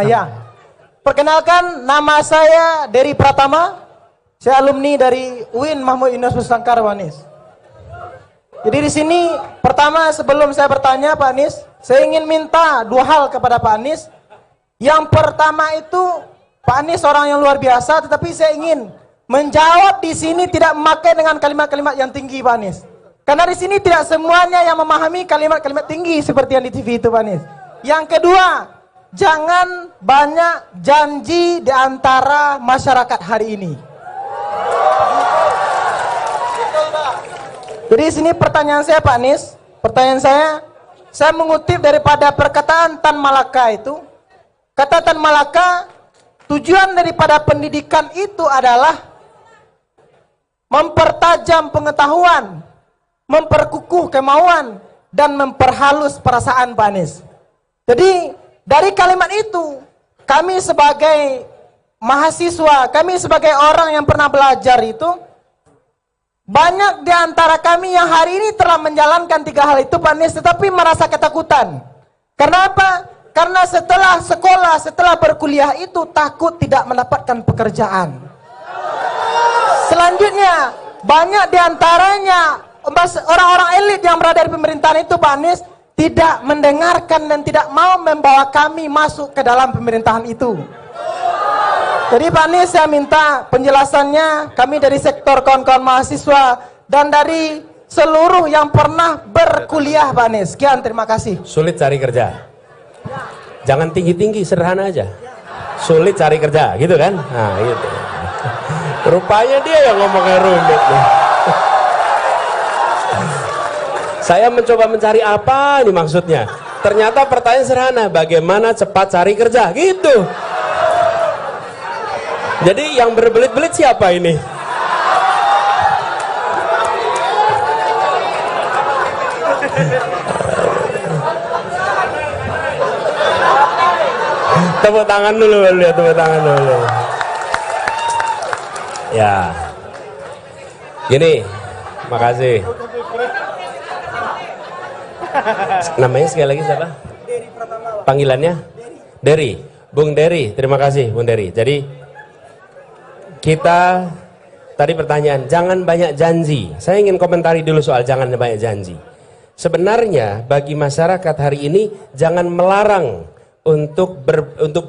Ya. Perkenalkan, nama saya Dery Pratama. Saya alumni dari UIN Mahmud Yunus Nusantara, Pak Anies. Jadi di sini pertama sebelum saya bertanya Pak Anies, saya ingin minta dua hal kepada Pak Anies. Yang pertama itu Pak Anies orang yang luar biasa, tetapi saya ingin menjawab di sini tidak memakai dengan kalimat-kalimat yang tinggi Pak Anies. Karena di sini tidak semuanya yang memahami kalimat-kalimat tinggi seperti yang di TV itu Pak Anies. Yang kedua, jangan banyak janji di antara masyarakat hari ini. Jadi di sini pertanyaan saya Pak Anies, saya mengutip daripada perkataan Tan Malaka itu. Kata Tan Malaka, tujuan daripada pendidikan itu adalah mempertajam pengetahuan, memperkukuh kemauan, dan memperhalus perasaan Pak Anies. Jadi dari kalimat itu, kami sebagai mahasiswa, kami sebagai orang yang pernah belajar itu, banyak di antara kami yang hari ini telah menjalankan 3 hal itu Pak Anies, tetapi merasa ketakutan. Kenapa? Karena setelah sekolah, setelah berkuliah itu takut tidak mendapatkan pekerjaan. Selanjutnya, banyak di antaranya orang-orang elit yang berada di pemerintahan itu Pak Anies tidak mendengarkan dan tidak mau membawa kami masuk ke dalam pemerintahan itu. Jadi Pak Anies, saya minta penjelasannya, kami dari sektor kawan-kawan mahasiswa dan dari seluruh yang pernah berkuliah Pak Anies. Sekian, terima kasih. Sulit cari kerja. Jangan tinggi-tinggi, sederhana aja. Sulit cari kerja, gitu kan? Nah, gitu. Rupanya dia yang ngomongnya rumit nih. Saya mencoba mencari apa nih maksudnya. Ternyata pertanyaan sederhana, bagaimana cepat cari kerja, gitu. Jadi yang berbelit-belit siapa ini? Tepuk tangan dulu, lihat tepuk tangan dulu. Ya. Gini, makasih. Namanya sekali lagi siapa? Panggilannya? Dery. Bung Dery, terima kasih Bung Dery. Jadi kita tadi pertanyaan, jangan banyak janji. Saya ingin komentari dulu soal jangan banyak janji. Sebenarnya bagi masyarakat hari ini jangan melarang untuk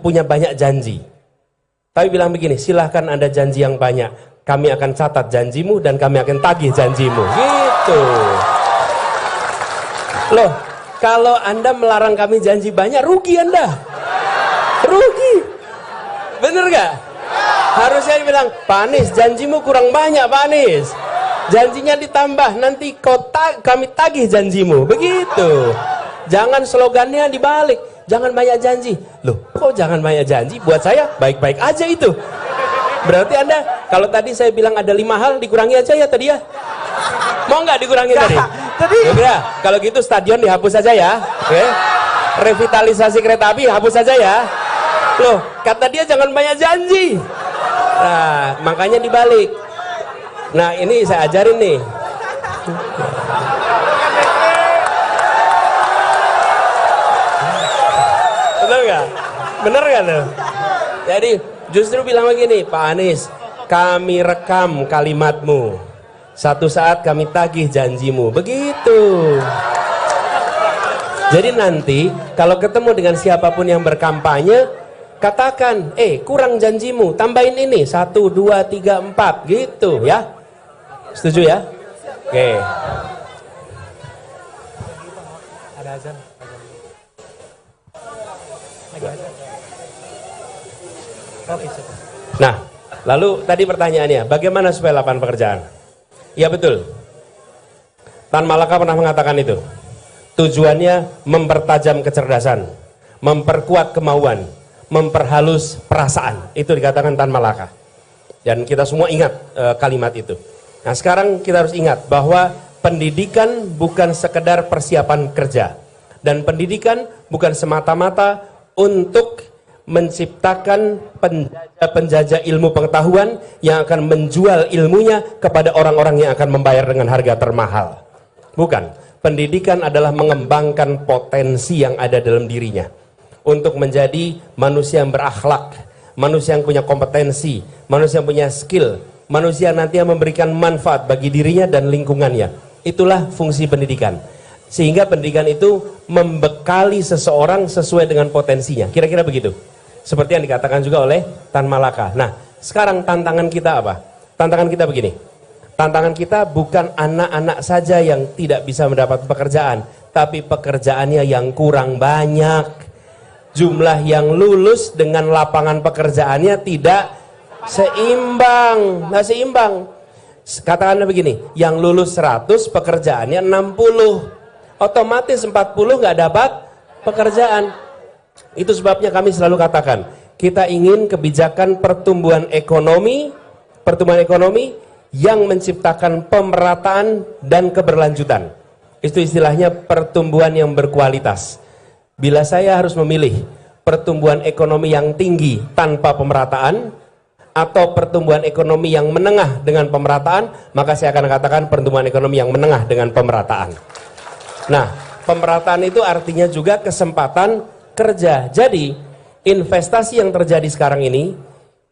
punya banyak janji. Tapi bilang begini, silahkan ada janji yang banyak. Kami akan catat janjimu dan kami akan tagih janjimu. Gitu. Loh, kalau Anda melarang kami janji banyak, rugi Anda. Rugi. Bener gak? Harusnya bilang, Pak Anies, janjimu kurang banyak Pak Anies. Janjinya ditambah, nanti kami tagih janjimu. Begitu. Jangan slogannya dibalik. Jangan banyak janji. Loh, kok jangan banyak janji? Buat saya, baik-baik aja itu. Berarti Anda, kalau tadi saya bilang ada 5 hal, dikurangi aja ya tadi ya? Mau nggak dikurangi tadi? Ya, kalau gitu stadion dihapus saja ya. Oke. Revitalisasi kereta api hapus saja ya. Loh, kata dia jangan banyak janji. Nah, makanya dibalik. Nah, ini saya ajarin nih. Bener nggak? Bener nggak tuh? Jadi justru bilang begini, Pak Anies, kami rekam kalimatmu. Satu saat kami tagih janjimu. Begitu. Jadi nanti kalau ketemu dengan siapapun yang berkampanye, katakan, kurang janjimu, tambahin ini, 1, 2, 3, 4, gitu ya. Setuju ya? Oke. Ada azan. Nah, lalu tadi pertanyaannya, bagaimana supaya lapangan pekerjaan? Ya betul. Tan Malaka pernah mengatakan itu. Tujuannya mempertajam kecerdasan, memperkuat kemauan, memperhalus perasaan. Itu dikatakan Tan Malaka. Dan kita semua ingat kalimat itu. Nah, sekarang kita harus ingat bahwa pendidikan bukan sekedar persiapan kerja. Dan pendidikan bukan semata-mata untuk menciptakan penjajah ilmu pengetahuan yang akan menjual ilmunya kepada orang-orang yang akan membayar dengan harga termahal. Bukan. Pendidikan adalah mengembangkan potensi yang ada dalam dirinya untuk menjadi manusia yang berakhlak, manusia yang punya kompetensi, manusia yang punya skill, manusia nanti yang memberikan manfaat bagi dirinya dan lingkungannya. Itulah fungsi pendidikan. Sehingga pendidikan itu membekali seseorang sesuai dengan potensinya. Kira-kira begitu. Seperti yang dikatakan juga oleh Tan Malaka. Nah, sekarang tantangan kita apa? Tantangan kita begini. Tantangan kita bukan anak-anak saja yang tidak bisa mendapat pekerjaan, tapi pekerjaannya yang kurang banyak. Jumlah yang lulus dengan lapangan pekerjaannya tidak seimbang, nggak seimbang. Katakanlah begini, yang lulus 100, pekerjaannya 60. Otomatis 40 nggak dapat pekerjaan. Itu sebabnya kami selalu katakan, kita ingin kebijakan pertumbuhan ekonomi yang menciptakan pemerataan dan keberlanjutan. Itu istilahnya pertumbuhan yang berkualitas. bila saya harus memilih pertumbuhan ekonomi yang tinggi tanpa pemerataan atau pertumbuhan ekonomi yang menengah dengan pemerataan, maka saya akan katakan pertumbuhan ekonomi yang menengah dengan pemerataan. Nah, pemerataan itu artinya juga kesempatan kerja. Jadi, investasi yang terjadi sekarang ini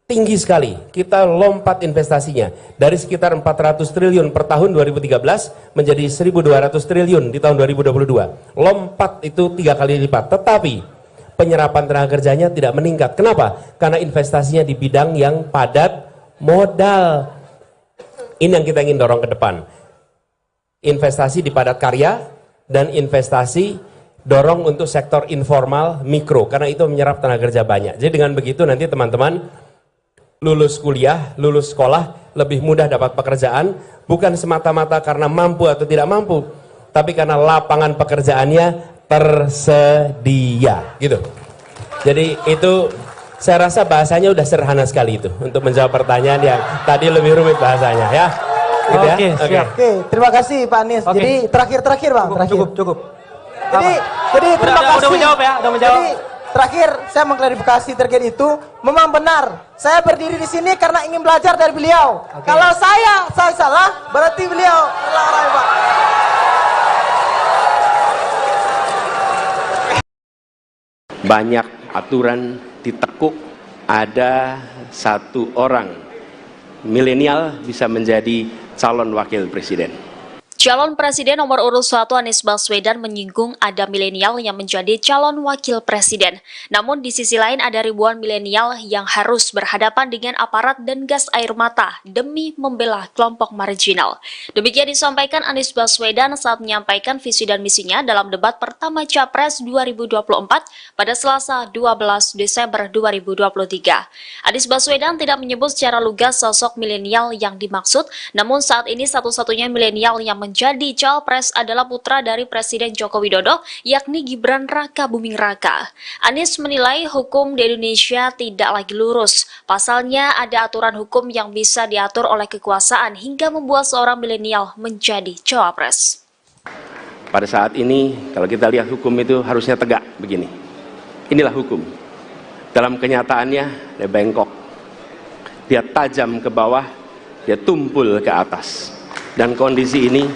tinggi sekali. Kita lompat investasinya dari sekitar 400 triliun per tahun 2013 menjadi 1.200 triliun di tahun 2022. Lompat itu 3 kali lipat. Tetapi penyerapan tenaga kerjanya tidak meningkat. Kenapa? Karena investasinya di bidang yang padat modal. Ini yang kita ingin dorong ke depan. Investasi di padat karya dan investasi dorong untuk sektor informal mikro, karena itu menyerap tenaga kerja banyak. Jadi dengan begitu nanti teman-teman lulus kuliah, lulus sekolah lebih mudah dapat pekerjaan, bukan semata-mata karena mampu atau tidak mampu, tapi karena lapangan pekerjaannya tersedia, gitu. Jadi itu saya rasa bahasanya udah sederhana sekali itu untuk menjawab pertanyaan yang tadi lebih rumit bahasanya, ya. Gitu ya? Oke, siap. Oke, terima kasih Pak Anies. Oke. Jadi terakhir Bang, Cukup. Jadi terima kasih. Udah menjawab ya, udah menjawab. Jadi terakhir saya mengklarifikasi terkait itu, memang benar. Saya berdiri di sini karena ingin belajar dari beliau. Kalau saya salah, berarti beliau salah, Pak. Banyak aturan ditekuk, ada satu orang milenial bisa menjadi calon wakil presiden. Calon Presiden nomor urut 1 Anies Baswedan menyinggung ada milenial yang menjadi calon wakil presiden. Namun di sisi lain ada ribuan milenial yang harus berhadapan dengan aparat dan gas air mata demi membela kelompok marginal. Demikian disampaikan Anies Baswedan saat menyampaikan visi dan misinya dalam debat pertama Capres 2024 pada Selasa 12 Desember 2023. Anies Baswedan tidak menyebut secara lugas sosok milenial yang dimaksud, namun saat ini satu-satunya milenial yang menjadi Cawapres adalah putra dari Presiden Joko Widodo, yakni Gibran Raka Buming Raka. Anies menilai hukum di Indonesia tidak lagi lurus. Pasalnya ada aturan hukum yang bisa diatur oleh kekuasaan hingga membuat seorang milenial menjadi Cawapres. Pada saat ini, kalau kita lihat hukum itu harusnya tegak begini. Inilah hukum. Dalam kenyataannya, dia bengkok. Dia tajam ke bawah, dia tumpul ke atas. Dan kondisi ini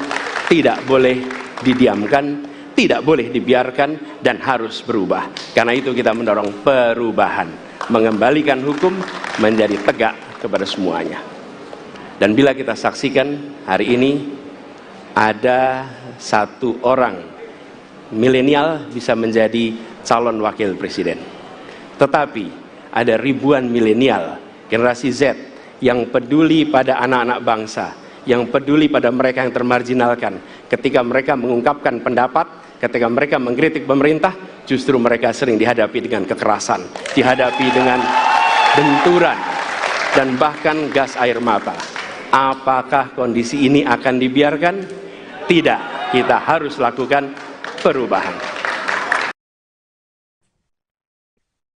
tidak boleh didiamkan, tidak boleh dibiarkan, dan harus berubah. Karena itu kita mendorong perubahan, mengembalikan hukum menjadi tegak kepada semuanya. Dan bila kita saksikan hari ini, ada satu orang milenial bisa menjadi calon wakil presiden. Tetapi ada ribuan milenial, generasi Z, yang peduli pada anak-anak bangsa, yang peduli pada mereka yang termarginalkan. Ketika mereka mengungkapkan pendapat, ketika mereka mengkritik pemerintah, justru mereka sering dihadapi dengan kekerasan, dihadapi dengan benturan, dan bahkan gas air mata. Apakah kondisi ini akan dibiarkan? Tidak, kita harus lakukan perubahan.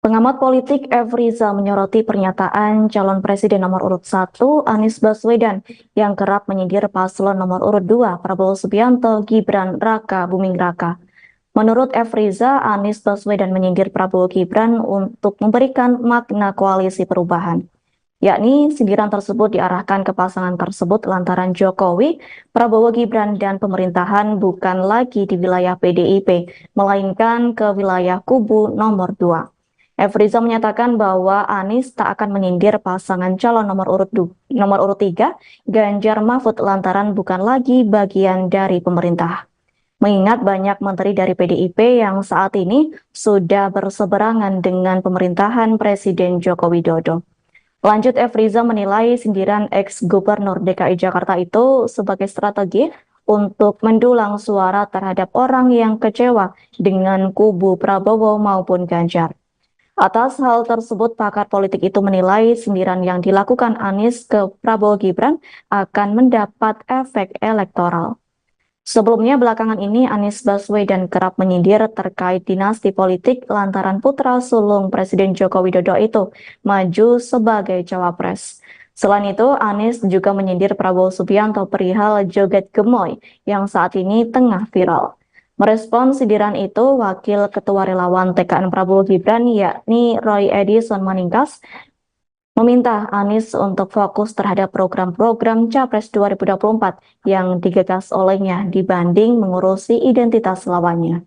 Pengamat politik F. Rizal menyoroti pernyataan calon presiden nomor urut 1 Anies Baswedan yang kerap menyindir paslon nomor urut 2 Prabowo Subianto, Gibran Raka Buming Raka. Menurut F. Rizal, Anies Baswedan menyindir Prabowo Gibran untuk memberikan makna koalisi perubahan. Yakni sindiran tersebut diarahkan ke pasangan tersebut lantaran Jokowi, Prabowo Gibran dan pemerintahan bukan lagi di wilayah PDIP, melainkan ke wilayah kubu nomor 2. F. Rizal menyatakan bahwa Anies tak akan menyindir pasangan calon nomor urut 3, Ganjar Mahfud, lantaran bukan lagi bagian dari pemerintah. Mengingat banyak menteri dari PDIP yang saat ini sudah berseberangan dengan pemerintahan Presiden Joko Widodo. Lanjut, F. Rizal menilai sindiran ex-gubernur DKI Jakarta itu sebagai strategi untuk mendulang suara terhadap orang yang kecewa dengan kubu Prabowo maupun Ganjar. Atas hal tersebut, pakar politik itu menilai sindiran yang dilakukan Anies ke Prabowo Gibran akan mendapat efek elektoral. Sebelumnya, belakangan ini Anies Baswedan kerap menyindir terkait dinasti politik lantaran putra sulung Presiden Joko Widodo itu maju sebagai cawapres. Selain itu, Anies juga menyindir Prabowo Subianto perihal joget gemoy yang saat ini tengah viral. Merespon sindiran itu, Wakil Ketua Relawan TKN Prabowo Gibran yakni Roy Edison Maningkas meminta Anies untuk fokus terhadap program-program Capres 2024 yang digagas olehnya dibanding mengurusi identitas lawannya.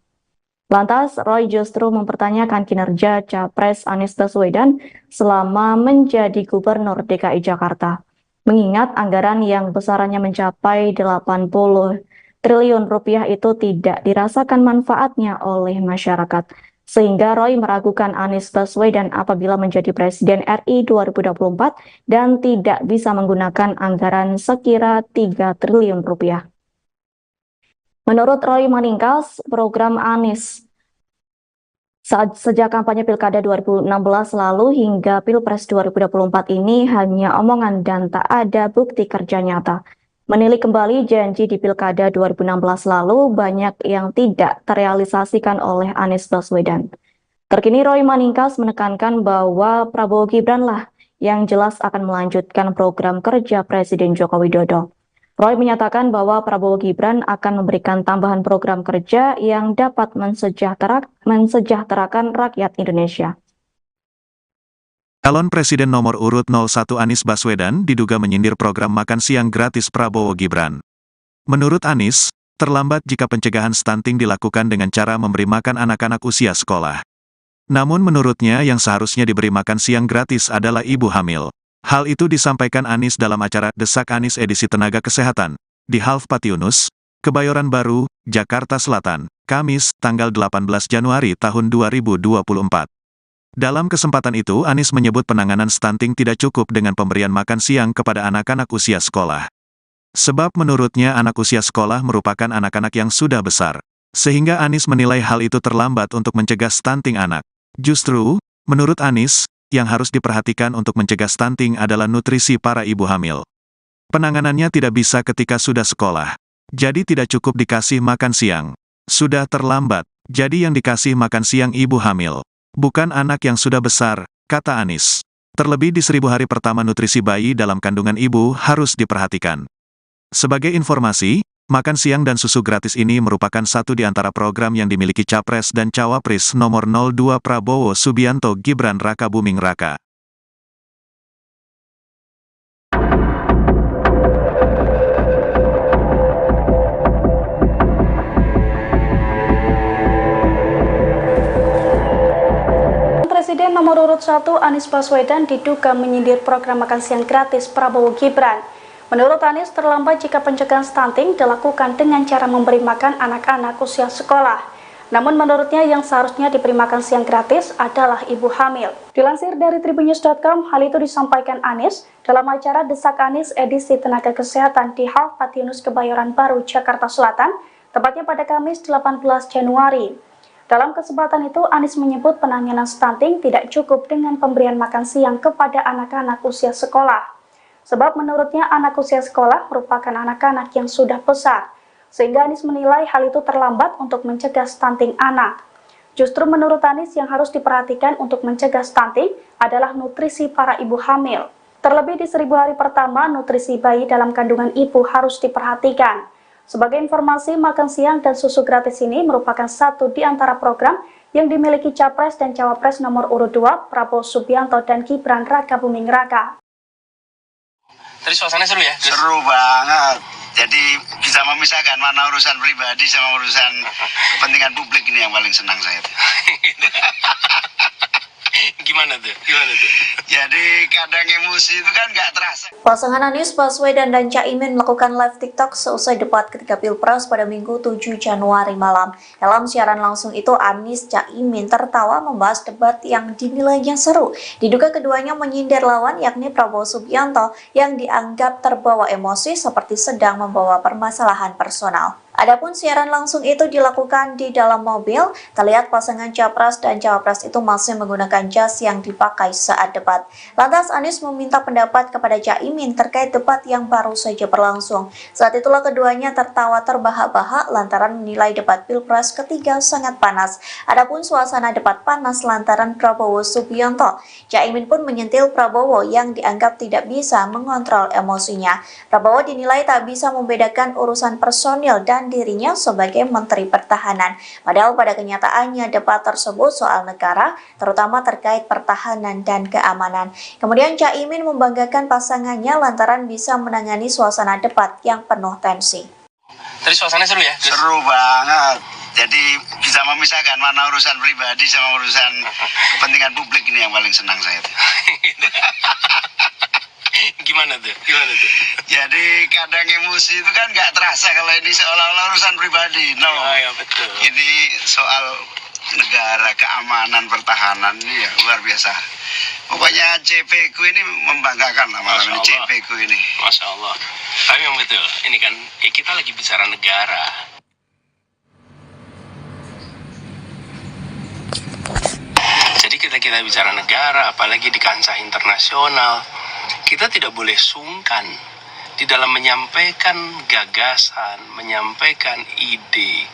Lantas, Roy justru mempertanyakan kinerja Capres Anies Baswedan selama menjadi Gubernur DKI Jakarta, mengingat anggaran yang besarannya mencapai 80 triliun rupiah itu tidak dirasakan manfaatnya oleh masyarakat. Sehingga Roy meragukan Anies Baswedan apabila menjadi Presiden RI 2024 dan tidak bisa menggunakan anggaran sekira 3 triliun rupiah. Menurut Roy Maningkas, program Anies sejak kampanye Pilkada 2016 lalu hingga Pilpres 2024 ini hanya omongan dan tak ada bukti kerja nyata. Menilik kembali janji di Pilkada 2016 lalu banyak yang tidak terrealisasikan oleh Anies Baswedan. Terkini Roy Maningkas menekankan bahwa Prabowo Gibran lah yang jelas akan melanjutkan program kerja Presiden Joko Widodo. Roy menyatakan bahwa Prabowo Gibran akan memberikan tambahan program kerja yang dapat mensejahterakan rakyat Indonesia. Calon Presiden nomor urut 01 Anies Baswedan diduga menyindir program makan siang gratis Prabowo Gibran. Menurut Anies, terlambat jika pencegahan stunting dilakukan dengan cara memberi makan anak-anak usia sekolah. Namun menurutnya yang seharusnya diberi makan siang gratis adalah ibu hamil. Hal itu disampaikan Anies dalam acara Desak Anies edisi Tenaga Kesehatan di Half Patiunus, Kebayoran Baru, Jakarta Selatan, Kamis, tanggal 18 Januari tahun 2024. Dalam kesempatan itu, Anies menyebut penanganan stunting tidak cukup dengan pemberian makan siang kepada anak-anak usia sekolah. Sebab menurutnya anak usia sekolah merupakan anak-anak yang sudah besar. Sehingga Anies menilai hal itu terlambat untuk mencegah stunting anak. Justru, menurut Anies, yang harus diperhatikan untuk mencegah stunting adalah nutrisi para ibu hamil. Penanganannya tidak bisa ketika sudah sekolah. Jadi tidak cukup dikasih makan siang. Sudah terlambat, jadi yang dikasih makan siang ibu hamil. Bukan anak yang sudah besar, kata Anies. Terlebih di 1000 hari pertama nutrisi bayi dalam kandungan ibu harus diperhatikan. Sebagai informasi, makan siang dan susu gratis ini merupakan satu di antara program yang dimiliki Capres dan Cawapres nomor 02 Prabowo Subianto Gibran Raka Buming Raka. Presiden nomor urut 1 Anies Baswedan diduga menyindir program makan siang gratis Prabowo Gibran. Menurut Anies, terlambat jika pencegahan stunting dilakukan dengan cara memberi makan anak-anak usia sekolah. Namun menurutnya yang seharusnya diberi makan siang gratis adalah ibu hamil. Dilansir dari tribunnews.com, hal itu disampaikan Anies dalam acara Desak Anies edisi Tenaga Kesehatan di Half Patiunus Kebayoran Baru, Jakarta Selatan, tepatnya pada Kamis 18 Januari. Dalam kesempatan itu, Anies menyebut penanganan stunting tidak cukup dengan pemberian makan siang kepada anak-anak usia sekolah. Sebab menurutnya anak usia sekolah merupakan anak-anak yang sudah besar, sehingga Anies menilai hal itu terlambat untuk mencegah stunting anak. Justru menurut Anies yang harus diperhatikan untuk mencegah stunting adalah nutrisi para ibu hamil. Terlebih di 1000 hari pertama, nutrisi bayi dalam kandungan ibu harus diperhatikan. Sebagai informasi, makan siang dan susu gratis ini merupakan satu di antara program yang dimiliki Capres dan Cawapres nomor urut 2 Prabowo Subianto dan Gibran Raka Buming Raka. Tadi suasananya seru ya? Seru banget. Jadi bisa memisahkan mana urusan pribadi sama urusan kepentingan publik, ini yang paling senang saya. Gimana tuh? Jadi kadang emosi itu kan nggak terasa. Pasangan Anies Baswedan dan Caimin melakukan live TikTok seusai debat ketika Pilpres pada Minggu 7 Januari malam. Dalam siaran langsung itu, Anies Caimin tertawa membahas debat yang dinilainya seru. Diduga keduanya menyindir lawan yakni Prabowo Subianto yang dianggap terbawa emosi seperti sedang membawa permasalahan personal. Adapun siaran langsung itu dilakukan di dalam mobil, terlihat pasangan Capres dan Cawapres itu masih menggunakan jas yang dipakai saat debat. Lantas Anies meminta pendapat kepada Caimin terkait debat yang baru saja berlangsung. Saat itulah keduanya tertawa terbahak-bahak lantaran menilai debat Pilpres ketiga sangat panas. Adapun suasana debat panas lantaran Prabowo Subianto. Caimin pun menyentil Prabowo yang dianggap tidak bisa mengontrol emosinya. Prabowo dinilai tak bisa membedakan urusan personil dan menempatkan dirinya sebagai Menteri Pertahanan. Padahal pada kenyataannya debat tersebut soal negara, terutama terkait pertahanan dan keamanan. Kemudian Caimin membanggakan pasangannya lantaran bisa menangani suasana debat yang penuh tensi. Tadi suasananya seru ya? Seru banget. Jadi bisa memisahkan mana urusan pribadi sama urusan kepentingan publik, ini yang paling senang saya. Gimana tuh? Jadi kadang emosi itu kan nggak terasa kalau ini seolah-olah urusan pribadi. No. Ya, betul. Ini soal negara, keamanan, pertahanan, ini ya luar biasa. Pokoknya CP ku ini membanggakan lah malam ini, CP ku ini. Masya Allah. Tapi yang betul, ini kan kita lagi bicara negara. Jadi kita bicara negara, apalagi di kancah internasional, kita tidak boleh sungkan di dalam menyampaikan gagasan, menyampaikan ide.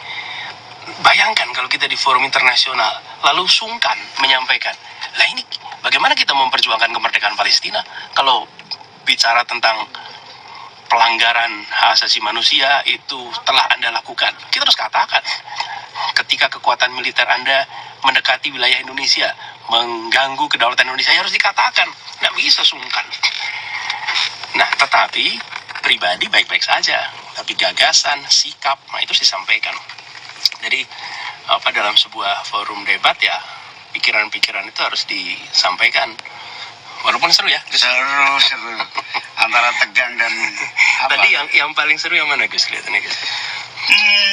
Bayangkan kalau kita di forum internasional, lalu sungkan menyampaikan. Lah ini, bagaimana kita memperjuangkan kemerdekaan Palestina kalau bicara tentang pelanggaran hak asasi manusia itu telah Anda lakukan? Kita harus katakan, ketika kekuatan militer Anda mendekati wilayah Indonesia, mengganggu kedaulatan Indonesia, harus dikatakan. Nggak bisa sungkan. Nah, tetapi pribadi baik-baik saja, tapi gagasan, sikap, nah itu disampaikan. Jadi dalam sebuah forum debat ya, pikiran-pikiran itu harus disampaikan. Walaupun seru ya. Seru. Antara tegang dan apa? Tadi yang paling seru yang mana Gus kelihatannya Gus?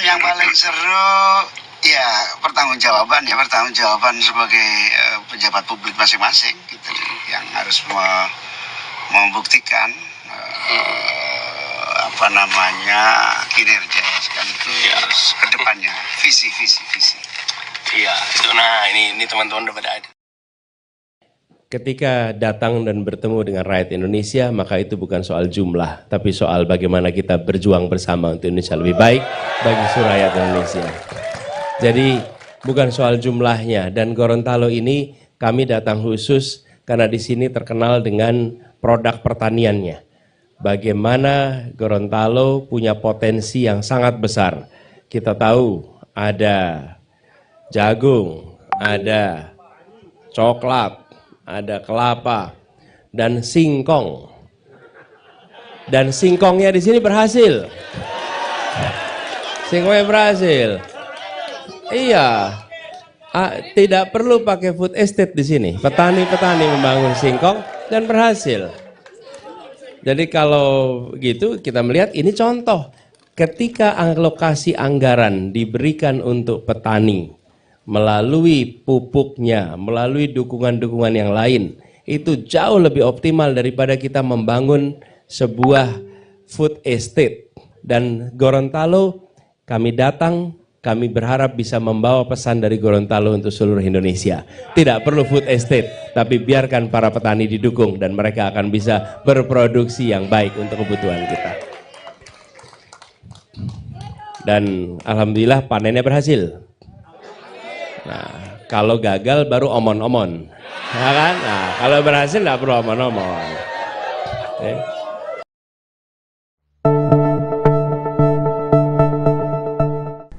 Yang paling seru ya pertanggungjawaban sebagai pejabat publik masing-masing gitu, yang harus membuktikan kinerja sekaligus ke depannya, visi. Iya, itu nah ini teman-teman udah pada ada. Ketika datang dan bertemu dengan rakyat Indonesia, maka itu bukan soal jumlah, tapi soal bagaimana kita berjuang bersama untuk Indonesia lebih baik bagi seluruh rakyat Indonesia. Jadi bukan soal jumlahnya, dan Gorontalo ini kami datang khusus karena di sini terkenal dengan produk pertaniannya. Bagaimana Gorontalo punya potensi yang sangat besar. Kita tahu ada jagung, ada coklat, ada kelapa, dan singkong. Dan singkongnya di sini berhasil. Singkongnya berhasil. Iya. Tidak perlu pakai food estate di sini. Petani-petani membangun singkong dan berhasil. Jadi kalau gitu kita melihat ini contoh. Ketika alokasi anggaran diberikan untuk petani melalui pupuknya, melalui dukungan-dukungan yang lain, itu jauh lebih optimal daripada kita membangun sebuah food estate. Dan Gorontalo, kami datang, kami berharap bisa membawa pesan dari Gorontalo untuk seluruh Indonesia. Tidak perlu food estate, tapi biarkan para petani didukung dan mereka akan bisa berproduksi yang baik untuk kebutuhan kita. Dan alhamdulillah panennya berhasil. Nah, kalau gagal baru omon-omon, ya kan? Nah, kalau berhasil nggak perlu omon-omon. Okay.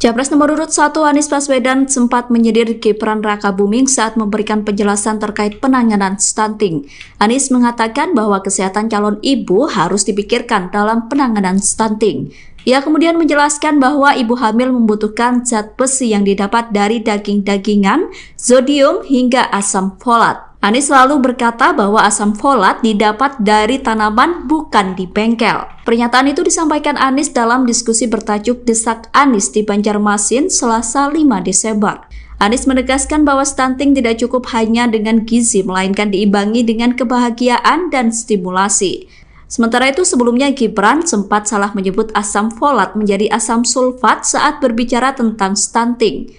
Capres nomor urut 1 Anies Baswedan sempat menyindir Gibran Rakabuming saat memberikan penjelasan terkait penanganan stunting. Anies mengatakan bahwa kesehatan calon ibu harus dipikirkan dalam penanganan stunting. Ia kemudian menjelaskan bahwa ibu hamil membutuhkan zat besi yang didapat dari daging-dagingan, zodium hingga asam folat. Anies selalu berkata bahwa asam folat didapat dari tanaman bukan di bengkel. Pernyataan itu disampaikan Anies dalam diskusi bertajuk Desak Anies di Banjarmasin Selasa 5 Desember. Anies menegaskan bahwa stunting tidak cukup hanya dengan gizi, melainkan diimbangi dengan kebahagiaan dan stimulasi. Sementara itu sebelumnya Gibran sempat salah menyebut asam folat menjadi asam sulfat saat berbicara tentang stunting.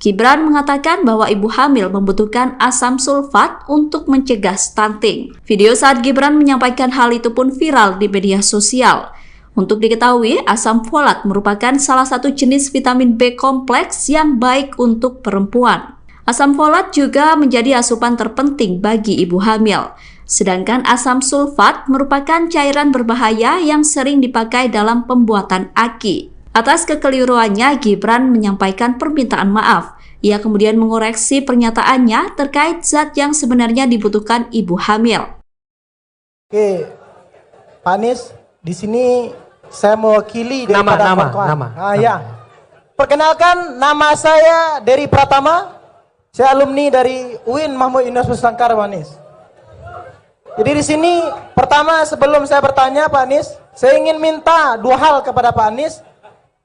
Gibran mengatakan bahwa ibu hamil membutuhkan asam sulfat untuk mencegah stunting. Video saat Gibran menyampaikan hal itu pun viral di media sosial. Untuk diketahui, asam folat merupakan salah satu jenis vitamin B kompleks yang baik untuk perempuan. Asam folat juga menjadi asupan terpenting bagi ibu hamil. Sedangkan asam sulfat merupakan cairan berbahaya yang sering dipakai dalam pembuatan AKI. Atas kekeliruannya, Gibran menyampaikan permintaan maaf. Ia kemudian mengoreksi pernyataannya terkait zat yang sebenarnya dibutuhkan ibu hamil. Oke, Pak Anies, di sini saya mewakili daripada nama. Ya. Perkenalkan, nama saya Dery Pratama. Saya alumni dari UIN Mahmud Yunus Nusantara, Pak Anies. Jadi di sini pertama sebelum saya bertanya Pak Anies, saya ingin minta dua hal kepada Pak Anies.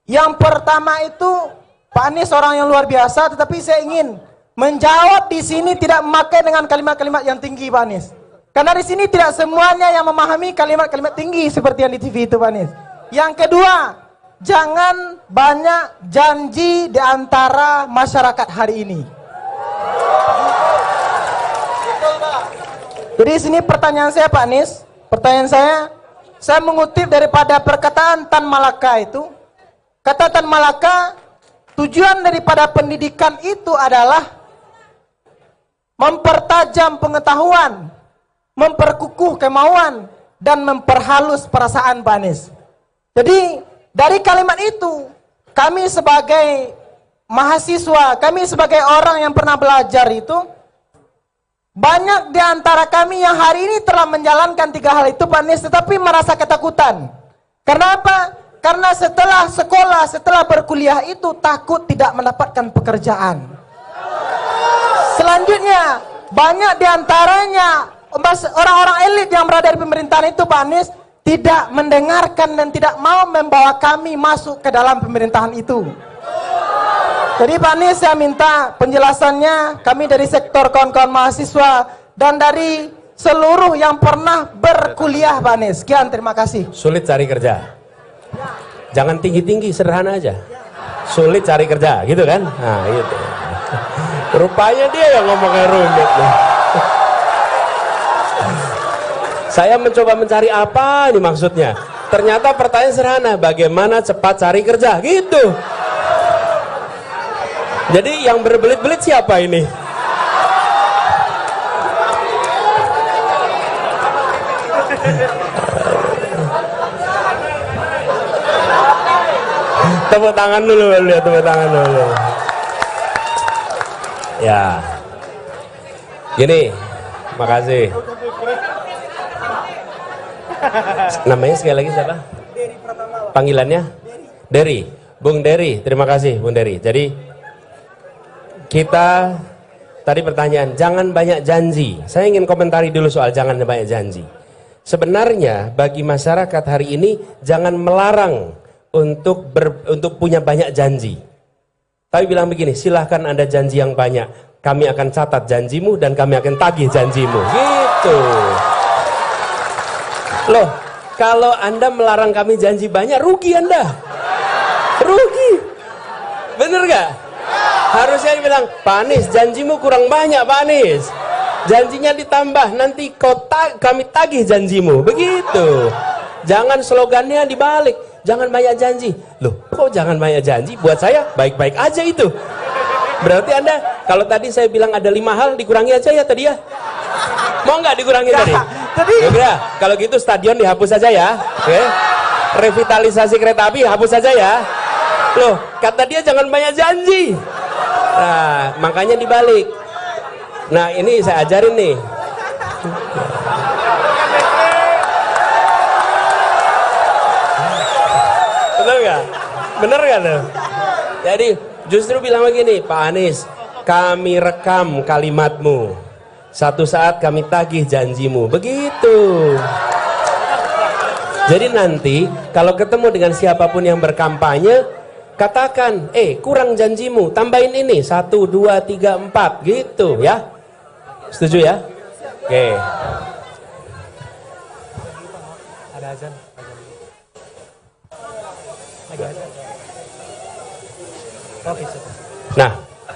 Yang pertama itu Pak Anies orang yang luar biasa, tetapi saya ingin menjawab di sini tidak memakai dengan kalimat-kalimat yang tinggi, Pak Anies. Karena di sini tidak semuanya yang memahami kalimat-kalimat tinggi seperti yang di TV itu, Pak Anies. Yang kedua, jangan banyak janji di antara masyarakat hari ini. Jadi di sini pertanyaan saya, Pak Anies, pertanyaan saya mengutip daripada perkataan Tan Malaka itu. Kata Tan Malaka, tujuan daripada pendidikan itu adalah mempertajam pengetahuan, memperkukuh kemauan, dan memperhalus perasaan, Pak Anies. Jadi dari kalimat itu, kami sebagai mahasiswa, kami sebagai orang yang pernah belajar itu, banyak di antara kami yang hari ini telah menjalankan tiga hal itu, Pak Anies, tetapi merasa ketakutan. Kenapa? Karena setelah sekolah, setelah berkuliah itu takut tidak mendapatkan pekerjaan. Selanjutnya, banyak di antaranya orang-orang elit yang berada di pemerintahan itu, Pak Anies, tidak mendengarkan dan tidak mau membawa kami masuk ke dalam pemerintahan itu. Jadi Pak Anies, saya minta penjelasannya, kami dari sektor kawan-kawan mahasiswa dan dari seluruh yang pernah berkuliah, Pak Anies. Sekian, terima kasih. Sulit cari kerja. Jangan tinggi-tinggi, sederhana aja. Sulit cari kerja, gitu kan? Nah, gitu. Rupanya dia yang ngomongnya rumit. Saya mencoba mencari apa ini maksudnya. Ternyata pertanyaan sederhana, bagaimana cepat cari kerja, gitu. Jadi yang berbelit-belit siapa ini? Tepuk tangan dulu, lihat tepuk tangan dulu. Ya. Gini, makasih. Namanya sekali lagi siapa? Panggilannya? Dery. Bung Dery, terima kasih Bung Dery. Jadi kita tadi pertanyaan, jangan banyak janji. Saya ingin komentari dulu soal jangan banyak janji. Sebenarnya bagi masyarakat hari ini jangan melarang untuk punya banyak janji. Tapi bilang begini, silahkan Anda janji yang banyak. Kami akan catat janjimu dan kami akan tagih janjimu. Gitu. Loh, kalau Anda melarang kami janji banyak, rugi Anda. Rugi. Bener gak? Harusnya dibilang, Pak Anies janjimu kurang banyak Pak Anies. Janjinya ditambah, nanti kami tagih janjimu. Begitu. Jangan slogannya dibalik. Jangan banyak janji. Loh, kok jangan banyak janji? Buat saya baik-baik aja itu. Berarti Anda, kalau tadi saya bilang ada 5 hal, dikurangi aja ya tadi ya. Mau nggak dikurangi tadi? Ya, kalau gitu stadion dihapus saja ya. Oke. Revitalisasi kereta api hapus saja ya. Loh, kata dia jangan banyak janji. Nah, makanya dibalik. Nah, ini saya ajarin nih. Bener nggak? Bener nggak tuh? Jadi justru bilang begini, Pak Anies, kami rekam kalimatmu. Satu saat kami tagih janjimu. Begitu. Jadi nanti kalau ketemu dengan siapapun yang berkampanye, katakan, kurang janjimu, tambahin ini 1, 2, 3, 4 gitu ya. Setuju ya? Oke. Ada azan. Nah,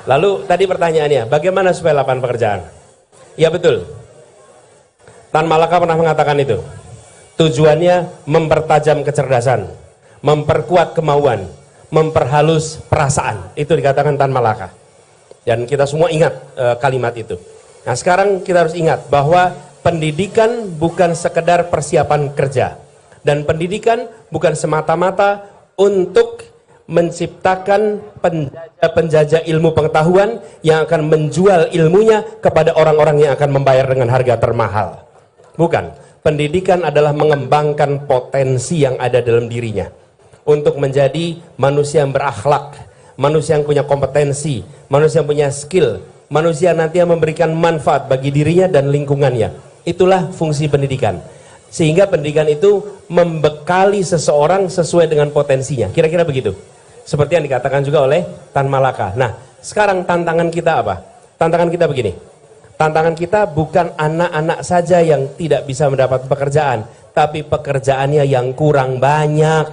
lalu tadi pertanyaannya, bagaimana supaya lapangan pekerjaan? Ya betul. Tan Malaka pernah mengatakan itu. Tujuannya mempertajam kecerdasan, memperkuat kemauan, memperhalus perasaan. Itu dikatakan Tan Malaka. Dan kita semua ingat kalimat itu. Nah, sekarang kita harus ingat bahwa pendidikan bukan sekedar persiapan kerja. Dan pendidikan bukan semata-mata untuk menciptakan penjajah ilmu pengetahuan yang akan menjual ilmunya kepada orang-orang yang akan membayar dengan harga termahal. Bukan. Pendidikan adalah mengembangkan potensi yang ada dalam dirinya untuk menjadi manusia yang berakhlak, manusia yang punya kompetensi, manusia yang punya skill, manusia nanti yang memberikan manfaat bagi dirinya dan lingkungannya. Itulah fungsi pendidikan. Sehingga pendidikan itu membekali seseorang sesuai dengan potensinya. Kira-kira begitu. Seperti yang dikatakan juga oleh Tan Malaka. Nah, sekarang tantangan kita apa? Tantangan kita begini. Tantangan kita bukan anak-anak saja yang tidak bisa mendapat pekerjaan, tapi pekerjaannya yang kurang banyak.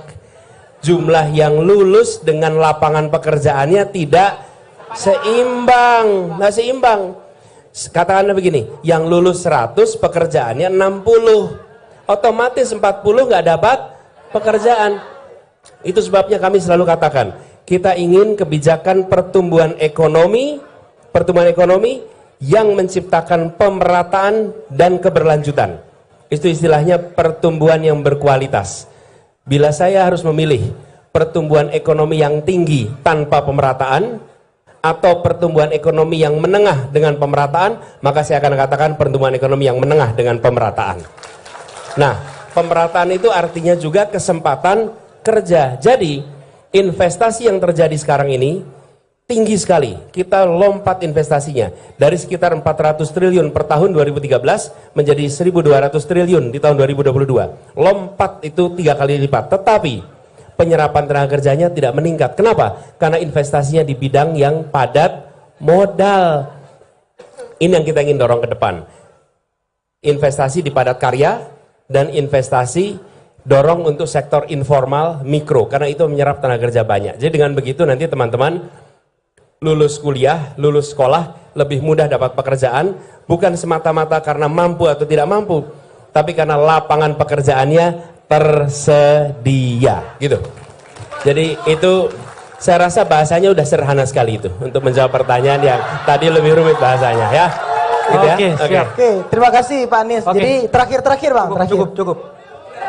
Jumlah yang lulus dengan lapangan pekerjaannya tidak seimbang, nggak seimbang. Katakanlah begini, yang lulus 100 pekerjaannya 60, otomatis 40 nggak dapat pekerjaan. Itu sebabnya kami selalu katakan, kita ingin kebijakan pertumbuhan ekonomi yang menciptakan pemerataan dan keberlanjutan. Itu istilahnya pertumbuhan yang berkualitas. Bila saya harus memilih pertumbuhan ekonomi yang tinggi tanpa pemerataan atau pertumbuhan ekonomi yang menengah dengan pemerataan, maka saya akan katakan pertumbuhan ekonomi yang menengah dengan pemerataan. Nah, pemerataan itu artinya juga kesempatan kerja. Jadi, investasi yang terjadi sekarang ini tinggi sekali. Kita lompat investasinya dari sekitar 400 triliun per tahun 2013 menjadi 1.200 triliun di tahun 2022. Lompat itu 3 kali lipat. Tetapi penyerapan tenaga kerjanya tidak meningkat. Kenapa? Karena investasinya di bidang yang padat modal. Ini yang kita ingin dorong ke depan. Investasi di padat karya dan investasi dorong untuk sektor informal mikro, karena itu menyerap tenaga kerja banyak. Jadi dengan begitu nanti teman-teman lulus kuliah, lulus sekolah lebih mudah dapat pekerjaan, bukan semata-mata karena mampu atau tidak mampu, tapi karena lapangan pekerjaannya tersedia, gitu. Jadi itu saya rasa bahasanya udah sederhana sekali itu untuk menjawab pertanyaan yang tadi lebih rumit bahasanya, ya. Gitu ya? Siap. Oke, terima kasih Pak Anies. Jadi terakhir Bang, cukup.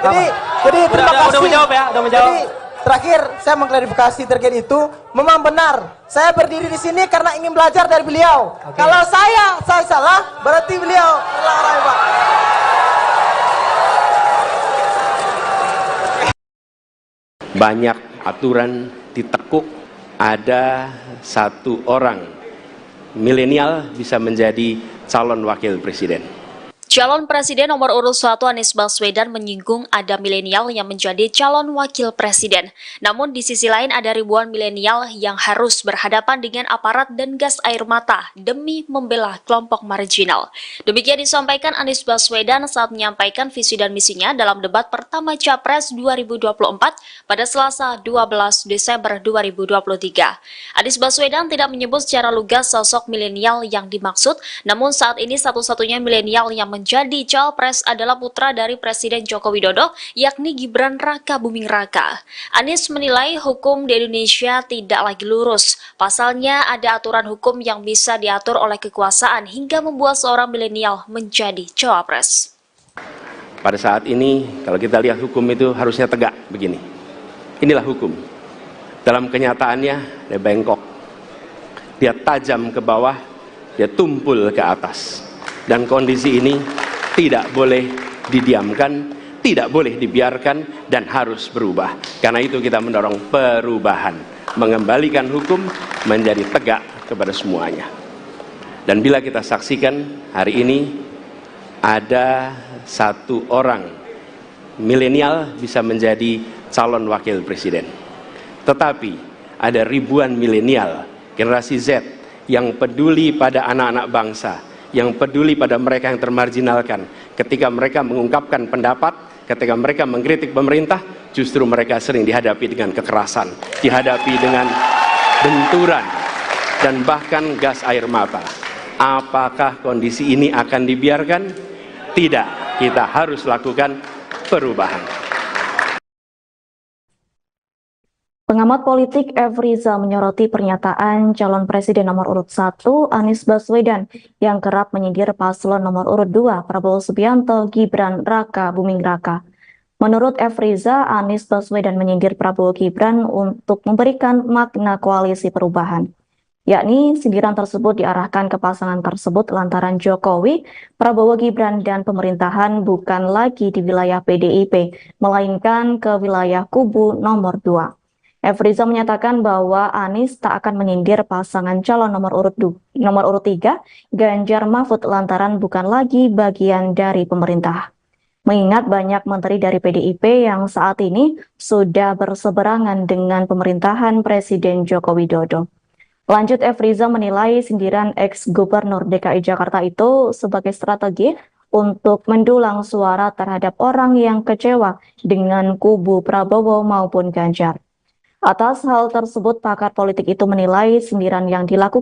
Jadi terima kasih. Udah menjawab ya, udah menjawab. Jadi, terakhir saya mengklarifikasi terkait itu, memang benar. Saya berdiri di sini karena ingin belajar dari beliau. Kalau saya salah, berarti beliau salah, Pak. Banyak aturan ditekuk, ada satu orang milenial bisa menjadi calon wakil presiden. Calon Presiden nomor urut 1 Anies Baswedan menyinggung ada milenial yang menjadi calon wakil presiden. Namun di sisi lain ada ribuan milenial yang harus berhadapan dengan aparat dan gas air mata demi membela kelompok marginal. Demikian disampaikan Anies Baswedan saat menyampaikan visi dan misinya dalam debat pertama Capres 2024 pada Selasa 12 Desember 2023. Anies Baswedan tidak menyebut secara lugas sosok milenial yang dimaksud, namun saat ini satu-satunya milenial yang menjadi cawapres adalah putra dari Presiden Joko Widodo, yakni Gibran Raka Buming Raka. Anies menilai hukum di Indonesia tidak lagi lurus. Pasalnya ada aturan hukum yang bisa diatur oleh kekuasaan hingga membuat seorang milenial menjadi cawapres. Pada saat ini, kalau kita lihat hukum itu harusnya tegak begini. Inilah hukum. Dalam kenyataannya, dia bengkok. Dia tajam ke bawah, dia tumpul ke atas. Dan kondisi ini tidak boleh didiamkan, tidak boleh dibiarkan, dan harus berubah. Karena itu kita mendorong perubahan, mengembalikan hukum menjadi tegak kepada semuanya. Dan bila kita saksikan hari ini ada satu orang milenial bisa menjadi calon wakil presiden. Tetapi ada ribuan milenial, generasi Z yang peduli pada anak-anak bangsa, yang peduli pada mereka yang termarginalkan. Ketika mereka mengungkapkan pendapat, ketika mereka mengkritik pemerintah, justru mereka sering dihadapi dengan kekerasan, dihadapi dengan benturan, dan bahkan gas air mata. Apakah kondisi ini akan dibiarkan? Tidak, kita harus lakukan perubahan. Pengamat politik F. Rizal menyoroti pernyataan calon presiden nomor urut 1 Anies Baswedan yang kerap menyindir paslon nomor urut 2 Prabowo Subianto Gibran Raka Buming Raka. Menurut Efriza, Anies Baswedan menyindir Prabowo Gibran untuk memberikan makna koalisi perubahan. Yakni sindiran tersebut diarahkan ke pasangan tersebut lantaran Jokowi, Prabowo Gibran dan pemerintahan bukan lagi di wilayah PDIP, melainkan ke wilayah kubu nomor 2. Efriza menyatakan bahwa Anies tak akan menyindir pasangan calon nomor urut 3, Ganjar Mahfud lantaran bukan lagi bagian dari pemerintah. Mengingat banyak menteri dari PDIP yang saat ini sudah berseberangan dengan pemerintahan Presiden Joko Widodo. Lanjut, Efriza menilai sindiran ex-gubernur DKI Jakarta itu sebagai strategi untuk mendulang suara terhadap orang yang kecewa dengan kubu Prabowo maupun Ganjar. Atas hal tersebut, pakar politik itu menilai sindiran yang dilakukan